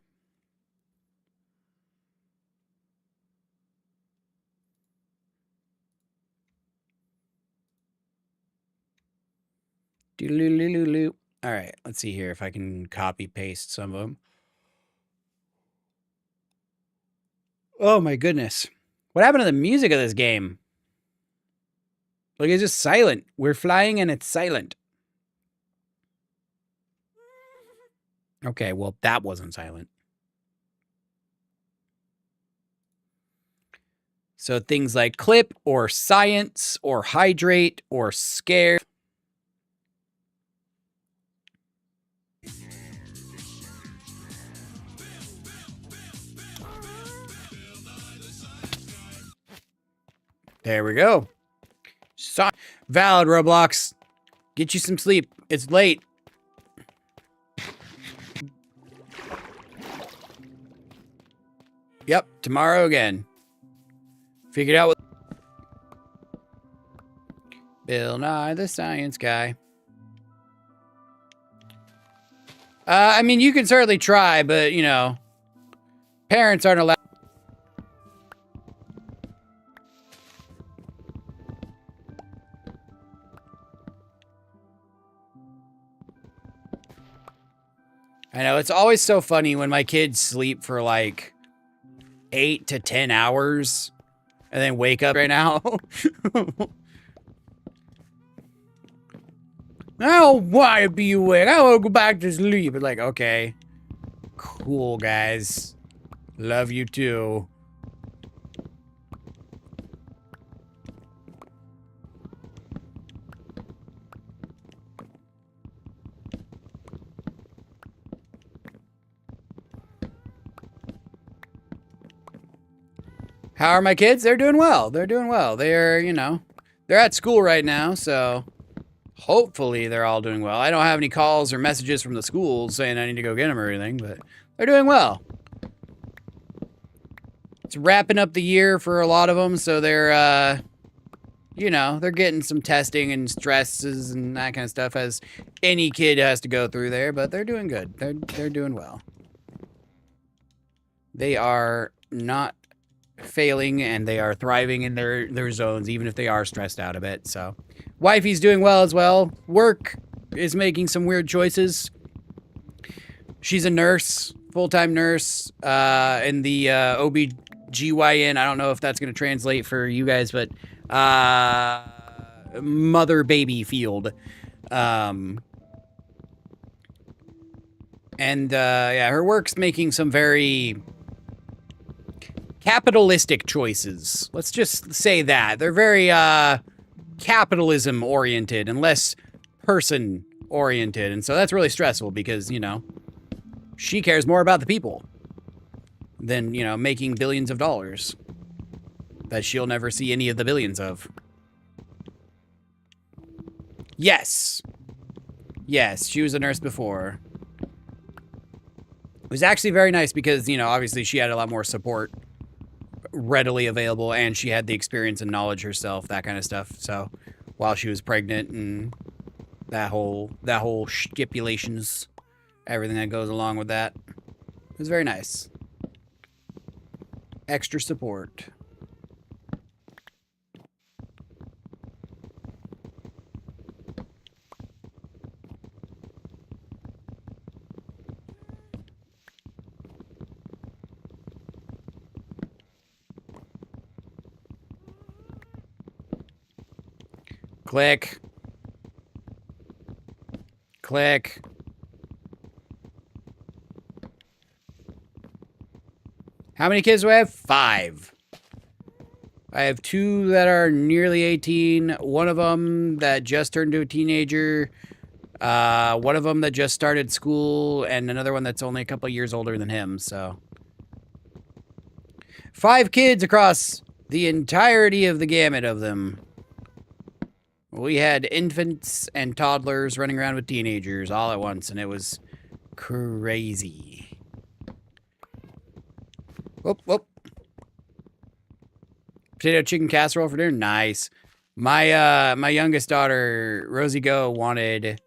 All right, let's see here if I can copy paste some of them. Oh my goodness. What happened to the music of this game? Like, it's just silent. We're flying and it's silent. Okay, well, that wasn't silent. So things like clip or science or hydrate or scare. There we go. Valid, Roblox. Get you some sleep. It's late. Yep, tomorrow again. Figured out what... Bill Nye the Science Guy. I mean, you can certainly try, but, you know... Parents aren't allowed. I know, it's always so funny when my kids sleep for like 8 to 10 hours and then wake up right now. I don't want to be awake. I want to go back to sleep. It's like, okay. Cool, guys. Love you too. How are my kids? They're doing well. They're doing well. They're, you know, they're at school right now, so hopefully they're all doing well. I don't have any calls or messages from the schools saying I need to go get them or anything, but they're doing well. It's wrapping up the year for a lot of them, so they're, you know, they're getting some testing and stresses and that kind of stuff as any kid has to go through there, but they're doing good. They're doing well. They are not failing and they are thriving in their zones, even if they are stressed out a bit. So wifey's doing well as well. Work is making some weird choices. She's a nurse, full-time nurse, in the OBGYN. I don't know if that's going to translate for you guys, but mother-baby field. And yeah, her work's making some very capitalistic choices. Let's just say that. They're very capitalism-oriented and less person-oriented. And so that's really stressful because, you know, she cares more about the people than, you know, making billions of dollars that she'll never see any of the billions of. Yes. Yes, she was a nurse before. It was actually very nice because, you know, obviously she had a lot more support readily available and she had the experience and knowledge herself, that kind of stuff. So while she was pregnant and that whole stipulations, everything that goes along with that, it was very nice. Extra support. Click. Click. How many kids do I have? 5. I have 2 that are nearly 18. One of them that just turned into a teenager. One of them that just started school. And another one that's only a couple years older than him, so. 5 kids across the entirety of the gamut of them. We had infants and toddlers running around with teenagers all at once, and it was crazy. Whoop, whoop. Potato chicken casserole for dinner? Nice. My youngest daughter, Rosie Go, wanted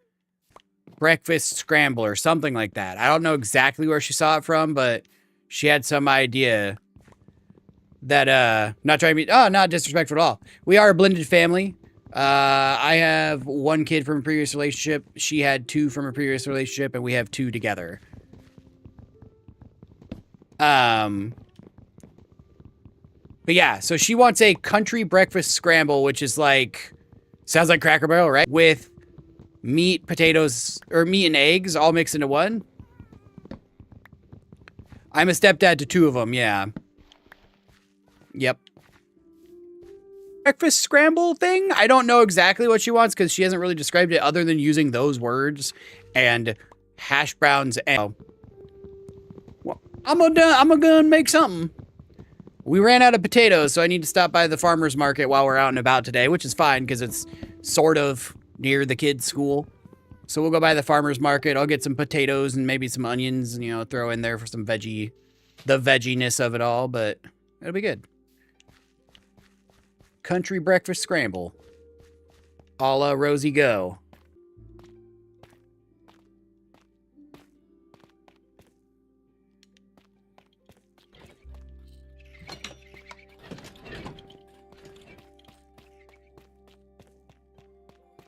breakfast scramble or something like that. I don't know exactly where she saw it from, but she had some idea that, not trying to be, not disrespectful at all. We are a blended family. I have 1 kid from a previous relationship. She had 2 from a previous relationship, and we have 2 together. But yeah, so she wants a country breakfast scramble, which is like, sounds like Cracker Barrel, right? With meat, potatoes, or meat and eggs all mixed into one. I'm a stepdad to 2 of them, yeah. Yep. Breakfast scramble thing? I don't know exactly what she wants because she hasn't really described it other than using those words and hash browns and... Well, I'm gonna make something. We ran out of potatoes, so I need to stop by the farmer's market while we're out and about today, which is fine because it's sort of near the kids' school. So we'll go by the farmer's market. I'll get some potatoes and maybe some onions and, you know, throw in there for some veggie, the vegginess of it all, but it'll be good. Country breakfast scramble. A la Rosie Go.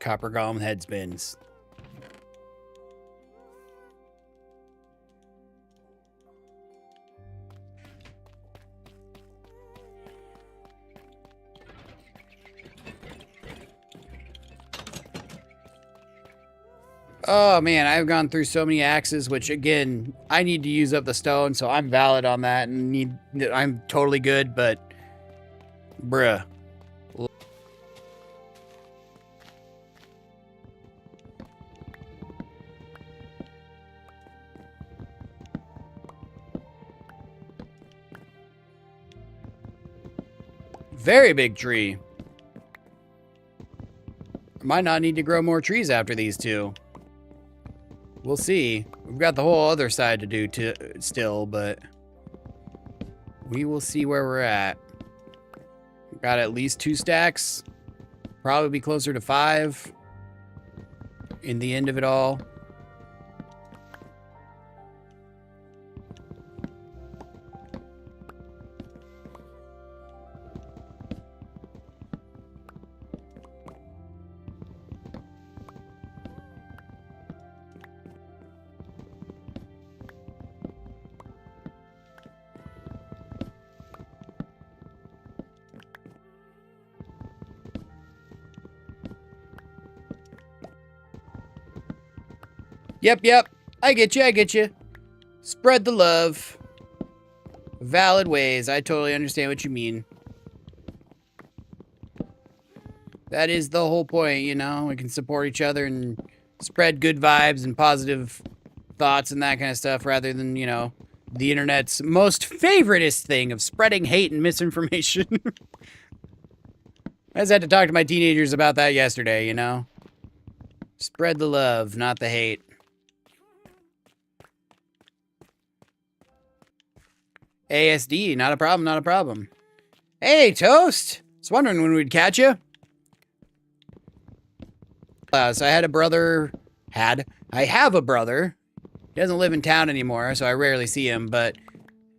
Copper golem head spins. Oh man, I've gone through so many axes, which again, I need to use up the stone, so I'm valid on that and I'm totally good, but bruh. Very big tree. Might not need to grow more trees after these two. We'll see. We've got the whole other side to do still, but we will see where we're at. Got at least 2 stacks. Probably be closer to 5 in the end of it all. Yep. I get you. Spread the love. Valid ways. I totally understand what you mean. That is the whole point, you know? We can support each other and spread good vibes and positive thoughts and that kind of stuff rather than, you know, the internet's most favoritist thing of spreading hate and misinformation. I just had to talk to my teenagers about that yesterday, you know? Spread the love, not the hate. ASD, not a problem. Hey, Toast! I was wondering when we'd catch you. So I had a brother, I have a brother. He doesn't live in town anymore, so I rarely see him, but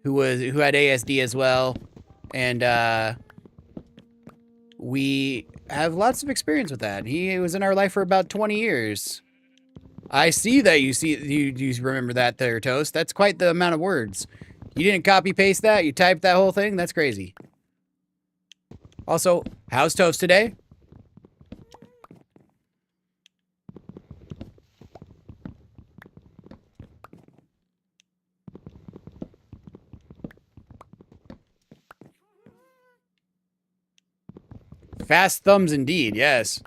who had ASD as well. And, we have lots of experience with that. He was in our life for about 20 years. I see that you remember that there, Toast. That's quite the amount of words. You didn't copy paste that? You typed that whole thing? That's crazy. Also, how's Toast today? Fast thumbs indeed, yes.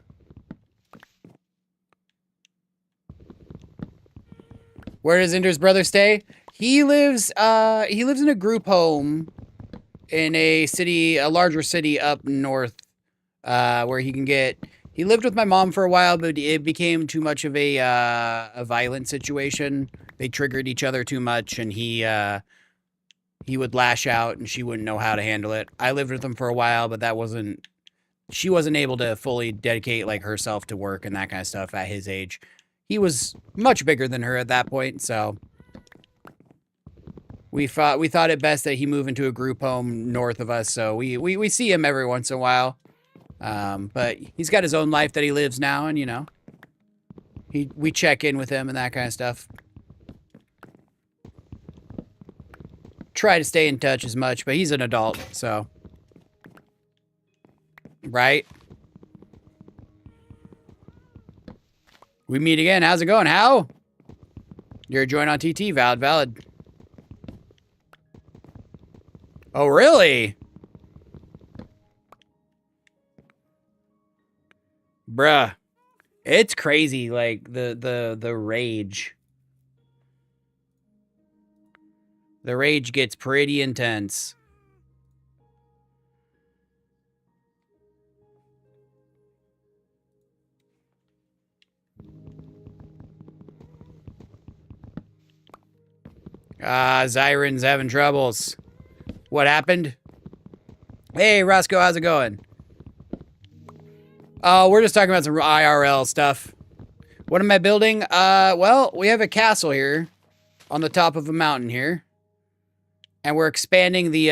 Where does Ender's brother stay? He lives in a group home in a larger city up north, where he lived with my mom for a while, but it became too much of a violent situation. They triggered each other too much, and he would lash out, and she wouldn't know how to handle it. I lived with him for a while, but she wasn't able to fully dedicate like herself to work and that kind of stuff at his age. He was much bigger than her at that point, so we thought it best that he move into a group home north of us, so we see him every once in a while. But he's got his own life that he lives now, and you know, we check in with him and that kind of stuff. Try to stay in touch as much, but he's an adult, so right. We meet again. How's it going? How? You're joined on TT. Valid. Oh, really? Bruh. It's crazy, like, the rage. The rage gets pretty intense. Zyron's having troubles. What happened? Hey, Roscoe, how's it going? Oh, we're just talking about some IRL stuff. What am I building? Well, we have a castle here on the top of a mountain here. And we're expanding the,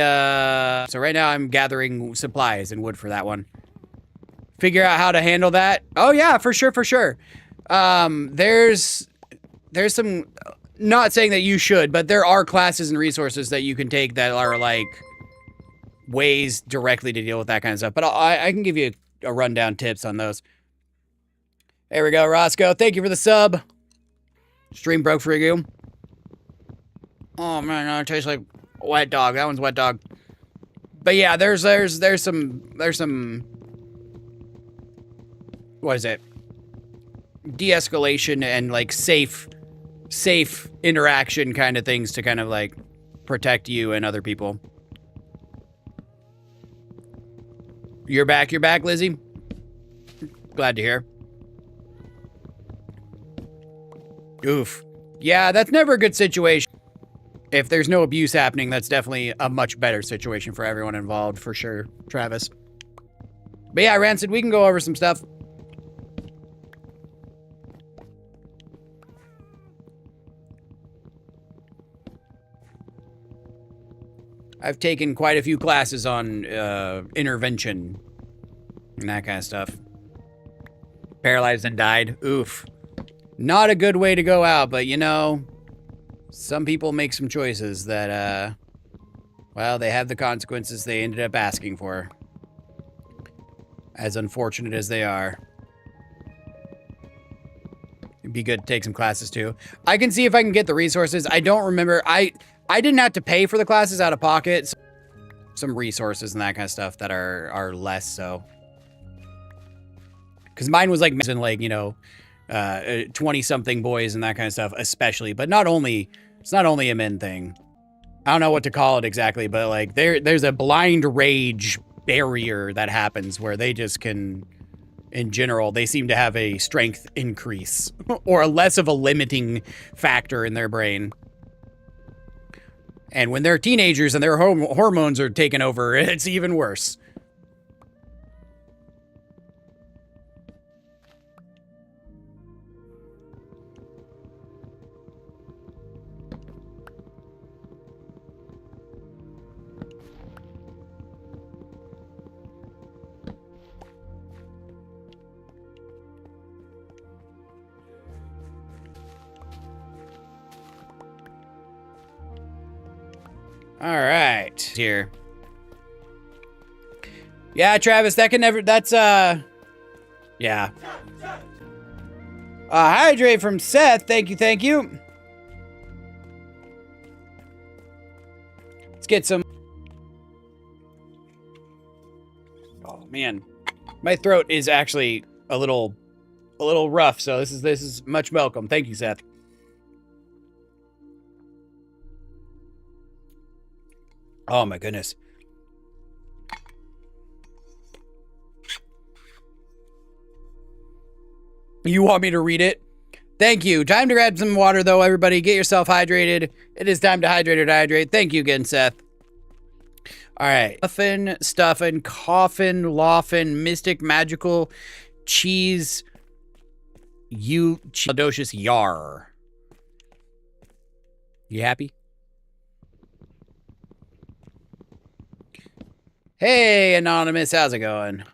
so right now I'm gathering supplies and wood for that one. figure out how to handle that. Oh yeah, for sure, for sure. There's some, not saying that you should, but there are classes and resources that you can take that are like ways directly to deal with that kind of stuff. But I can give you a rundown tips on those. There we go, Roscoe. Thank you for the sub. Stream broke for you. Oh man, no, it tastes like wet dog. That one's wet dog. But yeah, there's some what is it? De-escalation and like safe interaction kind of things to kind of like protect you and other people. You're back, Lizzie? Glad to hear. Oof. Yeah, that's never a good situation. If there's no abuse happening, that's definitely a much better situation for everyone involved, for sure, Travis. But yeah, Rancid, we can go over some stuff. I've taken quite a few classes on intervention and that kind of stuff. Paralyzed and died. Oof. Not a good way to go out, but you know, some people make some choices that, well, they have the consequences they ended up asking for. As unfortunate as they are. It'd be good to take some classes too. I can see if I can get the resources. I don't remember. I didn't have to pay for the classes out of pocket. So some resources and that kind of stuff that are less so. Because mine was like, you know, 20-something boys and that kind of stuff, especially. But not only, it's not only a men thing. I don't know what to call it exactly, but like there's a blind rage barrier that happens where they just can, in general, they seem to have a strength increase or a less of a limiting factor in their brain. And when they're teenagers and their hormones are taken over, it's even worse. All right, here. Yeah, Travis, that can never, that's, yeah. Hydrate from Seth, thank you, thank you. Let's get some. Oh, man. My throat is actually a little rough, so this is much welcome. Thank you, Seth. Oh my goodness. You want me to read it? Thank you. Time to grab some water though, everybody. Get yourself hydrated. It is time to hydrate or dehydrate. Thank you again, Seth. All right. Muffin, stuffin', coffin, loffin, mystic, magical, cheese, Adocious, yar. You happy? Hey, Anonymous, how's it going?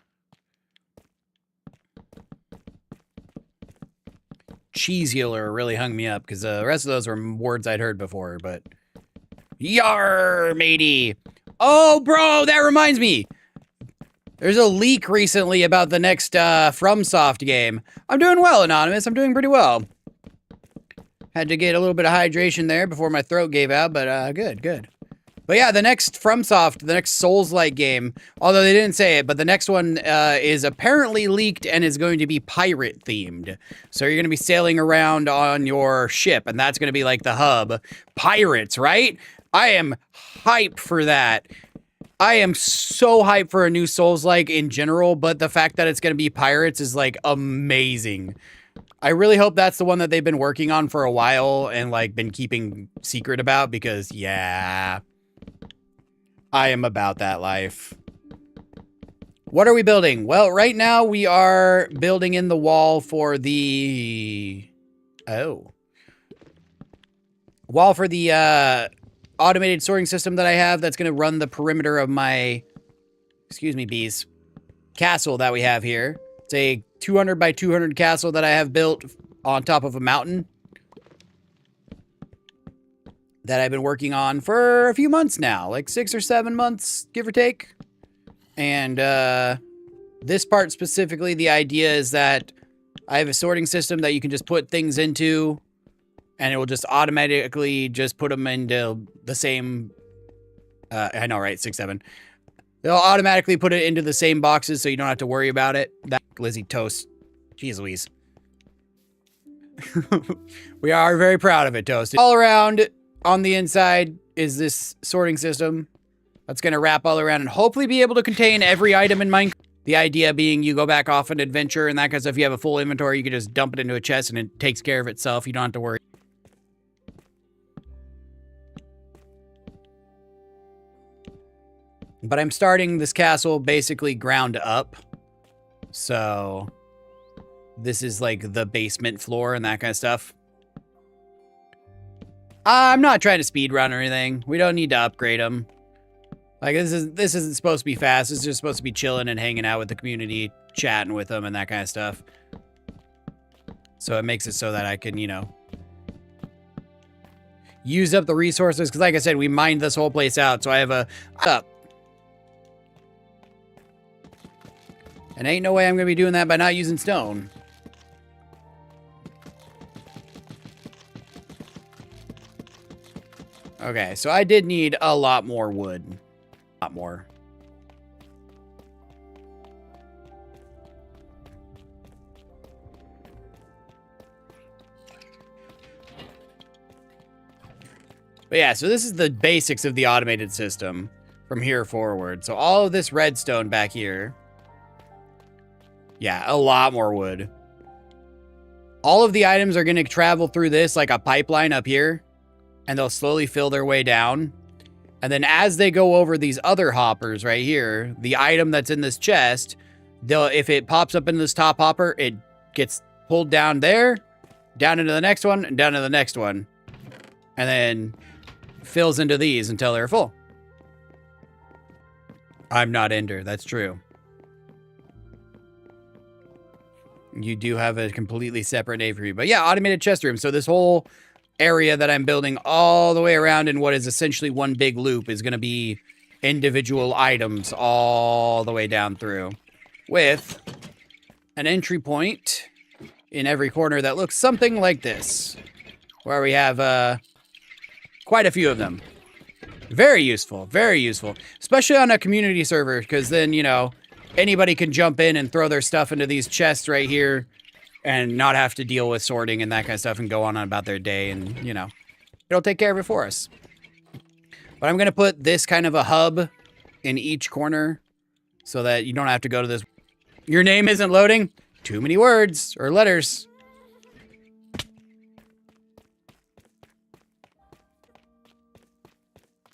Cheese healer really hung me up because the rest of those were words I'd heard before, but yar, matey. Oh, bro, that reminds me. There's a leak recently about the next FromSoft game. I'm doing well, Anonymous. I'm doing pretty well. Had to get a little bit of hydration there before my throat gave out, but good. But yeah, the next FromSoft, the next Souls-like game, although they didn't say it, but the next one is apparently leaked and is going to be pirate-themed. So you're going to be sailing around on your ship, and that's going to be like the hub. Pirates, right? I am hyped for that. I am so hyped for a new Souls-like in general, but the fact that it's going to be pirates is like amazing. I really hope that's the one that they've been working on for a while and like been keeping secret about because, yeah... I am about that life. What are we building? Well, right now we are building in the wall for the... Oh. Wall for the automated sorting system that I have that's going to run the perimeter of my... Excuse me, bees. castle that we have here. It's a 200 by 200 castle that I have built on top of a mountain that I've been working on for a few months now, like 6 or 7 months, give or take. And this part specifically, the idea is that I have a sorting system that you can just put things into, and it will just automatically just put them into the same, I know, right? 6, 7. They'll automatically put it into the same boxes so you don't have to worry about it. That Lizzie Toast. Jeez Louise. We are very proud of it, Toast. All around on the inside is this sorting system that's going to wrap all around and hopefully be able to contain every item in Minecraft. The idea being you go back off an adventure and that kind of stuff. If you have a full inventory, you can just dump it into a chest and it takes care of itself. You don't have to worry. But I'm starting this castle basically ground up. So this is like the basement floor and that kind of stuff. I'm not trying to speed run or anything. We don't need to upgrade them. Like this isn't supposed to be fast. It's just supposed to be chilling and hanging out with the community, chatting with them and that kind of stuff. So it makes it so that I can, you know, use up the resources. Because like I said, we mined this whole place out. So I have a up. And ain't no way I'm going to be doing that by not using stone. Okay, so I did need a lot more wood. A lot more. But yeah, so this is the basics of the automated system from here forward. So all of this redstone back here. Yeah, a lot more wood. All of the items are going to travel through this like a pipeline up here. And they'll slowly fill their way down. And then as they go over these other hoppers right here, the item that's in this chest, if it pops up into this top hopper, it gets pulled down there, down into the next one, and down to the next one. And then fills into these until they're full. I'm not Ender, that's true. You do have a completely separate name for you. But yeah, automated chest room. So this whole area that I'm building all the way around in what is essentially one big loop is going to be individual items all the way down through with an entry point in every corner that looks something like this, where we have quite a few of them. Very useful, especially on a community server, because then, you know, anybody can jump in and throw their stuff into these chests right here and not have to deal with sorting and that kind of stuff and go on about their day and, you know, it'll take care of it for us. But I'm going to put this kind of a hub in each corner so that you don't have to go to this. Your name isn't loading? Too many words or letters.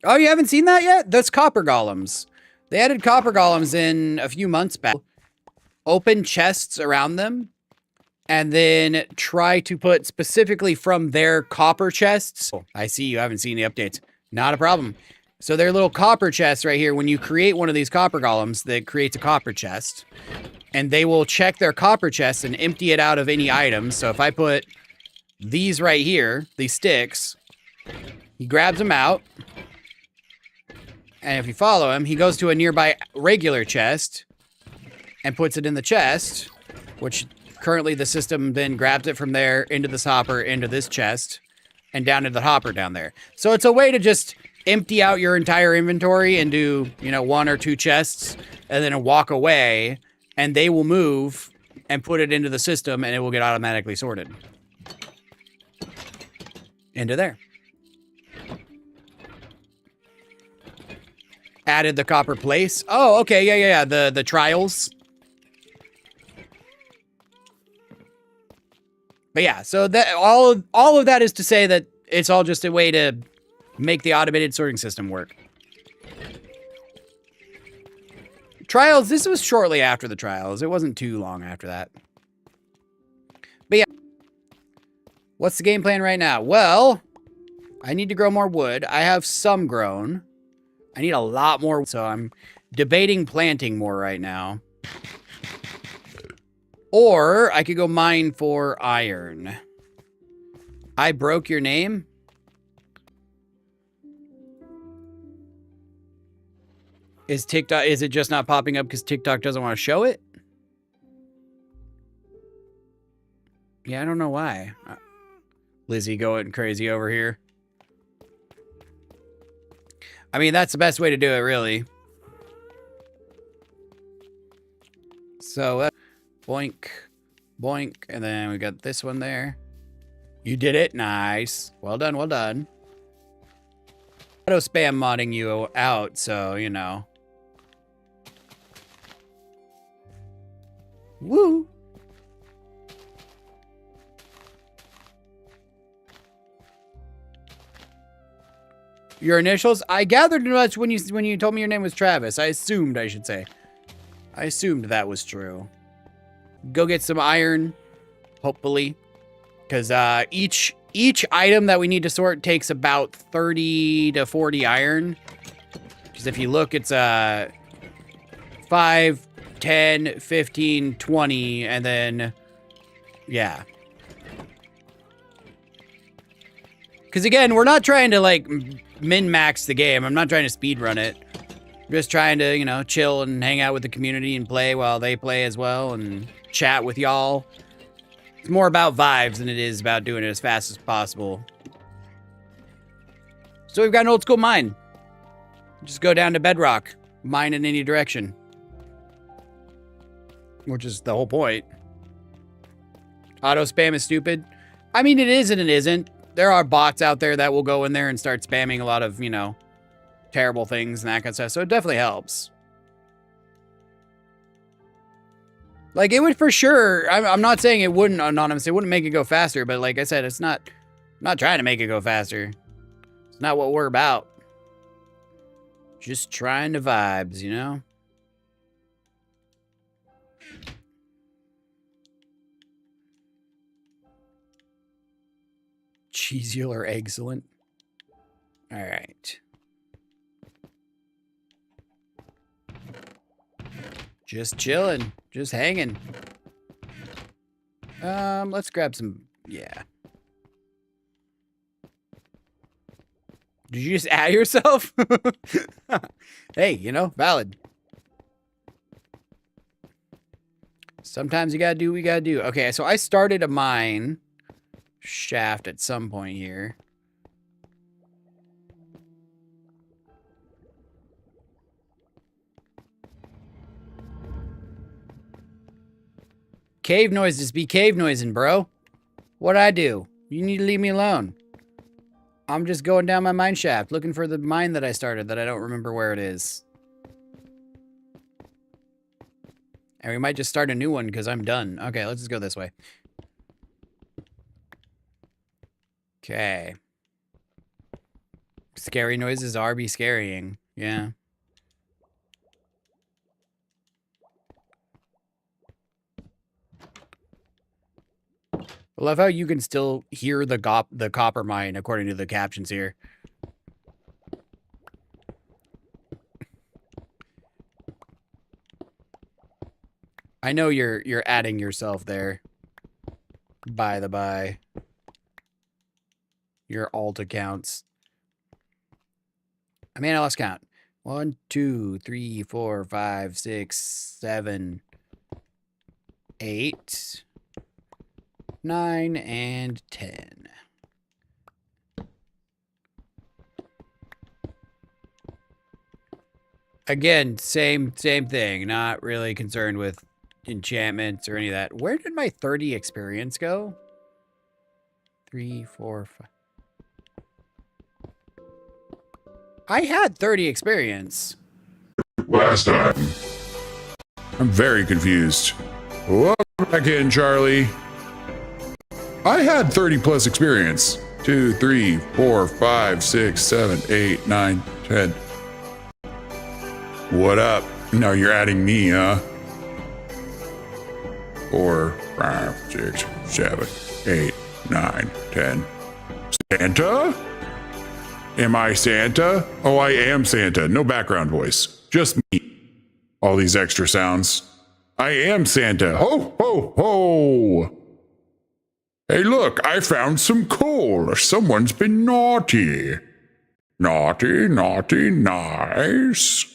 Oh, you haven't seen that yet? That's copper golems. They added copper golems in a few months back. Open chests around them. And then try to put specifically from their copper chests. Oh, I see you haven't seen the updates. Not a problem. So their little copper chests right here, when you create one of these copper golems, that creates a copper chest. And they will check their copper chest and empty it out of any items. So if I put these right here, these sticks, he grabs them out. And if you follow him, he goes to a nearby regular chest and puts it in the chest, which currently the system then grabs it from there into this hopper, into this chest, and down into the hopper down there. So it's a way to just empty out your entire inventory into, you know, 1 or 2 chests, and then walk away, and they will move and put it into the system, and it will get automatically sorted. Into there. Added the copper place. Oh, okay, yeah. The trials. But yeah, so that all of that is to say that it's all just a way to make the automated sorting system work. Trials, this was shortly after the trials. It wasn't too long after that. But yeah. What's the game plan right now? Well, I need to grow more wood. I have some grown. I need a lot more, so I'm debating planting more right now. Or I could go mine for iron. I broke your name? Is TikTok, is it just not popping up because TikTok doesn't want to show it? Yeah, I don't know why. Lizzie going crazy over here. I mean, that's the best way to do it, really. So, boink, boink, and then we got this one there. You did it. Nice. Well done, well done. Auto spam modding you out, so, you know. Woo! Your initials? I gathered much when you told me your name was Travis. I assumed, I should say. I assumed that was true. Go get some iron, hopefully. Because each item that we need to sort takes about 30 to 40 iron. Because if you look, it's 5, 10, 15, 20, and then, yeah. Because again, we're not trying to like min-max the game. I'm not trying to speed run it. I'm just trying to, you know, chill and hang out with the community and play while they play as well and chat with y'all. It's more about vibes than it is about doing it as fast as possible. So we've got an old school mine. Just go down to bedrock. Mine in any direction. Which is the whole point. Auto spam is stupid. I mean, it is and it isn't. There are bots out there that will go in there and start spamming a lot of, you know, terrible things and that kind of stuff. So it definitely helps. Like, it would for sure. I'm not saying it wouldn't, Anonymous. It wouldn't make it go faster. But like I said, it's not. I'm not trying to make it go faster. It's not what we're about. Just trying to vibes, you know? Cheesier excellent. All right. Just chilling, just hanging. Let's grab some. Yeah. Did you just add yourself? Hey, you know, valid. Sometimes you gotta do what you gotta do. Okay, so I started a mine shaft at some point here. Cave noises be cave noising, bro. What'd I do? You need to leave me alone. I'm just going down my mine shaft, looking for the mine that I started that I don't remember where it is. And we might just start a new one because I'm done. Okay, let's just go this way. Okay. Scary noises are be scarying. Yeah. I love how you can still hear the copper mine according to the captions here. I know you're adding yourself there. By the by. Your alt accounts. I mean, I lost count. 1, 2, 3, 4, 5, 6, 7, 8, 9, and 10. Again, same thing. Not really concerned with enchantments or any of that. Where did my 30 experience go? 3, 4, 5. I had 30 experience. Last time. I'm very confused. Welcome back in, Charlie. I had 30 plus experience. 2, 3, 4, 5, 6, 7, 8, 9, 10. What up? Now you're adding me, huh? 4, 5, 6, 7, 8, 9, 10. Santa? Am I Santa? Oh, I am Santa. No background voice. Just me. All these extra sounds. I am Santa. Ho, ho, ho. Hey, look, I found some coal. Someone's been naughty. Naughty, naughty, nice.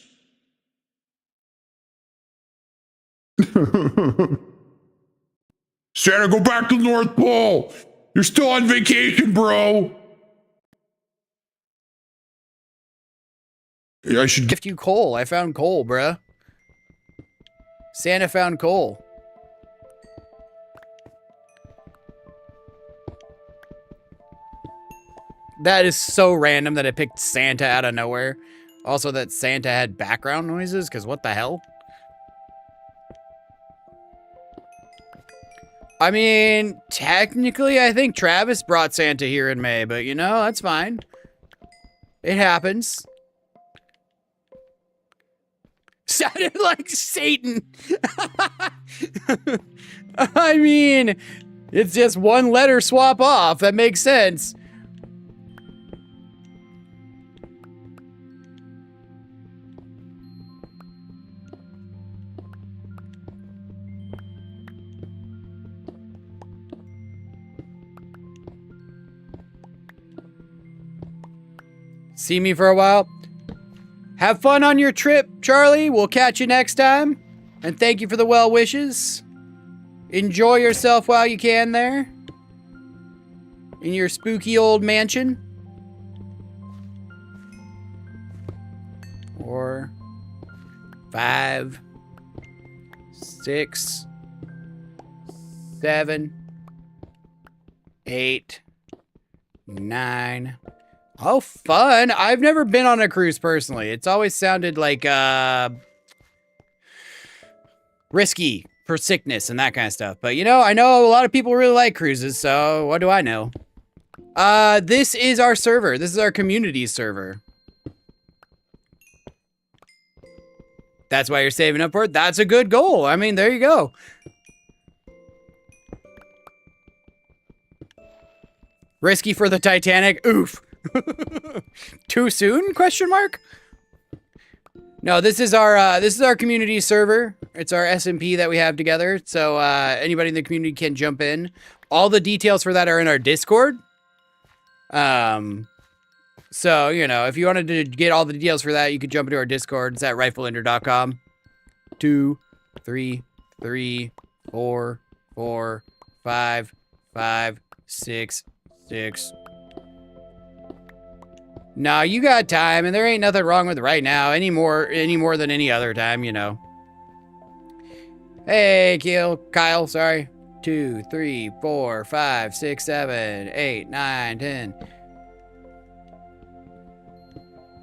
Santa, go back to the North Pole. You're still on vacation, bro. I should Gift you coal. I found coal, bruh. Santa found coal. That is so random that it picked Santa out of nowhere. Also that Santa had background noises, because what the hell? I mean, technically, I think Travis brought Santa here in May, but you know, that's fine. It happens. Sounded like Satan. I mean, it's just one letter swap off. That makes sense. See me for a while? Have fun on your trip, Charlie. We'll catch you next time. And thank you for the well wishes. Enjoy yourself while you can there. In your spooky old mansion. 4, 5, 6, 7, 8, 9. Oh, fun. I've never been on a cruise personally. It's always sounded like risky for sickness and that kind of stuff. But you know, I know a lot of people really like cruises, so what do I know? This is our server. This is our community server. That's why you're saving up for it. That's a good goal. I mean, there you go. Risky for the Titanic. Oof. Too soon? Question mark. No, this is our community server. It's our SMP that we have together. So anybody in the community can jump in. All the details for that are in our Discord. So you know, if you wanted to get all the details for that, you could jump into our Discord. It's at rifleender.com. 2, 3, 3, 4, 4, 5, 5, 6, 6. No, you got time, and there ain't nothing wrong with it right now, any more than any other time, you know. Hey, Kyle, sorry. 2, 3, 4, 5, 6, 7, 8, 9, 10.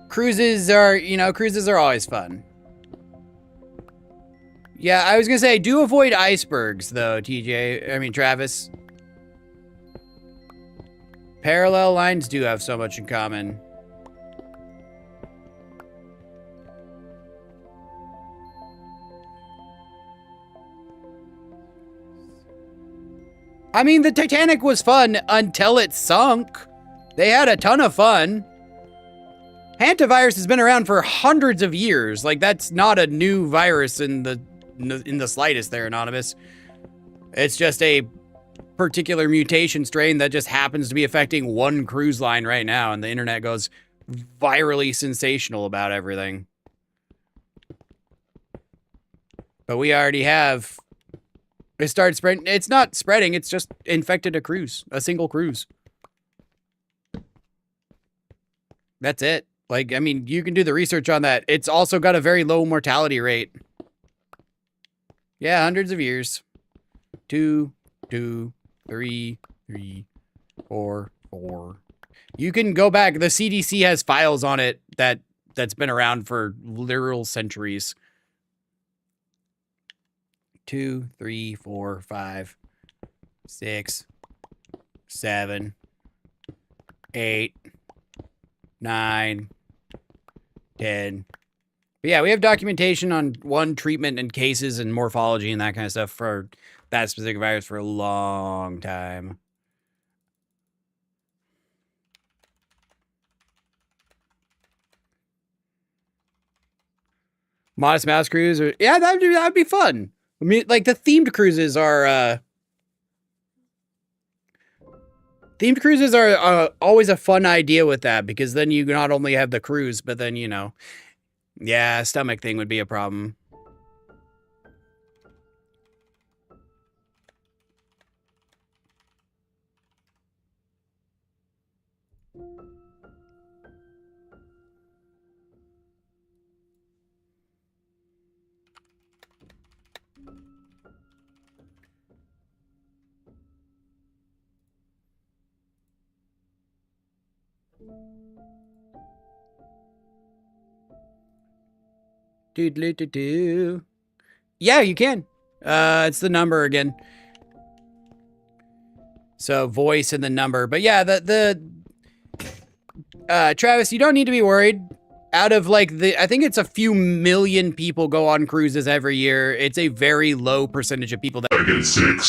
Cruises are always fun. Yeah, I was gonna say, do avoid icebergs, though, Travis. Parallel lines do have so much in common. I mean, the Titanic was fun until it sunk. They had a ton of fun. Hantavirus has been around for hundreds of years. Like, that's not a new virus in the slightest there, Anonymous. It's just a particular mutation strain that just happens to be affecting one cruise line right now, and the internet goes virally sensational about everything. But we already have... It started spreading. It's not spreading. It's just infected a single cruise. That's it. Like, I mean, you can do the research on that. It's also got a very low mortality rate. Yeah, hundreds of years. 2, 2, 3, 3, 4, 4. You can go back. The CDC has files on it that's been around for literal centuries. 2, 3, 4, 5, 6, 7, 8, 9, 10. But yeah, we have documentation on treatment and cases and morphology and that kind of stuff for that specific virus for a long time. Modest Mouse Cruise, yeah, that'd be fun. I mean, like the themed cruises are always a fun idea with that, because then you not only have the cruise, but then, you know, yeah, stomach thing would be a problem. Do. Yeah, you can. It's the number again. So voice and the number. But yeah, Travis, you don't need to be worried. Out of like I think it's a few million people go on cruises every year. It's a very low percentage of people that get sick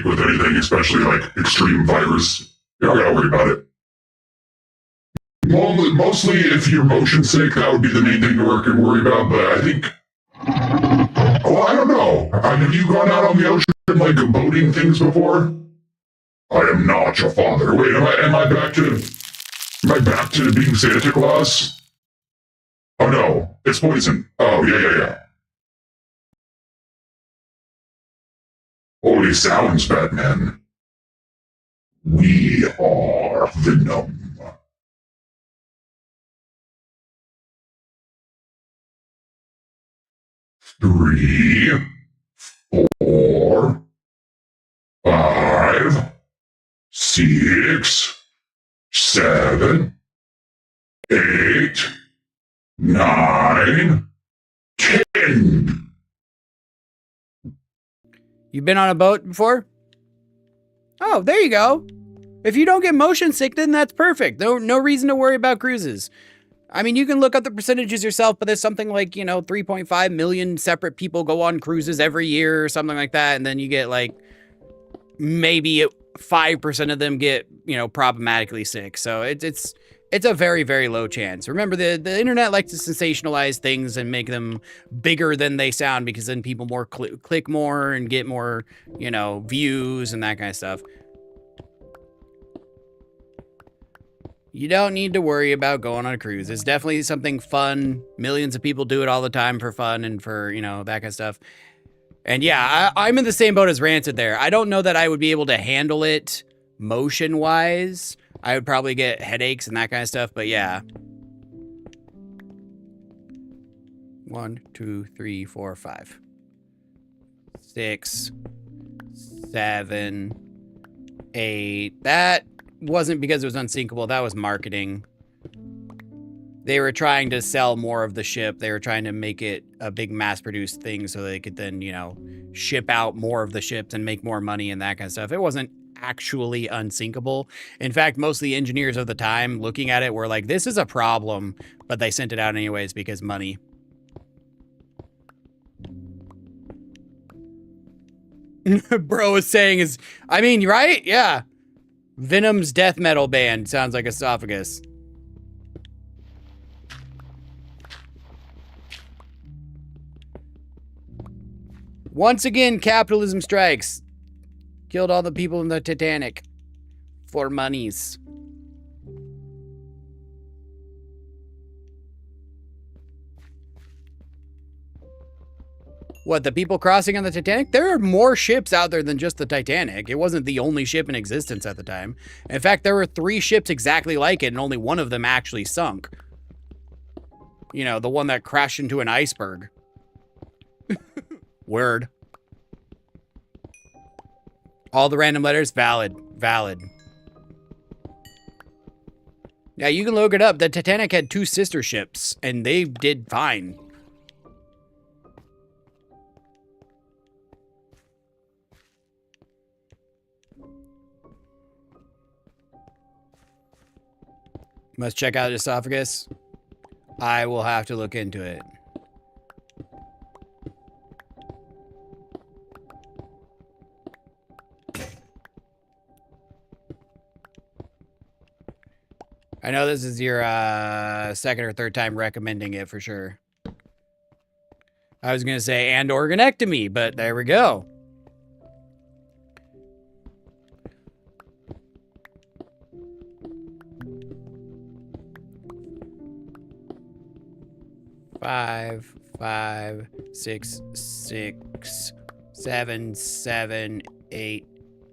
with anything, especially like extreme virus. You don't gotta worry about it. Mostly, if you're motion sick, that would be the main thing to worry about. But I think, well, I don't know. Have you gone out on the ocean like boating things before? I am not your father. Wait, am I back to being Santa Claus? Oh no, it's poison. Oh yeah. Holy sounds, Batman. We are Venom. 3, 4, 5, 6, 7, 8, 9, 10. You've been on a boat before? Oh, there you go. If you don't get motion sick, then that's perfect. No reason to worry about cruises. I mean, you can look up the percentages yourself, but there's something like, 3.5 million separate people go on cruises every year or something like that. And then you get like maybe 5% of them get, problematically sick. So it's a very, very low chance. Remember, the internet likes to sensationalize things and make them bigger than they sound, because then people click more and get more, views and that kind of stuff. You don't need to worry about going on a cruise. It's definitely something fun. Millions of people do it all the time for fun and for, that kind of stuff. And yeah, I'm in the same boat as Rancid there. I don't know that I would be able to handle it motion-wise. I would probably get headaches and that kind of stuff, but yeah. 1, 2, 3, 4, 5. 6, 7, 8. That wasn't because it was unsinkable. That was marketing. They were trying to sell more of the ship. They were trying to make it a big mass-produced thing so they could then, ship out more of the ships and make more money and that kind of stuff. It wasn't actually unsinkable. In fact, most of the engineers of the time looking at it were like, this is a problem, but they sent it out anyways because money. Bro is saying is, I mean, right? Yeah. Venom's death metal band sounds like Esophagus. Once again, capitalism strikes. Killed all the people in the Titanic for monies. What, the people crossing on the Titanic? There are more ships out there than just the Titanic. It wasn't the only ship in existence at the time. In fact, there were 3 ships exactly like it, and only one of them actually sunk. The one that crashed into an iceberg. Word. All the random letters, valid. Yeah, you can look it up. The Titanic had 2 sister ships, and they did fine. Must check out Esophagus. I will have to look into it. I know this is your second or third time recommending it for sure. I was gonna say and organectomy, but there we go. Five, 6, 6, 7, 7, 8,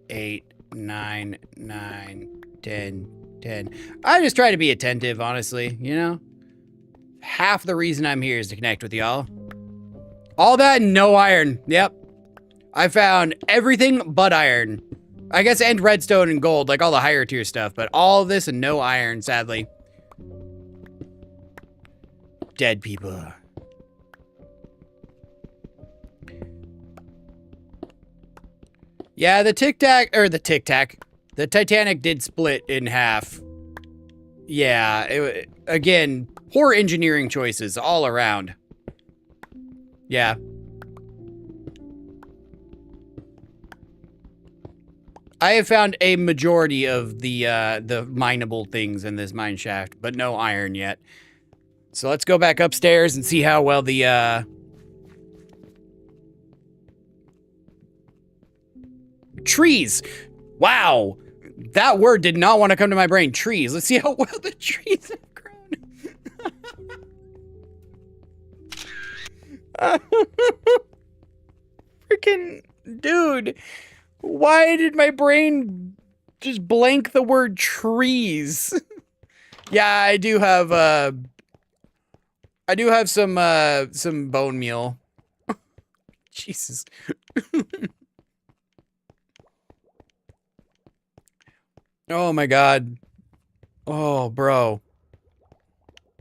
8, 9, 9, 10, 10. I just try to be attentive, honestly, you know? Half the reason I'm here is to connect with y'all. All that and no iron. Yep. I found everything but iron. I guess and redstone and gold, like all the higher tier stuff, but all of this and no iron, sadly. Dead people. Yeah, the Titanic did split in half. Yeah, again, poor engineering choices all around. Yeah. I have found a majority of the mineable things in this mine shaft, but no iron yet. So let's go back upstairs and see how well the trees. Wow. That word did not want to come to my brain. Trees. Let's see how well the trees have grown. Freaking dude. Why did my brain just blank the word trees? Yeah, I do have some bone meal. Jesus. Oh my god. Oh, bro.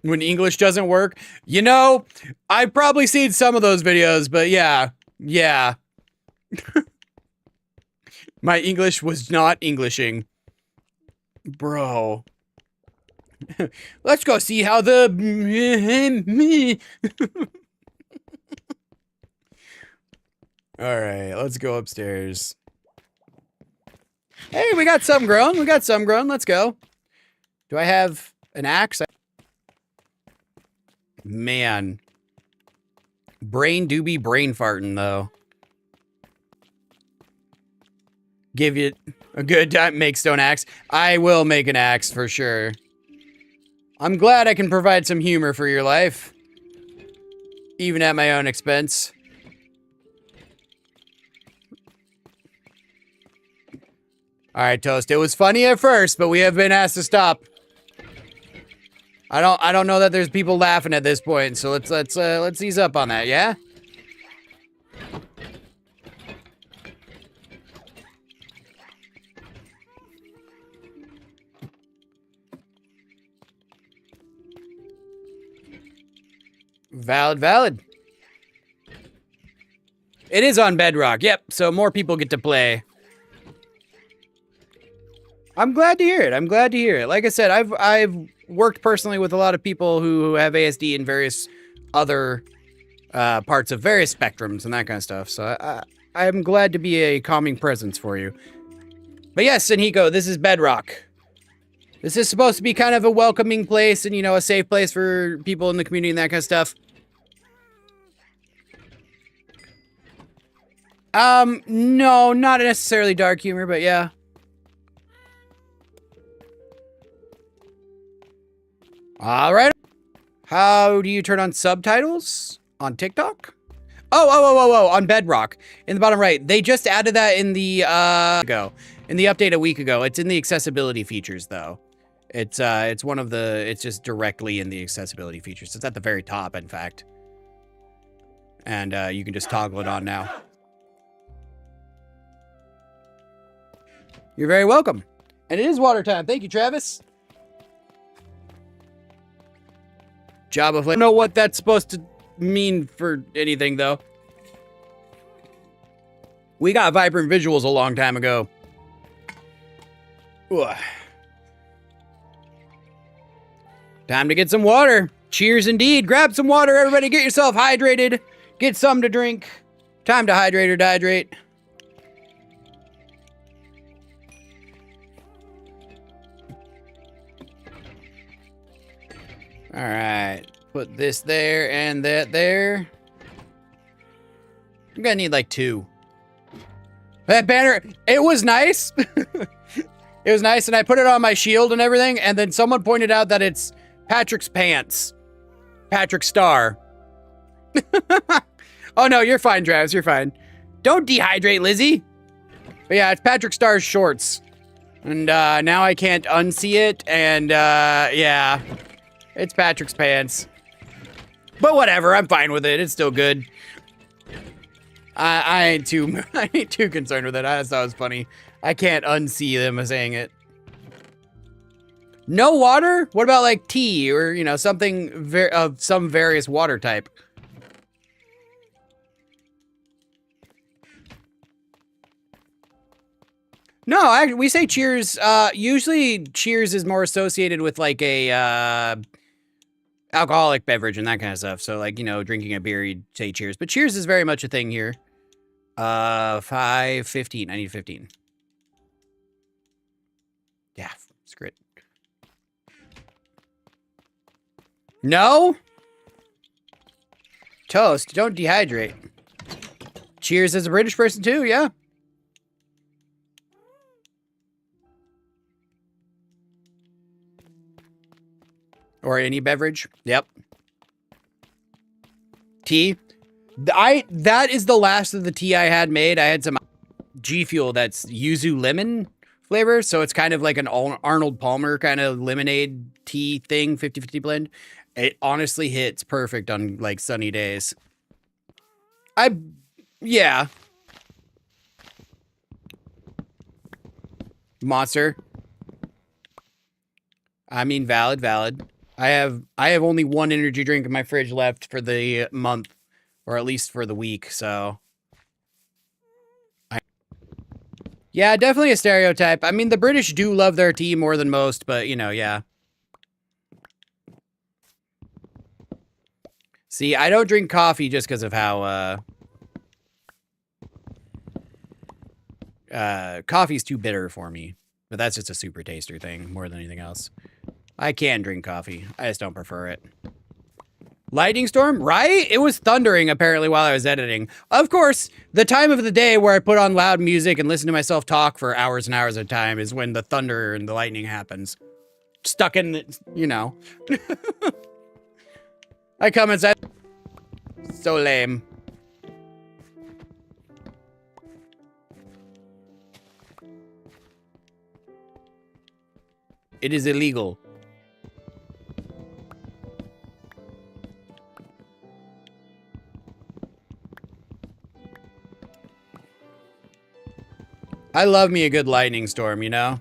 When English doesn't work, you know, I've probably seen some of those videos, but yeah. Yeah. My English was not Englishing. Bro. Let's go see how the... Alright, let's go upstairs. Hey, we got some grown. Let's go. Do I have an axe? Man. Brain do be brain farting, though. Give you a good time, make stone axe. I will make an axe for sure. I'm glad I can provide some humor for your life. Even at my own expense. Alright, Toast. It was funny at first, but we have been asked to stop. I don't know that there's people laughing at this point, so let's ease up on that, yeah? Valid. It is on Bedrock, yep, so more people get to play. I'm glad to hear it. Like I said, I've worked personally with a lot of people who have ASD in various other parts of various spectrums and that kind of stuff. So I'm glad to be a calming presence for you. But yes, Senhiko, this is Bedrock. This is supposed to be kind of a welcoming place and, you know, a safe place for people in the community and that kind of stuff. No, not necessarily dark humor, but yeah. All right. How do you turn on subtitles on TikTok? Oh, on Bedrock in the bottom right. They just added that in the update a week ago. It's in the accessibility features though. It's just directly in the accessibility features. It's at the very top, in fact. And you can just toggle it on now. You're very welcome. And it is water time. Thank you, Travis. Jabba Flame. I don't know what that's supposed to mean for anything, though. We got vibrant visuals a long time ago. Ugh. Time to get some water. Cheers indeed. Grab some water, everybody. Get yourself hydrated. Get some to drink. Time to hydrate or dehydrate. All right, put this there and that there. think I need like 2. That banner, it was nice. It was nice, and I put it on my shield and everything, and then someone pointed out that it's Patrick's pants. Patrick Star. Oh no, you're fine, Travis, you're fine. Don't dehydrate, Lizzie. But yeah, it's Patrick Star's shorts. And now I can't unsee it, and yeah. It's Patrick's pants. But whatever, I'm fine with it. It's still good. I ain't too concerned with it. I just thought it was funny. I can't unsee them saying it. No water? What about like tea or, you know, something of some various water type? No, we say cheers. Usually cheers is more associated with like a alcoholic beverage and that kind of stuff. So like, you know, drinking a beer, you'd say cheers. But cheers is very much a thing here. 5:15. I need 15. Yeah, screw it. No? Toast, don't dehydrate. Cheers as a British person too, yeah. Or any beverage. Yep. Tea. That is the last of the tea I had made. I had some G Fuel that's yuzu lemon flavor. So it's kind of like an Arnold Palmer kind of lemonade tea thing, 50-50 blend. It honestly hits perfect on like sunny days. Yeah. Monster. I mean, valid. I have only 1 energy drink in my fridge left for the month, or at least for the week, so. Yeah, definitely a stereotype. I mean, the British do love their tea more than most, but, you know, yeah. See, I don't drink coffee just because of how, coffee's too bitter for me. But that's just a super taster thing, more than anything else. I can drink coffee. I just don't prefer it. Lightning storm, right? It was thundering, apparently, while I was editing. Of course, the time of the day where I put on loud music and listen to myself talk for hours and hours at a time is when the thunder and the lightning happens. Stuck in the, you know. I come inside. So lame. It is illegal. I love me a good lightning storm, you know?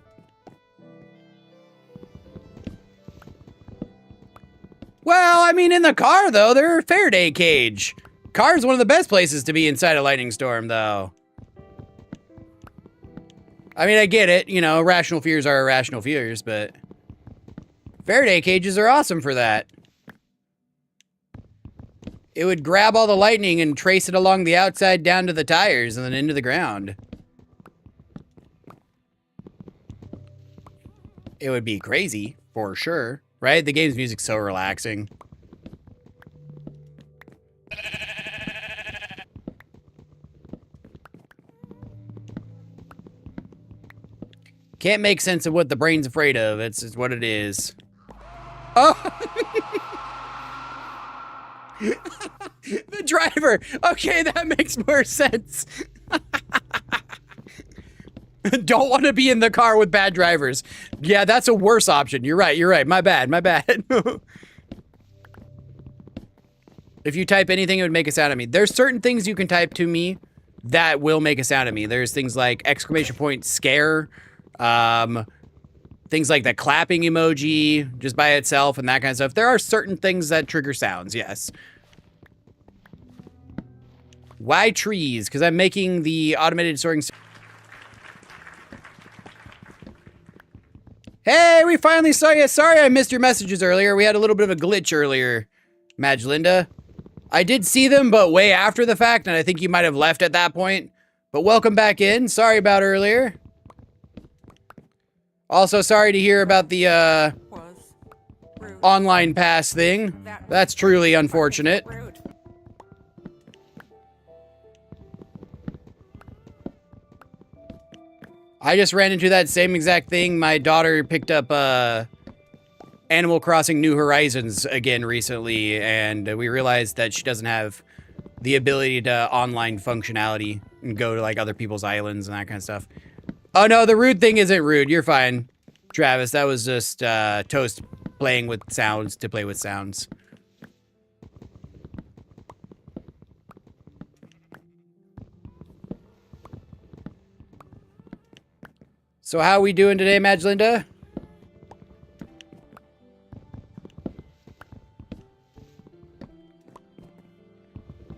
Well, I mean, in the car, though, they're a Faraday cage. Car's one of the best places to be inside a lightning storm, though. I mean, I get it. You know, irrational fears are irrational fears, but Faraday cages are awesome for that. It would grab all the lightning and trace it along the outside down to the tires and then into the ground. It would be crazy, for sure. Right? The game's music's so relaxing. Can't make sense of what the brain's afraid of. It's what it is. Oh! The driver! Okay, that makes more sense. Don't want to be in the car with bad drivers. Yeah, that's a worse option. You're right. My bad. If you type anything, it would make a sound at me. There's certain things you can type to me that will make a sound at me. There's things like exclamation point scare, things like the clapping emoji just by itself and that kind of stuff. There are certain things that trigger sounds, yes. Why trees? Because I'm making the automated sorting. Hey, we finally saw you. Sorry I missed your messages earlier. We had a little bit of a glitch earlier, Madgelinda. I did see them, but way after the fact, and I think you might have left at that point. But welcome back in. Sorry about earlier. Also, sorry to hear about the, online pass thing. That's truly unfortunate. I just ran into that same exact thing. My daughter picked up Animal Crossing New Horizons again recently, and we realized that she doesn't have the ability to online functionality and go to like other people's islands and that kind of stuff. Oh no, the rude thing isn't rude. You're fine, Travis. That was just Toast playing with sounds to play with sounds. So how are we doing today, Madgelinda?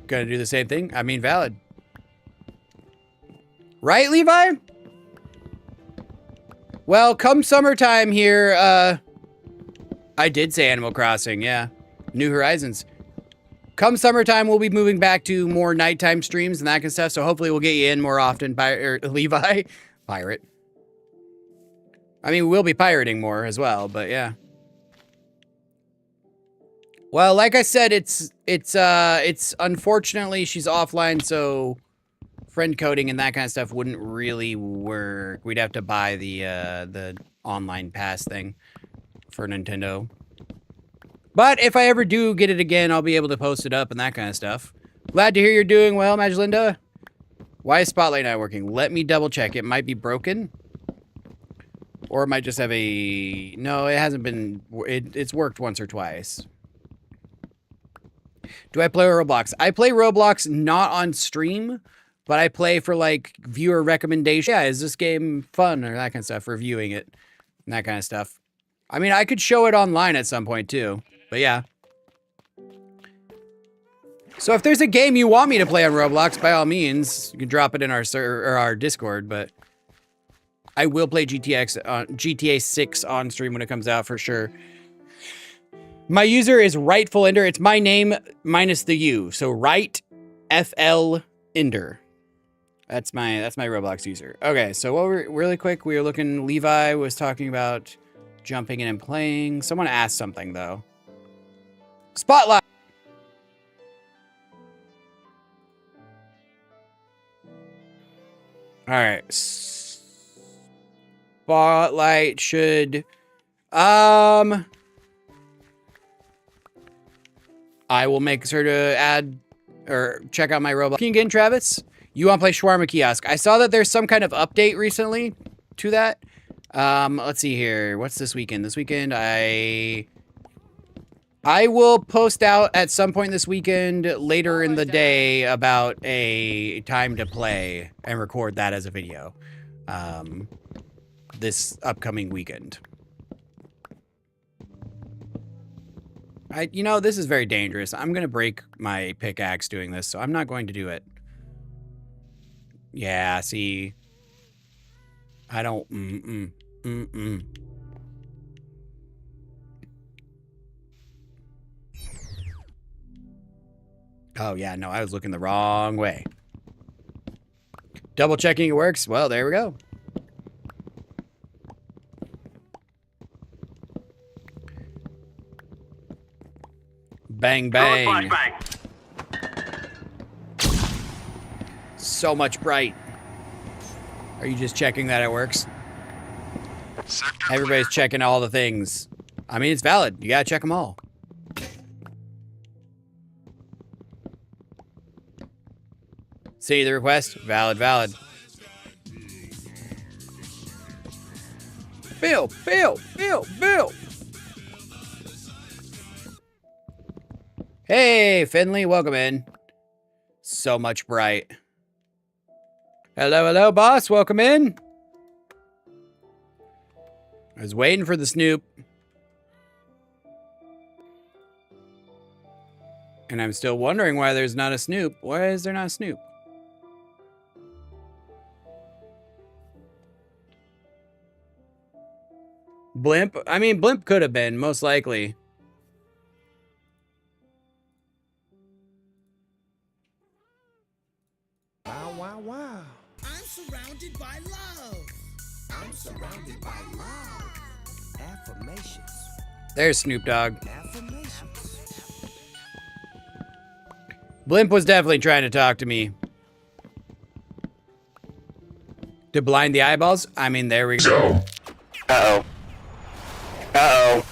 Gonna do the same thing? I mean, valid. Right, Levi? Well, come summertime here, I did say Animal Crossing, yeah. New Horizons. Come summertime, we'll be moving back to more nighttime streams and that kind of stuff, so hopefully we'll get you in more often, Levi. Pirate. I mean, we'll be pirating more as well, but yeah. Well, like I said, it's unfortunately she's offline, so friend coding and that kind of stuff wouldn't really work. We'd have to buy the online pass thing for Nintendo. But if I ever do get it again, I'll be able to post it up and that kind of stuff. Glad to hear you're doing well, Madgelinda. Why is Spotlight not working? Let me double check. It might be broken. Or it might just have a... No, it hasn't been... It's worked once or twice. Do I play Roblox? I play Roblox not on stream, but I play for, like, viewer recommendation. Yeah, is this game fun? Or that kind of stuff. Reviewing it. And that kind of stuff. I mean, I could show it online at some point, too. But, yeah. So, if there's a game you want me to play on Roblox, by all means, you can drop it in our Discord, but... I will play GTA 6 on stream when it comes out for sure. My user is Rightful Ender. It's my name minus the U. So Right FL Ender. That's my Roblox user. Okay, so what we're really quick, we were looking. Levi was talking about jumping in and playing. Someone asked something though. Spotlight. All right. Spotlight should, I will make sure to add or check out my Roblox. Can you get in, Travis? You want to play Shawarma Kiosk? I saw that there's some kind of update recently to that. Let's see here. What's this weekend? This weekend, I will post out at some point this weekend later in the day about a time to play and record that as a video. This upcoming weekend. You know, this is very dangerous. I'm going to break my pickaxe doing this, so I'm not going to do it. Yeah, see. I don't... Oh, yeah, no, I was looking the wrong way. Double checking it works. Well, there we go. Bang, bang. So much bright. Are you just checking that it works? Everybody's checking all the things. I mean, it's valid. You gotta check them all. See the request? Valid, valid. Bill. Hey, Finley, welcome in. So much bright. Hello, boss, welcome in. I was waiting for the Snoop. And I'm still wondering why there's not a Snoop. Why is there not a Snoop? Blimp? I mean, Blimp could have been, most likely. Wow. I'm surrounded by love. I'm surrounded by love. Affirmations. There's Snoop Dogg. Affirmations. Blimp was definitely trying to talk to me. to blind the eyeballs. I mean, there we Let's go. go. Uh-oh. Uh-oh.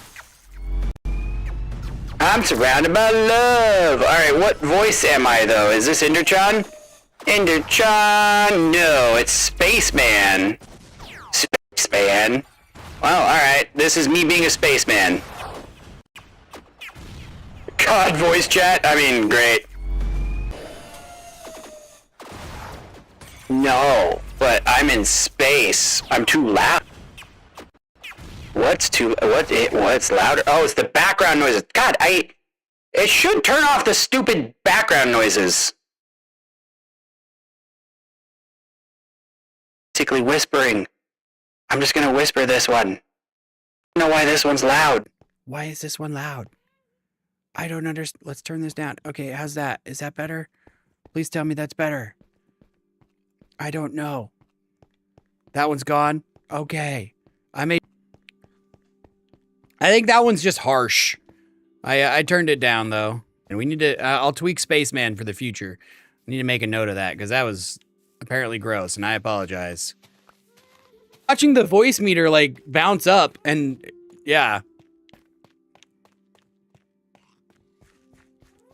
I'm surrounded by love. All right, what voice am I, though? Is this Endertron? Endertron? No, it's Spaceman. Spaceman? Well, all right, this is me being a spaceman. God, voice chat? I mean, great. No, but I'm in space. I'm too loud. What's louder? Oh, it's the background noises. God, it should turn off the stupid background noises. Basically whispering. I'm just gonna whisper this one. I don't know why this one's loud. Why is this one loud? I don't understand. Let's turn this down. Okay, how's that? Is that better? Please tell me that's better. I don't know. That one's gone? Okay. I think that one's just harsh. I turned it down, though. And we need to... I'll tweak Spaceman for the future. I need to make a note of that, because that was apparently gross, and I apologize. Watching the voice meter, like, bounce up, and... yeah.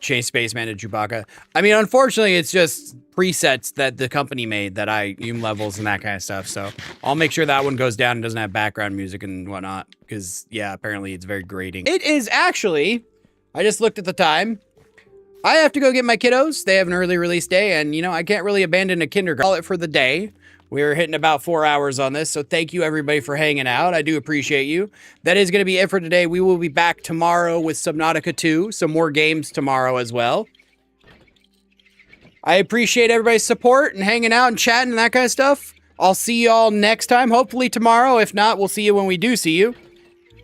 Change Spaceman to Chewbacca. I mean, unfortunately, it's just presets that the company made that levels and that kind of stuff. So I'll make sure that one goes down and doesn't have background music and whatnot. Because, yeah, apparently it's very grating. It is actually, I just looked at the time. I have to go get my kiddos. They have an early release day. And, you know, I can't really abandon a kindergarten. Call it for the day. We're hitting about 4 hours on this, so thank you everybody for hanging out. I do appreciate you. That is going to be it for today. We will be back tomorrow with Subnautica 2, some more games tomorrow as well. I appreciate everybody's support and hanging out and chatting and that kind of stuff. I'll see y'all next time, hopefully tomorrow. If not, we'll see you when we do see you.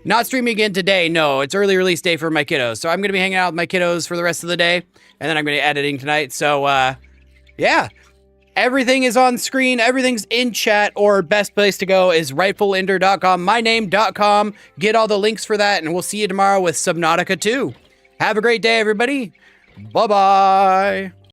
Not streaming again today, no. It's early release day for my kiddos, so I'm going to be hanging out with my kiddos for the rest of the day, and then I'm going to be editing tonight, so, yeah. Everything is on screen. Everything's in chat, or best place to go is rightfulender.com, myname.com. Get all the links for that, and we'll see you tomorrow with Subnautica 2. Have a great day, everybody. Bye-bye.